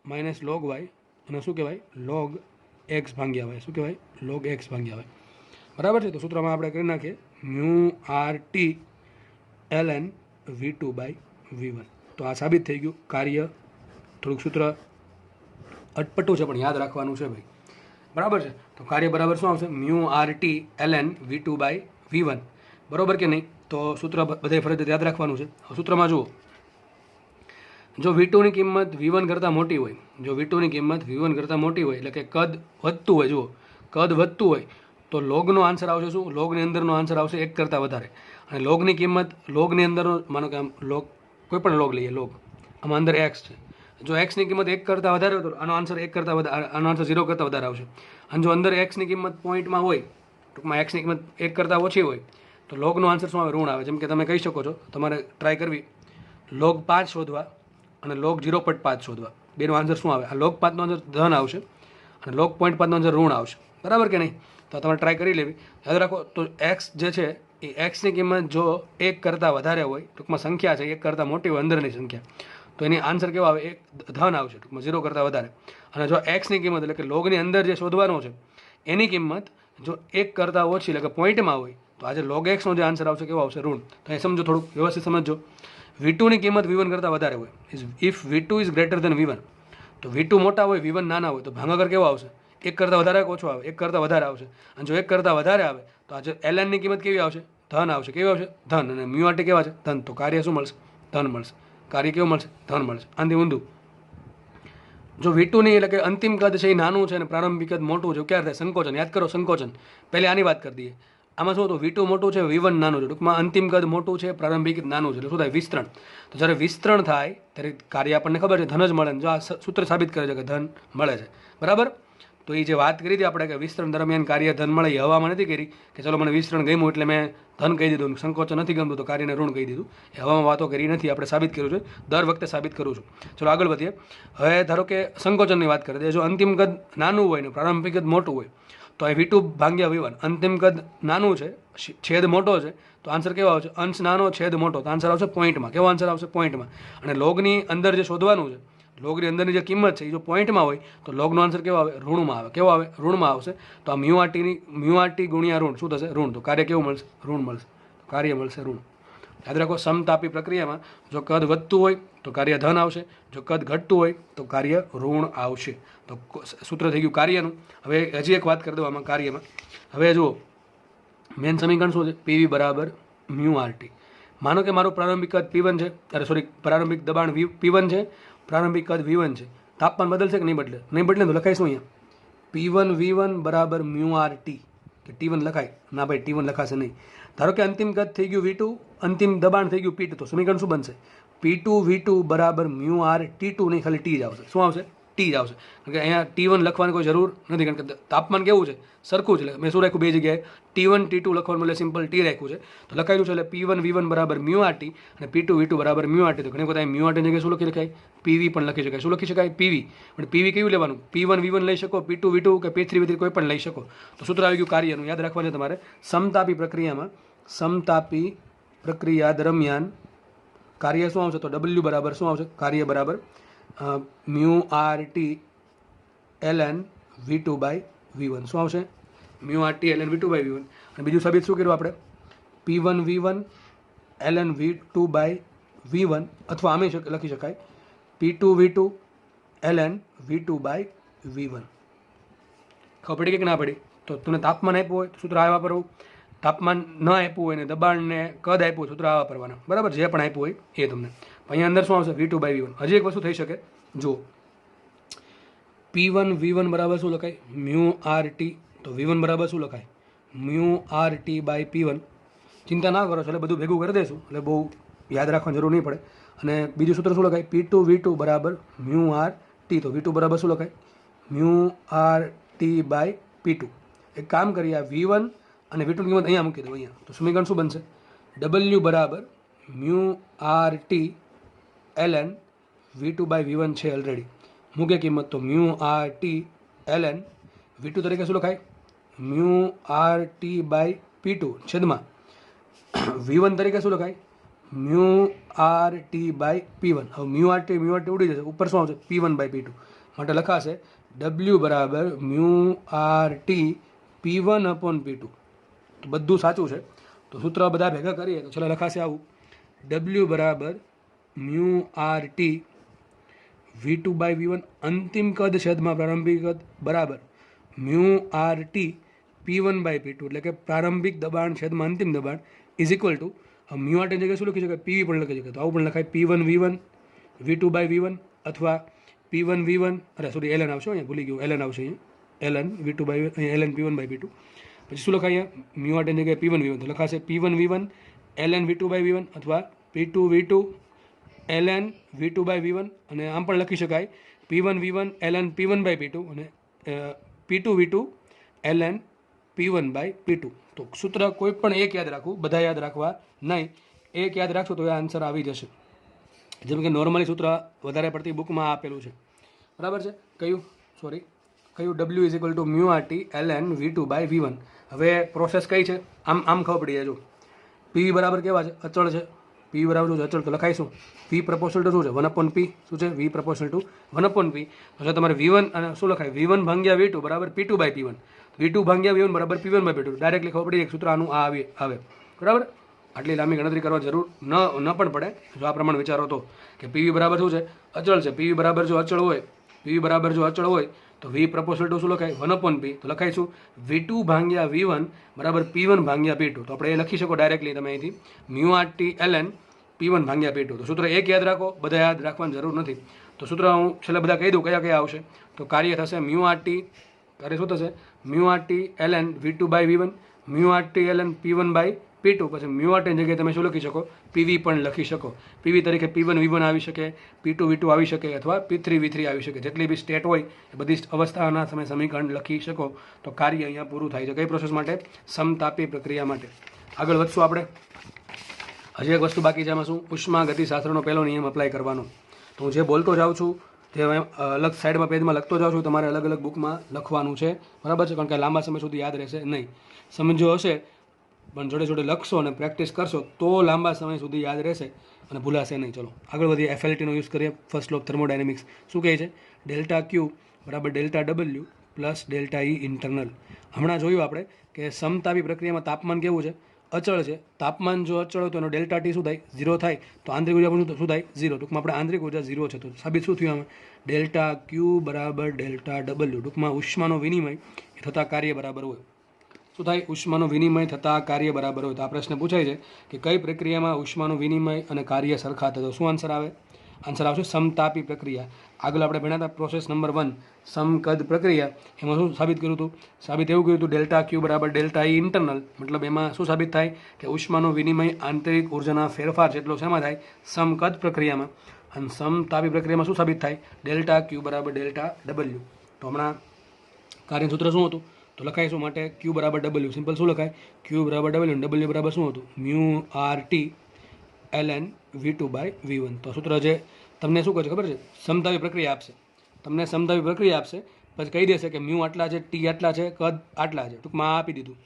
minus log Y, અને શું કહેવાય? લોગ એક્સ ભાંગ્યા વાય. શું કહેવાય? લોગ એક્સ ભાંગ્યા વાય. બરાબર છે? તો સૂત્રમાં આપણે કરી નાખીએ mu R T ln v2 by v1. તો આ સાબિત થઈ ગયું. કાર્ય થોડુંક સૂત્ર અટપટું છે પણ યાદ રાખવાનું છે ભાઈ. બરાબર છે? તો કાર્ય બરાબર શું આવશે? Mu R T ln v2 by v1. બરાબર કે નહીં? તો સૂત્ર બધે ફરજિયાત યાદ રાખવાનું છે. સૂત્રમાં જુઓ, જો v2ની કિંમત v1 કરતાં મોટી હોય, જો v2ની કિંમત v1 કરતાં મોટી હોય, એટલે કે કદ વધતું હોય, જુઓ કદ વધતું હોય તો લોગનો આન્સર આવશે શું? લોગની અંદરનો આન્સર આવશે 1 કરતાં વધારે. અને લોગની કિંમત, લોગની અંદરનો, માનો કે આમ લોગ, કોઈ પણ લોગ લઈએ, લોગ આમાં અંદર એક્સ છે. જો એક્સની કિંમત 1 કરતાં વધારે હોય તો આનો આન્સર 1 કરતાં વધારે, આનો આન્સર 0 કરતાં વધારે આવશે. અને જો અંદર એક્સની કિંમત પોઈન્ટમાં હોય, ટૂંકમાં એક્સની કિંમત 1 કરતાં ઓછી હોય તો લોગનો આન્સર શું આવે? ઋણ આવે. જેમ કે તમે કહી શકો છો, તમારે ટ્રાય કરવી લોગ 5 શોધવા અને લોગ 0.5 શોધવા. બેનો આન્સર શું આવે? આ લોગ 5નો આન્સર ધન આવશે અને લોગ 0.5નો આન્સર ઋણ આવશે. બરાબર કે નહીં? તો તમારે ટ્રાય કરી લેવી. યાદ રાખો, તો એક્સ જે છે એ એક્સની કિંમત જો 1 કરતાં વધારે હોય, ટૂંકમાં સંખ્યા છે 1 કરતાં મોટી હોય અંદરની સંખ્યા, તો એની આન્સર કેવો આવે? 1 ધન આવશે, ટૂંકમાં 0 કરતાં વધારે. અને જો એક્સની કિંમત એટલે કે લોગની અંદર જે શોધવાનો છે એની કિંમત જો 1 કરતાં ઓછી એટલે કે પોઈન્ટમાં હોય તો આજે લોગ એક્સનો જે આન્સર આવશે કેવો આવશે? ઋણ. તો એ સમજો, થોડુંક વ્યવસ્થિત સમજો. v2ની કિંમત v1 કરતાં વધારે હોય, if v2 is greater than v1, તો V2 મોટા હોય V1 નાના હોય તો ભાગાકાર કેવો આવશે? એક કરતાં વધારે કે ઓછો આવે? એક કરતાં વધારે આવશે. અને જો એક કરતાં વધારે આવે તો આજે ln ની કિંમત કેવી આવશે? ધન આવશે. કેવી આવશે? ધન. અને મ્યુ આર ટી કેવા છે? ધન. તો કાર્ય શું મળશે? ધન મળશે. કાર્ય કેવું મળશે? ધન મળશે. આનાથી ઊંધું જો V2 નહીં એટલે કે અંતિમ કદ છે એ નાનું છે અને પ્રારંભિક કદ મોટું છે, ક્યારે થાય? સંકોચન. યાદ કરો સંકોચન. પહેલે આની વાત કરી દઈએ. આમાં શું હતું? V2 મોટું છે, V1 નાનું છે. ટૂંકમાં અંતિમ કદ મોટું છે, પ્રારંભિક કદ નાનું છે. એટલે શું થાય? વિસ્તરણ. તો જ્યારે વિસ્તરણ થાય ત્યારે કાર્ય આપણને ખબર છે ધન જ મળે. જો આ સૂત્ર સાબિત કરે છે કે ધન મળે છે. બરાબર? તો એ જે વાત કરી હતી આપણે કે વિસ્તરણ દરમિયાન કાર્ય ધન મળે, એ હવામાં નથી કરી કે ચલો મને વિસ્તરણ ગમ્યું એટલે મેં ધન કહી દીધું, સંકોચન નથી ગમતું તો કાર્યને ઋણ કહી દીધું. એ હવામાં વાતો કરી નથી, આપણે સાબિત કર્યું છે. દર વખતે સાબિત કરું છું. ચલો આગળ વધીએ. હવે ધારો કે સંકોચનની વાત કરી દઈએ. જો અંતિમ કદ નાનું હોય ને પ્રારંભિક કદ મોટું હોય તો અહીં V2 ભાગ્યા V1. અંતિમ કદ નાનું છે, છેદ મોટો છે, તો આન્સર કેવો આવશે? અંશ નાનો, છેદ મોટો. તો આન્સર આવશે પોઈન્ટમાં. કેવો આન્સર આવશે? પોઈન્ટમાં. અને લોગની અંદર જે શોધવાનું છે, લોગની અંદરની જે કિંમત છે એ જો પોઈન્ટમાં હોય તો લોગનો આન્સર કેવો આવે? ઋણમાં આવે. કેવો આવે? ઋણમાં આવશે. તો આ મ્યુ આર ટી ગુણ્યા ઋણ શું થશે? ઋણ. તો કાર્ય કેવું મળશે? ઋણ મળશે. કાર્ય મળશે ઋણ. યાદ રાખો, સમતાપી પ્રક્રિયામાં જો કદ વધતું હોય તો કાર્ય ધન આવશે, જો કદ ઘટતું હોય તો કાર્ય ઋણ આવશે. તો સૂત્ર થઈ ગયું કાર્યનું. હવે હજી એક વાત કરી દઉં આમાં કાર્યમાં. હવે જુઓ મેન સમીકરણ શું છે? પીવી બરાબર મ્યુ આર ટી. માનો કે મારું પ્રારંભિક કદ P1 છે, પ્રારંભિક દબાણ P1 છે, પ્રારંભિક કદ V1 છે. તાપમાન બદલશે કે નહીં બદલે? નહીં બદલે તો લખાઈશું અહીંયા P1 V1 બરાબર મ્યુ આર ટી. કે T1 લખાય? ના ભાઈ, T1 લખાશે નહીં. ધારો કે અંતિમ કદ થઈ ગયું V2, અંતિમ દબાણ થઈ ગયું P2. તો સમીકરણ શું બનશે? P2 V2 બરાબર મ્યુ આર T2 નહીં, ખાલી T જ આવશે. શું આવશે? T જ આવશે. કારણ કે અહીંયા T1 લખવાની કોઈ જરૂર નથી, કારણ કે તાપમાન કેવું છે? સરખું છે. એટલે મેં શું રાખ્યું? બે જગ્યાએ T1 T2 લખવાનું એટલે સિમ્પલ T રાખ્યું છે. તો લખાયેલું છે એટલે P1 V1 બરાબર મ્યુ આર ટી અને P2 V2 બરાબર મ્યુ આર ટી. તો ઘણી વખત મ્યુ આર ટી જગ્યાએ શું લખી શકાય? PV પણ લખી શકાય. શું લખી શકાય? PV. પણ PV કેવું લેવાનું? P1 V1 લઈ શકો, P2 V2 કે P3 V3 કોઈ પણ લઈ શકો. તો સૂત્ર આવી ગયું કાર્યનું. યાદ રાખવાનું છે તમારે. સમતાપી પ્રક્રિયામાં, સમતાપી પ્રક્રિયા દરમિયાન કાર્ય શું આવશે? તો W બરાબર શું આવશે? કાર્ય બરાબર mu R T ln V2 by V1. શું આવશે? Mu R T ln V2 by V1. અને બીજું સાબિત શું કર્યું આપણે? P1 V1 ln V2 by V1, અથવા આમે લખી શકાય P2 V2 ln V2 by V1. ખબર પડી કે ના પડી? તો તમને તાપમાન આપ્યું હોય તો સૂત્ર આ વાપરવું. તાપમાન ન આપ્યું હોય ને દબાણને કદ આપ્યું હોય સૂત્ર આ વાપરવાના. બરાબર? જે પણ આપ્યું હોય એ તમને. અહીંયા અંદર શું આવશે? V2 by V1. હજી એક વસ્તુ થઈ શકે. જુઓ P1 V1 બરાબર શું લખાય? Mu R T. તો V1 બરાબર શું લખાય? Mu R T by P1. ચિંતા ના કરો, એટલે બધું ભેગું કરી દઈશું, એટલે બહુ યાદ રાખવાની જરૂર નહીં પડે. અને બીજું સૂત્ર શું લખાય? P2 V2 બરાબર મ્યુ આર ટી. તો V2 બરાબર શું લખાય? Mu R T by P2. એક કામ કરીએ, આ V1 અને V2 ની કિંમત અહીંયા મૂકી દઉં અહીંયા. તો સમીકરણ શું બનશે? W બરાબર mu R T ln V2 by V1 છે ઓલરેડી. મૂકે કિંમત તો mu R T ln V2 તરીકે શું લખાય? Mu R T by P2 છેદમાં V1 તરીકે શું લખાય? Mu R T by P1. હવે મ્યુ આર ટી ઉડી જશે, ઉપર શું આવશે? P1 by P2. માટે લખાશે W બરાબર mu R T P1 upon P2. તો બધું સાચું છે. તો સૂત્ર બધા ભેગા કરીએ તો ચલો લખાશે આવું W બરાબર mu R T V2 by V1 અંતિમ કદ છેદમાં પ્રારંભિક કદ બરાબર mu R T P1 by P2. એટલે કે પ્રારંભિક દબાણ છેદમાં અંતિમ દબાણ is equal to mu R T જગ્યાએ શું લખી શકાય? PV પણ લખી શકાય. તો આવું પણ લખાય P1 V1 V2 by V1 અથવા P1 V1 ln આવશે, અહીંયા ભૂલી ગયું, ln આવશે અહીંયા ln V2 બાય અહીંયા ln P1 બાય P2. પછી શું લખાય? અહીંયા મ્યુ આર ટી જગ્યાએ P1 V1. તો લખાશે P1 V1 ln V2 by V1 અથવા P2 V2 ln V2 by V1. અને આમ પણ લખી શકાય P1 V1 ln P1 by P2 અને P2 V2 ln P1 by P2. તો સૂત્ર કોઈ પણ એક યાદ રાખવું, બધા યાદ રાખવા નહીં. એક યાદ રાખશો તો એ આન્સર આવી જશે. જેમ કે નોર્મલી સૂત્ર વધારે પડતી બુકમાં આપેલું છે. બરાબર છે? કયું W is equal to mu R T ln V2 by V1. હવે પ્રોસેસ કઈ છે? આમ ખબર પડી જાય. જો PV બરાબર કેવા છે? અચળ છે. PV બરાબર શું છે? અચળ. તો લખાઈશું V પ્રપોર્શનલ ટુ શું છે? 1/P. શું છે? V proportional two 1/P. તો તમારે V1 અને શું લખાય? V1 ભાગ્યા V2 બરાબર P2 બાય P1. V2 ભાગ્યા V1 બરાબર P1 બાય P2. ડાયરેક્ટલી ખબર પડી એક સૂત્ર આનું આ આવે. બરાબર? આટલી લાંબી ગણતરી કરવા જરૂર ન પણ પડે જો આ પ્રમાણે વિચારો તો કે PV બરાબર શું છે? અચળ છે. PV બરાબર જો અચળ હોય પીવી બરાબર જો અચળ હોય તો વી પ્રપોઝલ ટુ શું લખાય 1/p તો લખાઈશું v2 ભાગ્યા v1 બરાબર p1 ભાગ્યા p2 તો આપણે એ લખી શકો ડાયરેક્ટલી તમે અહીંથી mu R T ln p1 ભાગ્યા p2 તો સૂત્ર એક યાદ રાખો, બધા યાદ રાખવાની જરૂર નથી. તો સૂત્ર હું છેલ્લે બધા કહી દઉં કયા કયા આવશે. તો કાર્ય થશે મ્યુ આર ટી, કાર્ય શું થશે mu R T ln v2 by v1 mu R T ln p1 by p2 પછી મ્યુ આર ટીની જગ્યાએ તમે શું લખી શકો પીવી પણ લખી શકો. પીવી તરીકે p1 v1 આવી શકે, p2 v2 આવી શકે અથવા p3 v3 આવી શકે. જેટલી બી સ્ટેટ હોય એ બધી અવસ્થાના તમે સમીકરણ લખી શકો. તો કાર્ય અહીંયા પૂરું થાય છે. કઈ પ્રોસેસ માટે? સમતાપી પ્રક્રિયા માટે. આગળ વધશું આપણે. હજી એક વસ્તુ બાકી છે, એમાં શું ઉષ્મા ગતિશાસ્ત્રનો પહેલો નિયમ અપ્લાય કરવાનો. તો હું જે બોલતો જાઉં છું તે અલગ સાઈડમાં પેજમાં લખતો જાઉં છું, તમારે અલગ અલગ બુકમાં લખવાનું છે, બરાબર છે? કારણ કે લાંબા સમય સુધી યાદ રહેશે નહીં. સમજો હશે પણ જોડે જોડે લખશો અને પ્રેક્ટિસ કરશો તો લાંબા સમય સુધી યાદ રહેશે અને ભૂલાશે નહીં. ચલો આગળ વધીએ. એફએલટીનો યુઝ કરીએ. ફર્સ્ટ લો ઓફ થર્મોડાયનેમિક્સ શું કહે છે? ડેલ્ટા ક્યુ બરાબર delta W plus delta E internal. હમણાં જોયું આપણે કે સમતાપી પ્રક્રિયામાં તાપમાન કેવું છે? અચળ છે. તાપમાન જો અચળ હોય તો એનો ડેલ્ટા ટી શું થાય? 0 થાય. તો આંતરિક ઉર્જા પણ શું થાય? 0. ટૂંકમાં આપણે આંતરિક ઉર્જા 0 છે. તો સાબિત શું થયું? આમાં ડેલ્ટા ક્યુ બરાબર ડેલ્ટા ડબલ્યુ. ટૂંકમાં ઉષ્માનો વિનિમય થતા કાર્ય બરાબર હોય. શું થાય? ઉષ્માનો વિનિમય થતાં કાર્ય બરાબર હોય. તો આ પ્રશ્ન પૂછાય છે કે કઈ પ્રક્રિયામાં ઉષ્માનો વિનિમય અને કાર્ય સરખા થતા? શું આન્સર આવે? આન્સર આવશે સમતાપી પ્રક્રિયા. આગળ આપણે ભણ્યા હતા પ્રોસેસ નંબર 1 સમકદ પ્રક્રિયા. એમાં શું સાબિત કર્યું હતું? સાબિત એવું કર્યું હતું ડેલ્ટા ક્યુ બરાબર ડેલ્ટા ઈ ઇન્ટરનલ. મતલબ એમાં શું સાબિત થાય કે ઉષ્માનો વિનિમય આંતરિક ઉર્જાના ફેરફાર જેટલો શેમાં થાય? સમકદ પ્રક્રિયામાં. અને સમતાપી પ્રક્રિયામાં શું સાબિત થાય? ડેલ્ટા ક્યુ બરાબર ડેલ્ટા ડબલ્યુ. તો હમણાં કાર્યનું સૂત્ર શું હતું? તો લખાઈશું માટે ક્યુ બરાબર ડબલ્યુ. સિમ્પલ શું લખાય? ક્યુ બરાબર ડબલ્યુ. ડબલ્યુ બરાબર શું હતું? Mu R T ln v2 by v1. તો સૂત્ર જે તમને શું કહે છે ખબર છે? સમતાપી પ્રક્રિયા આપશે. તમને સમતાપી પ્રક્રિયા આપશે પછી કહી દેશે કે મ્યુ આટલા છે, ટી આટલા છે, કદ આટલા છે. ટૂંકમાં આપી દીધું.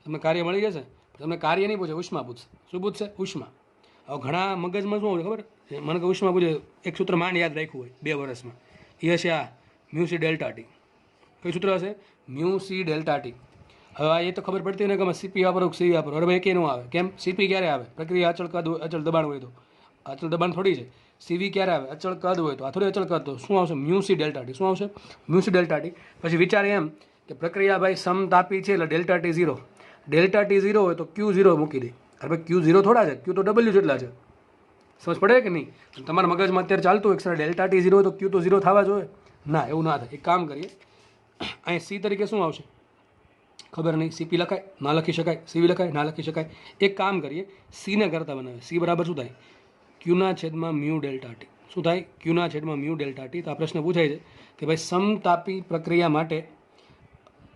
તમને કાર્ય મળી જશે. તમને કાર્ય નહીં પૂછે, ઉષ્મા પૂછશે. શું પૂછશે? ઉષ્મા. હવે ઘણા મગજમાં શું હોય ખબર? મને કે ઉષ્મા પૂછે, એક સૂત્ર માંડ યાદ રાખ્યું હોય 2 વર્ષમાં, એ હશે આ મ્યુ સી ડેલ્ટા ટી. કઈ સૂત્ર હશે? Mu C delta T. હવે એ તો ખબર પડતી ને કે અમે સીપી વાપરો સીવી વાપરો. અરે ભાઈ કે નું આવે. કેમ? સીપી ક્યારે આવે? પ્રક્રિયા અચળ કદ અચળ દબાણ હોય તો. અચળ દબાણ થોડી છે. સીવી ક્યારે આવે? અચળ કદ હોય તો. આ થોડી અચળ કદ. તો શું આવશે? Mu C delta T. શું આવશે? Mu C delta T. પછી વિચારે એમ કે પ્રક્રિયા ભાઈ સમતાપી છે એટલે ડેલ્ટા ટી 0. ડેલ્ટા ટી 0 હોય તો ક્યુ 0 મૂકી દે. અરે ભાઈ ક્યુ 0 થોડા છે, ક્યુ તો ડબલ્યુ જેટલા છે. સમજ પડે કે નહીં? તમારા મગજમાં અત્યારે ચાલતું હોય સર ડેલ્ટા ટી 0 હોય તો ક્યુ તો 0 થવા જોઈએ. ના, એવું ના થાય. એક કામ કરીએ, અહીં સી તરીકે શું આવશે ખબર નહીં. સીપી લખાય? ના લખી શકાય. સીવી લખાય? ના લખી શકાય. એક કામ કરીએ, સીને કરતા બનાવે. સી બરાબર શું થાય? ક્યુના છેદમાં મ્યુ ડેલ્ટા ટી. શું થાય? ક્યુના છેદમાં મ્યુ ડેલ્ટા ટી. તો આ પ્રશ્ન પૂછાય છે કે ભાઈ સમતાપી પ્રક્રિયા માટે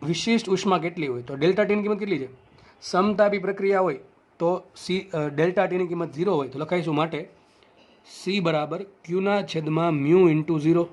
વિશિષ્ટ ઉષ્મા કેટલી હોય? તો ડેલ્ટા ટીની કિંમત કેટલી છે? સમતાપી પ્રક્રિયા હોય તો સી ડેલ્ટા ટીની કિંમત 0 હોય તો લખાઈશું માટે સી બરાબર ક્યુના છેદમાં મ્યુ ઇન્ટુ 0.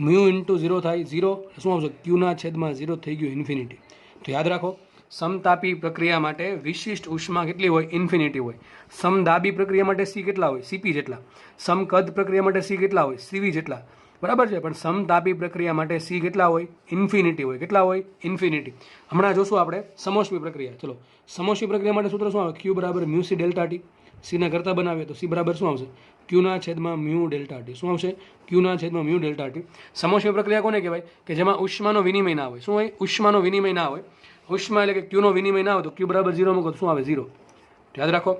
મ્યુ ઇન્ટુ 0 થાય 0. શું આવશે? ક્યુના છેદમાં 0 થઈ ગયું ઇન્ફિનિટી. તો યાદ રાખો સમતાપી પ્રક્રિયા માટે વિશિષ્ટ ઉષ્મા કેટલી હોય? ઇન્ફિનિટી હોય. સમદાબી પ્રક્રિયા માટે સી કેટલા હોય? સીપી જેટલા. સમકદ પ્રક્રિયા માટે સી કેટલા હોય? સીવી જેટલા. બરાબર છે. પણ સમતાપી પ્રક્રિયા માટે સી કેટલા હોય? ઇન્ફિનિટી હોય. કેટલા હોય? ઇન્ફિનિટી. હમણાં જોશું આપણે સમોષ્મી પ્રક્રિયા. ચલો સમોષ્મી પ્રક્રિયા માટે સૂત્ર શું આવે? ક્યુ બરાબર મ્યુ સી ડેલ્ટા ટી. સીના કરતા બનાવીએ તો સી બરાબર શું આવશે? ક્યુના છેદમાં મ્યુ ડેલ્ટા ટી. શું આવશે? ક્યુના છેદમાં મ્યુ ડેલ્ટા ટી. સમોષ્મી પ્રક્રિયા કોને કહેવાય? કે જેમાં ઉષ્માનો વિનિમય ના હોય. શું હોય? ઉષ્માનો વિનિમય ના હોય. ઉષ્મા એટલે કે ક્યુનો વિનિમય ના હોય તો ક્યુ બરાબર 0 મૂકો તો શું આવે? 0. યાદ રાખો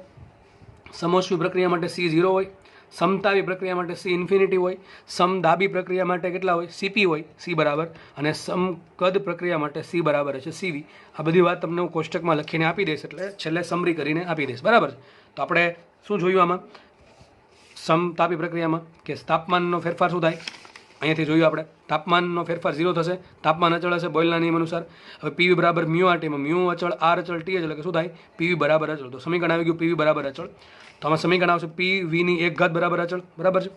સમોષ્મી પ્રક્રિયા માટે સી 0 હોય. સમતાપી પ્રક્રિયા માટે સી ઇન્ફિનિટી હોય. સમદાબી પ્રક્રિયા માટે કેટલા હોય? સીપી હોય સી બરાબર. અને સમકદ પ્રક્રિયા માટે સી બરાબર છે સીવી. આ બધી વાત તમને હું કોષ્ટકમાં લખીને આપી દઈશ, એટલે છેલ્લે સમરી કરીને આપી દઈશ. બરાબર છે. તો આપણે શું જોયું આમાં સમતાપી પ્રક્રિયામાં કે તાપમાનનો ફેરફાર શું થાય? અહીંયાથી જોયું આપણે તાપમાનનો ફેરફાર 0 થશે. તાપમાન અચળ હશે બોઇલના નિયમ અનુસાર. હવે પીવી બરાબર મ્યુ આર ટીમાં મ્યુ અચળ આર અચળ ટી એટલે કે શું થાય? પીવી બરાબર અચળ. તો સમીકરણ આવી ગયું પીવી બરાબર અચળ. તો આમાં સમીકરણ આવશે પીવીની 1 ઘાત બરાબર અચળ. બરાબર છે.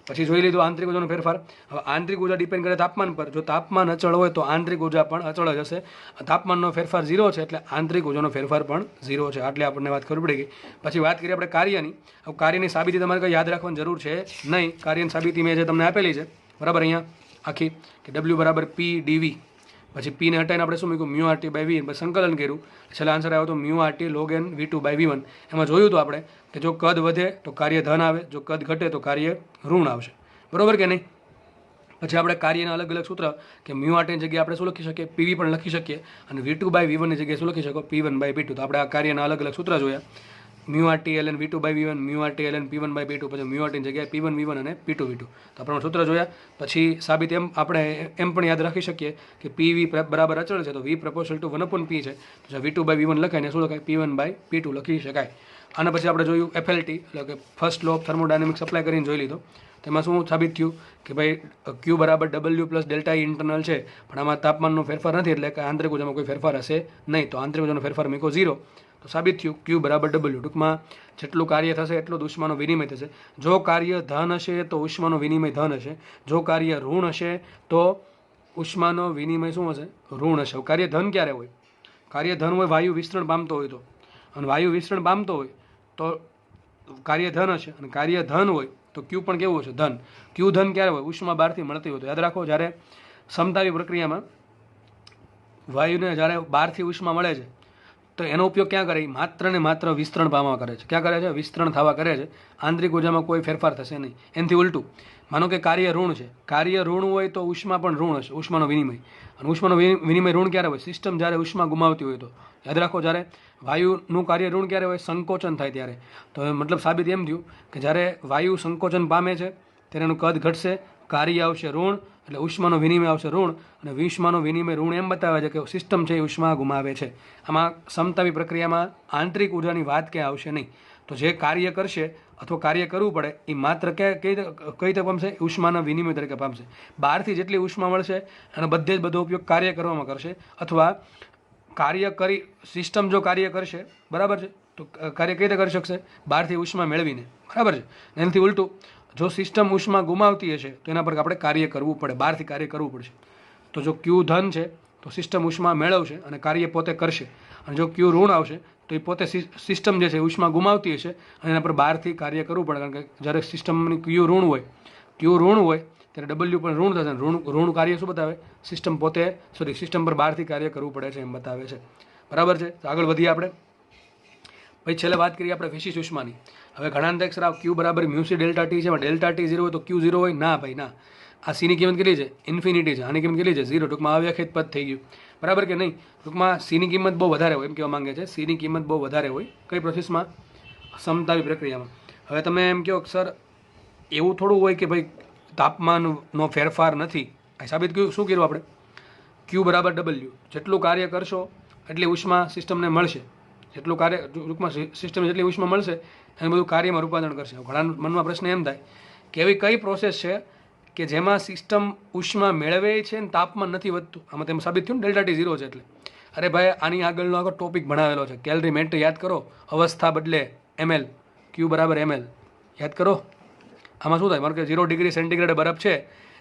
પછી જોઈ લીધું આંતરિક ઉર્જાનો ફેરફાર. હવે આંતરિક ઉર્જા ડિપેન્ડ કરે તાપમાન પર. જો તાપમાન અચળ હોય તો આંતરિક ઉર્જા પણ અચળ જ હશે. તાપમાનનો ફેરફાર 0 છે એટલે આંતરિક ઉર્જાનો ફેરફાર પણ 0 છે. આટલે આપણને વાત ખબર પડી ગઈ. પછી વાત કરીએ આપણે કાર્યની. હવે કાર્યની સાબિતી તમારે કંઈ યાદ રાખવાની જરૂર છે નહીં. કાર્યની સાબિતી મેં જે તમને આપેલી છે બરાબર અહીંયા આખી કે ડબલ્યુ બરાબર પી ડીવી. પછી પીને હટાવીને આપણે શું મૂક્યું? Mu R T by V. પછી સંકલન કર્યું. છેલ્લે આન્સર આવ્યો તો mu R T log N V two by V one. એમાં જોયું હતું આપણે કે જો કદ વધે તો કાર્ય ધન આવે, જો કદ ઘટે તો કાર્ય ઋણ આવશે. બરોબર કે નહીં? પછી આપણે કાર્યના અલગ અલગ સૂત્ર કે મ્યુ આરની જગ્યાએ આપણે શું લખી શકીએ, પીવી પણ લખી શકીએ, અને V2/V1 ની જગ્યાએ શું લખી શકો, P1/P2. તો આપણે આ કાર્યના અલગ અલગ સૂત્ર જોયા, mu RT ln V2/V1, mu RT ln P1/P2, પછી મ્યુ આરટીની જગ્યાએ P1V1 અને P2V2. તો આપણે સૂત્ર જોયા. પછી સાબિત આપણે એમ પણ યાદ રાખી શકીએ કે PV બરાબર અચળ છે તો V પ્રપોર્શનલ ટુ 1/P છે, તો V2/V1 લખાય ને શું લખાય, P1/P2 લખી શકાય. આના પછી આપણે જોયું FLT એટલે કે first law of thermodynamics apply કરીને જોઈ લીધો. તેમાં શું સાબિત થયું કે ભાઈ Q બરાબર W plus delta E internal છે, પણ આમાં તાપમાનનો ફેરફાર નથી, એટલે કે આંતરિક ઉર્જામાં કોઈ ફેરફાર હશે નહીં. તો આંતરિક ઉર્જાનો ફેરફાર મૂકો 0, તો સાબિત થયું Q બરાબર W. ટૂંકમાં જેટલું કાર્ય થશે એટલું જ ઉષ્માનો વિનિમય થશે. જો કાર્ય ધન હશે તો ઉષ્માનો વિનિમય ધન હશે, જો કાર્ય ઋણ હશે તો ઉષ્માનો વિનિમય શું હશે, ઋણ હશે. કાર્ય ધન ક્યારે હોય, કાર્ય ધન હોય વાયુ વિસ્તરણ પામતો હોય તો, અને વાયુ વિસ્તરણ પામતો હોય તો કાર્ય ધન હશે, અને કાર્ય ધન હોય તો Q પણ કેવું હશે, ધન. Q ધન ક્યારે હોય, ઉષ્મા બહારથી મળતી હોય. તો યાદ રાખો, જ્યારે સમતાવી પ્રક્રિયામાં વાયુને જ્યારે બહારથી ઉષ્મા મળે છે તો એનો ઉપયોગ ક્યાં કરે, માત્ર ને માત્ર વિસ્તરણ પામવા કરે છે. ક્યાં કરે છે, વિસ્તરણ થવા કરે છે. આંતરિક ઉર્જામાં કોઈ ફેરફાર થશે નહીં. એનાથી ઉલટું માનો કે કાર્ય ઋણ છે, કાર્ય ઋણ હોય તો ઉષ્મા પણ ઋણ હશે, ઉષ્માનો વિનિમય. અને ઉષ્માનો વિનિમય ઋણ ક્યારે હોય, સિસ્ટમ જ્યારે ઉષ્મા ગુમાવતી હોય. તો યાદ રાખો, જ્યારે વાયુનું કાર્ય ઋણ ક્યારે હોય, સંકોચન થાય ત્યારે. તો મતલબ સાબિત એમ થયું કે જ્યારે વાયુ સંકોચન પામે છે ત્યારે એનું કદ ઘટશે, કાર્ય આવશે ઋણ, એટલે ઉષ્માનો વિનિમય આવશે ઋણ, અને ઉષ્માનો વિનિમય ઋણ એમ બતાવે છે કે સિસ્ટમ છે એ ઉષ્મા ગુમાવે છે. આમાં સમતાવી પ્રક્રિયામાં આંતરિક ઉર્જાની વાત ક્યાં આવશે નહીં. તો જે કાર્ય કરશે અથવા કાર્ય કરવું પડે એ માત્ર કઈ રીતે પામશે, ઉષ્માના વિનિમય તરીકે પામશે. બહારથી જેટલી ઉષ્મા મળશે અને બધે જ બધો ઉપયોગ કાર્ય કરવામાં કરશે, અથવા કાર્ય કરી સિસ્ટમ જો કાર્ય કરશે, બરાબર છે, તો કાર્ય કઈ રીતે કરી શકશે, બહારથી ઉષ્મા મેળવીને, બરાબર છે. એનાથી ઉલટું જો સિસ્ટમ ઉષ્મા ગુમાવતી હશે તો એના પર આપણે કાર્ય કરવું પડે, બહારથી કાર્ય કરવું પડશે. તો જો Q ધન છે તો સિસ્ટમ ઉષ્મા મેળવશે અને કાર્ય પોતે કરશે, અને જો Q ઋણ આવશે તો એ પોતે સિસ્ટમ જે છે ઉષ્મા ગુમાવતી હશે અને એના પર બહારથી કાર્ય કરવું પડે. કારણ કે જ્યારે સિસ્ટમની Q ઋણ હોય ત્યારે W પણ ઋણ થશે. ઋણ કાર્ય શું બતાવે, સિસ્ટમ પોતે સિસ્ટમ પર બહારથી કાર્ય કરવું પડે છે એમ બતાવે છે. બરાબર છે. તો આગળ વધીએ આપણે. પછી છેલ્લે વાત કરીએ આપણે વિશિષ્ટ ઉષ્માની. હવે ઘણા અંતરિક્ષ રાવ Q બરાબર મ્યુસી ડેલ્ટા ટી છે, ડેલ્ટા ટી 0 હોય તો Q 0 હોય, ના ભાઈ ના. આ સીની કિંમત કેટલી છે, ઇન્ફિનિટી છે, આની કિંમત કેટલી છે, 0. ટૂંકમાં અવ્યાખ્યાયિત પદ થઈ ગયું, બરાબર કે નહીં. ટૂંકમાં સીની કિંમત બહુ વધારે હોય એમ કહેવા માંગે છે, સીની કિંમત બહુ વધારે હોય કઈ પ્રોસેસમાં, સમતાવી પ્રક્રિયામાં. હવે તમે એમ કહો સર એવું થોડું હોય કે ભાઈ તાપમાનનો ફેરફાર નથી, આ સાબિત કર્યું. શું કર્યું આપણે, Q બરાબર W, જેટલું કાર્ય કરશો એટલી ઉષ્મા સિસ્ટમને મળશે, જેટલું કાર્ય ટૂંકમાં સિસ્ટમ જેટલી ઉષ્મા મળશે એનું બધું કાર્યમાં રૂપાંતરણ કરશે. ઘણા મનમાં પ્રશ્ન એમ થાય કે એવી કઈ પ્રોસેસ છે કે જેમાં સિસ્ટમ ઉષ્મા મેળવે છે ને તાપમાન નથી વધતું. આમાં તેમ સાબિત થયું ને ડેલ્ટા ટી 0 છે એટલે. અરે ભાઈ આની આગળનો આગળ ટોપિક ભણાવેલો છે, કેલરીમેટ્રી યાદ કરો, અવસ્થા બદલે ml, Q બરાબર ml યાદ કરો. આમાં શું થાય, મારો કે 0 ડિગ્રી સેન્ટીગ્રેડ બરફ છે,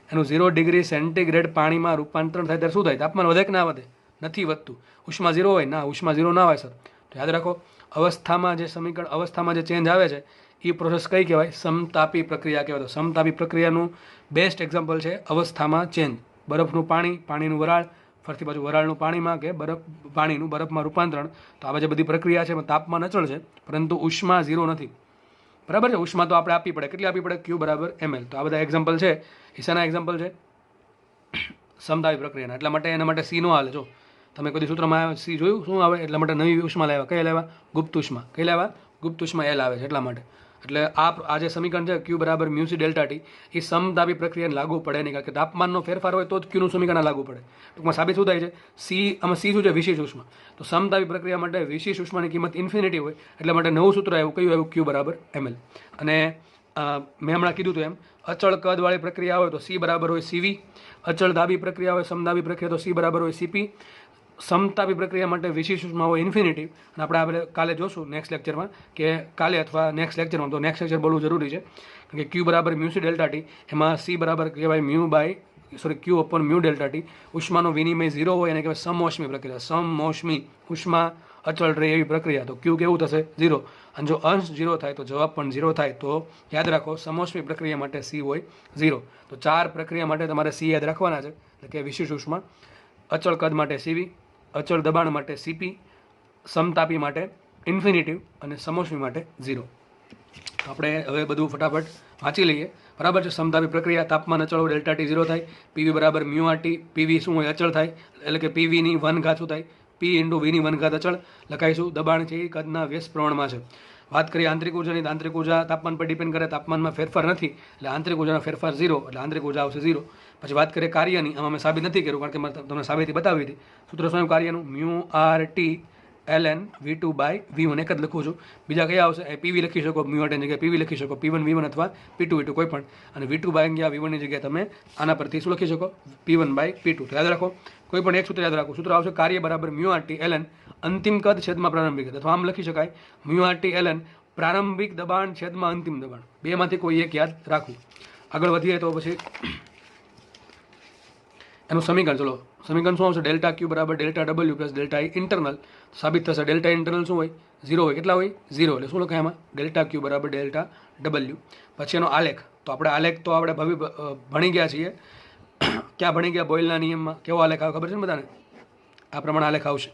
એનું 0 ડિગ્રી સેન્ટીગ્રેડ પાણીમાં રૂપાંતરણ થાય ત્યારે શું થાય, તાપમાન વધે કે ના વધે, નથી વધતું. ઉષ્મા 0 હોય, ના ઉષ્મા 0 ના હોય સર. તો યાદ રાખો, અવસ્થામાં જે સમીકરણ, અવસ્થામાં જે ચેન્જ આવે છે એ પ્રોસેસ કઈ કહેવાય, સમતાપી પ્રક્રિયા કહેવાય. તો સમતાપી પ્રક્રિયાનું બેસ્ટ એક્ઝામ્પલ છે અવસ્થામાં ચેન્જ. બરફનું પાણીનું વરાળ, ફરતી બાજુ વરાળનું પાણીમાં, કે પાણીનું બરફમાં રૂપાંતરણ. તો આ જે બધી પ્રક્રિયા છે એમાં તાપમાન અચળ છે, પરંતુ ઉષ્મા 0 નથી, બરાબર છે. ઉષ્મા તો આપણે આપવી પડે, કેટલી આપવી પડે, Q બરાબર ml. તો આ બધા એક્ઝામ્પલ છે, ઈશાના એક્ઝામ્પલ છે સમતાપી પ્રક્રિયાના. એટલા માટે એના માટે C નો હાલે. જો તમે કદી સૂત્રમાં C જોયું શું આવે, એટલા માટે નવી ઉષ્મા લાવ્યા. કઈ લાવ્યા, ગુપ્ત ઉષ્મા. કઈ લાવ્યા, ગુપ્ત ઉષ્મા L આવે છે એટલા માટે. એટલે આ જે સમીકરણ છે Q બરાબર મ્યુસી ડેલ્ટા ટી, એ સમતાપી પ્રક્રિયાને લાગુ પડે નહીં, કારણ કે તાપમાનનો ફેરફાર હોય તો જ Qનું સમીકરણ લાગુ પડે. ટૂંકમાં સાબિત શું થાય છે, આમાં C શું છે, વિશેષ ઉષ્મા. તો સમતાપી પ્રક્રિયા માટે વિશેષ ઉષ્માની કિંમત ઇન્ફિનિટી હોય, એટલા માટે નવું સૂત્ર આવ્યું, કયું આવ્યું, Q બરાબર ml. અને મેં હમણાં કીધું હતું એમ, અચળ કદવાળી પ્રક્રિયા હોય તો C બરાબર હોય CV, અચળ દાબી પ્રક્રિયા હોય, સમદાબી પ્રક્રિયા તો C બરાબર હોય CP. સમતાપી પ્રક્રિયા માટે વિશેષ ઉષ્મા હોય ઇન્ફિનિટી. અને આપણે કાલે જોશું નેક્સ્ટ લેક્ચરમાં, કે કાલે અથવા નેક્સ્ટ લેક્ચરમાં, તો નેક્સ્ટ લેક્ચર બોલવું જરૂરી છે, કારણ કે Q બરાબર મ્યુસી ડેલ્ટા ટી, એમાં C બરાબર કહેવાય Q upon mu delta T. ઉષ્માનો વિનિમય 0 હોય એને કહેવાય સમમોસમી પ્રક્રિયા. સમમોસમી ઉષ્મા અચળ રહે એવી પ્રક્રિયા. તો Q કેવું થશે, 0. અને જો અંશ 0 થાય તો જવાબ પણ 0 થાય. તો યાદ રાખો, સમોસમી પ્રક્રિયા માટે C હોય 0. તો 4 પ્રક્રિયા માટે તમારે C યાદ રાખવાના છે, એટલે કે વિશેષ ઉષ્મા, અચળ કદ માટે CV, અચળ દબાણ માટે CP, સમતાપી માટે ઇન્ફિનિટિવ અને સમોસમી માટે 0. આપણે હવે બધું ફટાફટ વાંચી લઈએ. બરાબર છે. સમતાપી પ્રક્રિયા, તાપમાન અચળ હોય ડેલ્ટા ટી 0 થાય, પીવી બરાબર મ્યુ આર ટી. પીવી શું હોય? અચળ થાય, એટલે કે પીવીની 1 ઘાત શું થાય? પી ઇન્ટુ વીની 1 ઘાત અચળ લખાઈશું. દબાણ છે એ કદના વ્યસ્ત પ્રમાણમાં છે. વાત કરીએ આંતરિક ઉર્જાની. આંતરિક ઉર્જા તાપમાન પર ડિપેન્ડ કરે, તાપમાનમાં ફેરફાર નથી એટલે આંતરિક ઉર્જાનો ફેરફાર 0, એટલે આંતરિક ઉર્જા આવશે 0. પછી વાત કરીએ કાર્યની. આમાં મેં સાબિત નથી કર્યું કારણ કે મેં તમને સાબિતી બતાવી હતી. સૂત્ર શું કાર્યનું? Mu R T ln v2 by v1 એક જ લખું છું. બીજા કયા આવશે? પીવી લખી શકો, મ્યુ આર જગ્યાએ પીવી લખી શકો, p1 v1 અથવા p2 v2 કોઈ પણ. અને v2 બાય ગયા v1 ની જગ્યાએ તમે આના પરથી શું લખી શકો? p1 by p2. તો યાદ રાખો, કોઈ પણ એક સૂત્ર યાદ રાખો. સૂત્ર આવશે કાર્ય બરાબર મ્યુ આર ટી ln અંતિમ કદ છેદમાં પ્રારંભિક કદ. અથવા આમ લખી શકાય મ્યુ આર ટી ln પ્રારંભિક દબાણ છેદમાં અંતિમ દબાણ. બેમાંથી કોઈ એક યાદ રાખવું. આગળ વધીએ તો પછી એનું સમીકરણ. ચલો સમીકરણ શું આવશે? ડેલ્ટા ક્યુ બરાબર ડેલ્ટા ડબલ્યુ પ્લસ ડેલ્ટા આઈ ઇન્ટરનલ. સાબિત થશે ડેલ્ટા ઇન્ટરનલ શું હોય? 0 હોય. કેટલા હોય? 0. એટલે શું લખાય એમાં? ડેલ્ટા ક્યુ બરાબર ડેલ્ટા ડબલ્યુ. પછી એનો આલેખ. તો આપણે આલેખ તો આપણે ભણી ગયા છીએ. ક્યાં ભણી ગયા? બોયલના નિયમમાં. કેવો આલેખ આવે ખબર છે ને બધાને? આ પ્રમાણે આલેખ આવશે.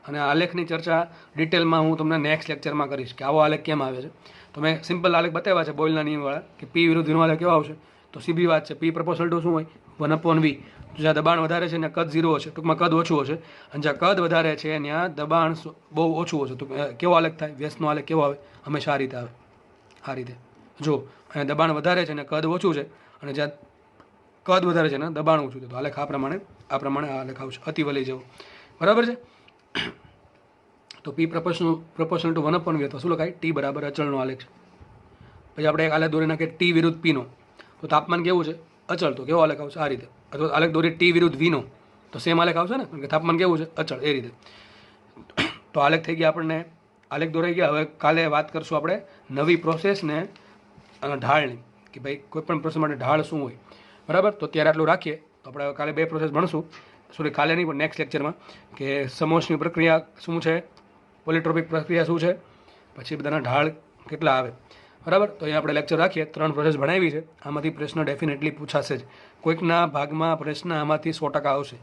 અને આલેખની ચર્ચા ડિટેલમાં હું તમને નેક્સ્ટ લેક્ચરમાં કરીશ કે આવો આલેખ કેમ આવે છે. તો મેં સિમ્પલ આલેખ બતાવ્યા છે બોયલના નિયમવાળા કે પી વિરુદ્ધ વીનો આલેખ કેવો આવશે. તો સીધી વાત છે, પી પ્રપોર્શનલ ટુ શું હોય? 1/v. જ્યાં દબાણ વધારે છે ત્યાં કદ 0 હશે, ટૂંકમાં કદ ઓછું હશે. અને જ્યાં કદ વધારે છે ત્યાં દબાણ બહુ ઓછું હશે. તો કેવો આલેખ થાય? વ્યસ્તનો આલેખ કેવો આવે? હંમેશા આ રીતે આવે. આ રીતે જો અહીંયા દબાણ વધારે છે અને કદ ઓછું છે, અને જ્યાં કદ વધારે છે ને દબાણ ઓછું છે, તો આલેખ આ પ્રમાણે આલેખ આવશે. અતિવલય જેવો. બરાબર છે. તો પી પ્રપોર્શનલ ટુ 1/v અથવા શું લખાય? ટી બરાબર અચળનો આલેખ છે. પછી આપણે એક આલેખ દોરી નાખીએ ટી વિરુદ્ધ પીનો. તો તાપમાન કેવું છે? અચળ. તો કેવો આલેખ આવશે? આ રીતે. અથવા આલેખ દોરી ટી વિરુદ્ધ વીનો, તો સેમ આલેખ આવશે ને, કારણ કે તાપમાન કેવું છે? અચળ. એ રીતે. તો આલેખ થઈ ગયા, આપણને આલેખ દોરાઈ ગયા. હવે કાલે વાત કરશું આપણે નવી પ્રોસેસને અને ઢાળની, કે ભાઈ કોઈ પણ પ્રોસેસ માટે ઢાળ શું હોય. બરાબર. તો ત્યારે આટલું રાખીએ. તો આપણે કાલે 2 પ્રોસેસ ભણશું. સોરી, કાલે નહીં પણ નેક્સ્ટ લેક્ચરમાં, કે સમોસની પ્રક્રિયા શું છે, પોલિટ્રોપિક પ્રક્રિયા શું છે, પછી બધાના ઢાળ કેટલા આવે. બરાબર. તો અહીંયા આપણે લેક્ચર રાખીએ. 3 પ્રોસેસ ભણાવી છે. આમાંથી પ્રશ્ન ડેફિનેટલી પૂછાશે જ. કોઈકના ભાગમાં પ્રશ્ન આમાંથી 100% આવશે.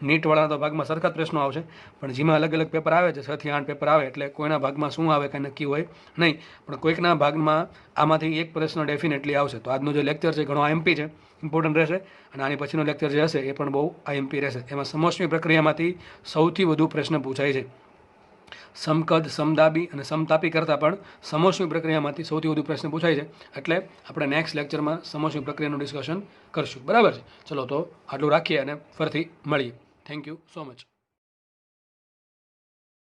નીટવાળાના તો ભાગમાં સરખા જ પ્રશ્નો આવશે, પણ જેમાં અલગ અલગ પેપર આવે છે, 6 થી 8 પેપર આવે, એટલે કોઈના ભાગમાં શું આવે કાંઈ નક્કી હોય નહીં. પણ કોઈકના ભાગમાં આમાંથી એક પ્રશ્ન ડેફિનેટલી આવશે. તો આજનો જે લેક્ચર છે ઘણો આઈએમપી છે, ઇમ્પોર્ટન્ટ રહેશે. અને આની પછીનો લેક્ચર જે હશે એ પણ બહુ આઈએમપી રહેશે. એમાં સમોસમી પ્રક્રિયામાંથી સૌથી વધુ પ્રશ્ન પૂછાય છે. સમકદ, સમદાબી અને સમતાપી કરતાં પણ સમોસમી પ્રક્રિયામાંથી સૌથી વધુ પ્રશ્ન પૂછાય છે. એટલે આપણે નેક્સ્ટ લેક્ચરમાં સમોસમી પ્રક્રિયાનું ડિસ્કશન કરશું. બરાબર છે. ચલો તો આટલું રાખીએ અને ફરીથી મળીએ. Thank you so much.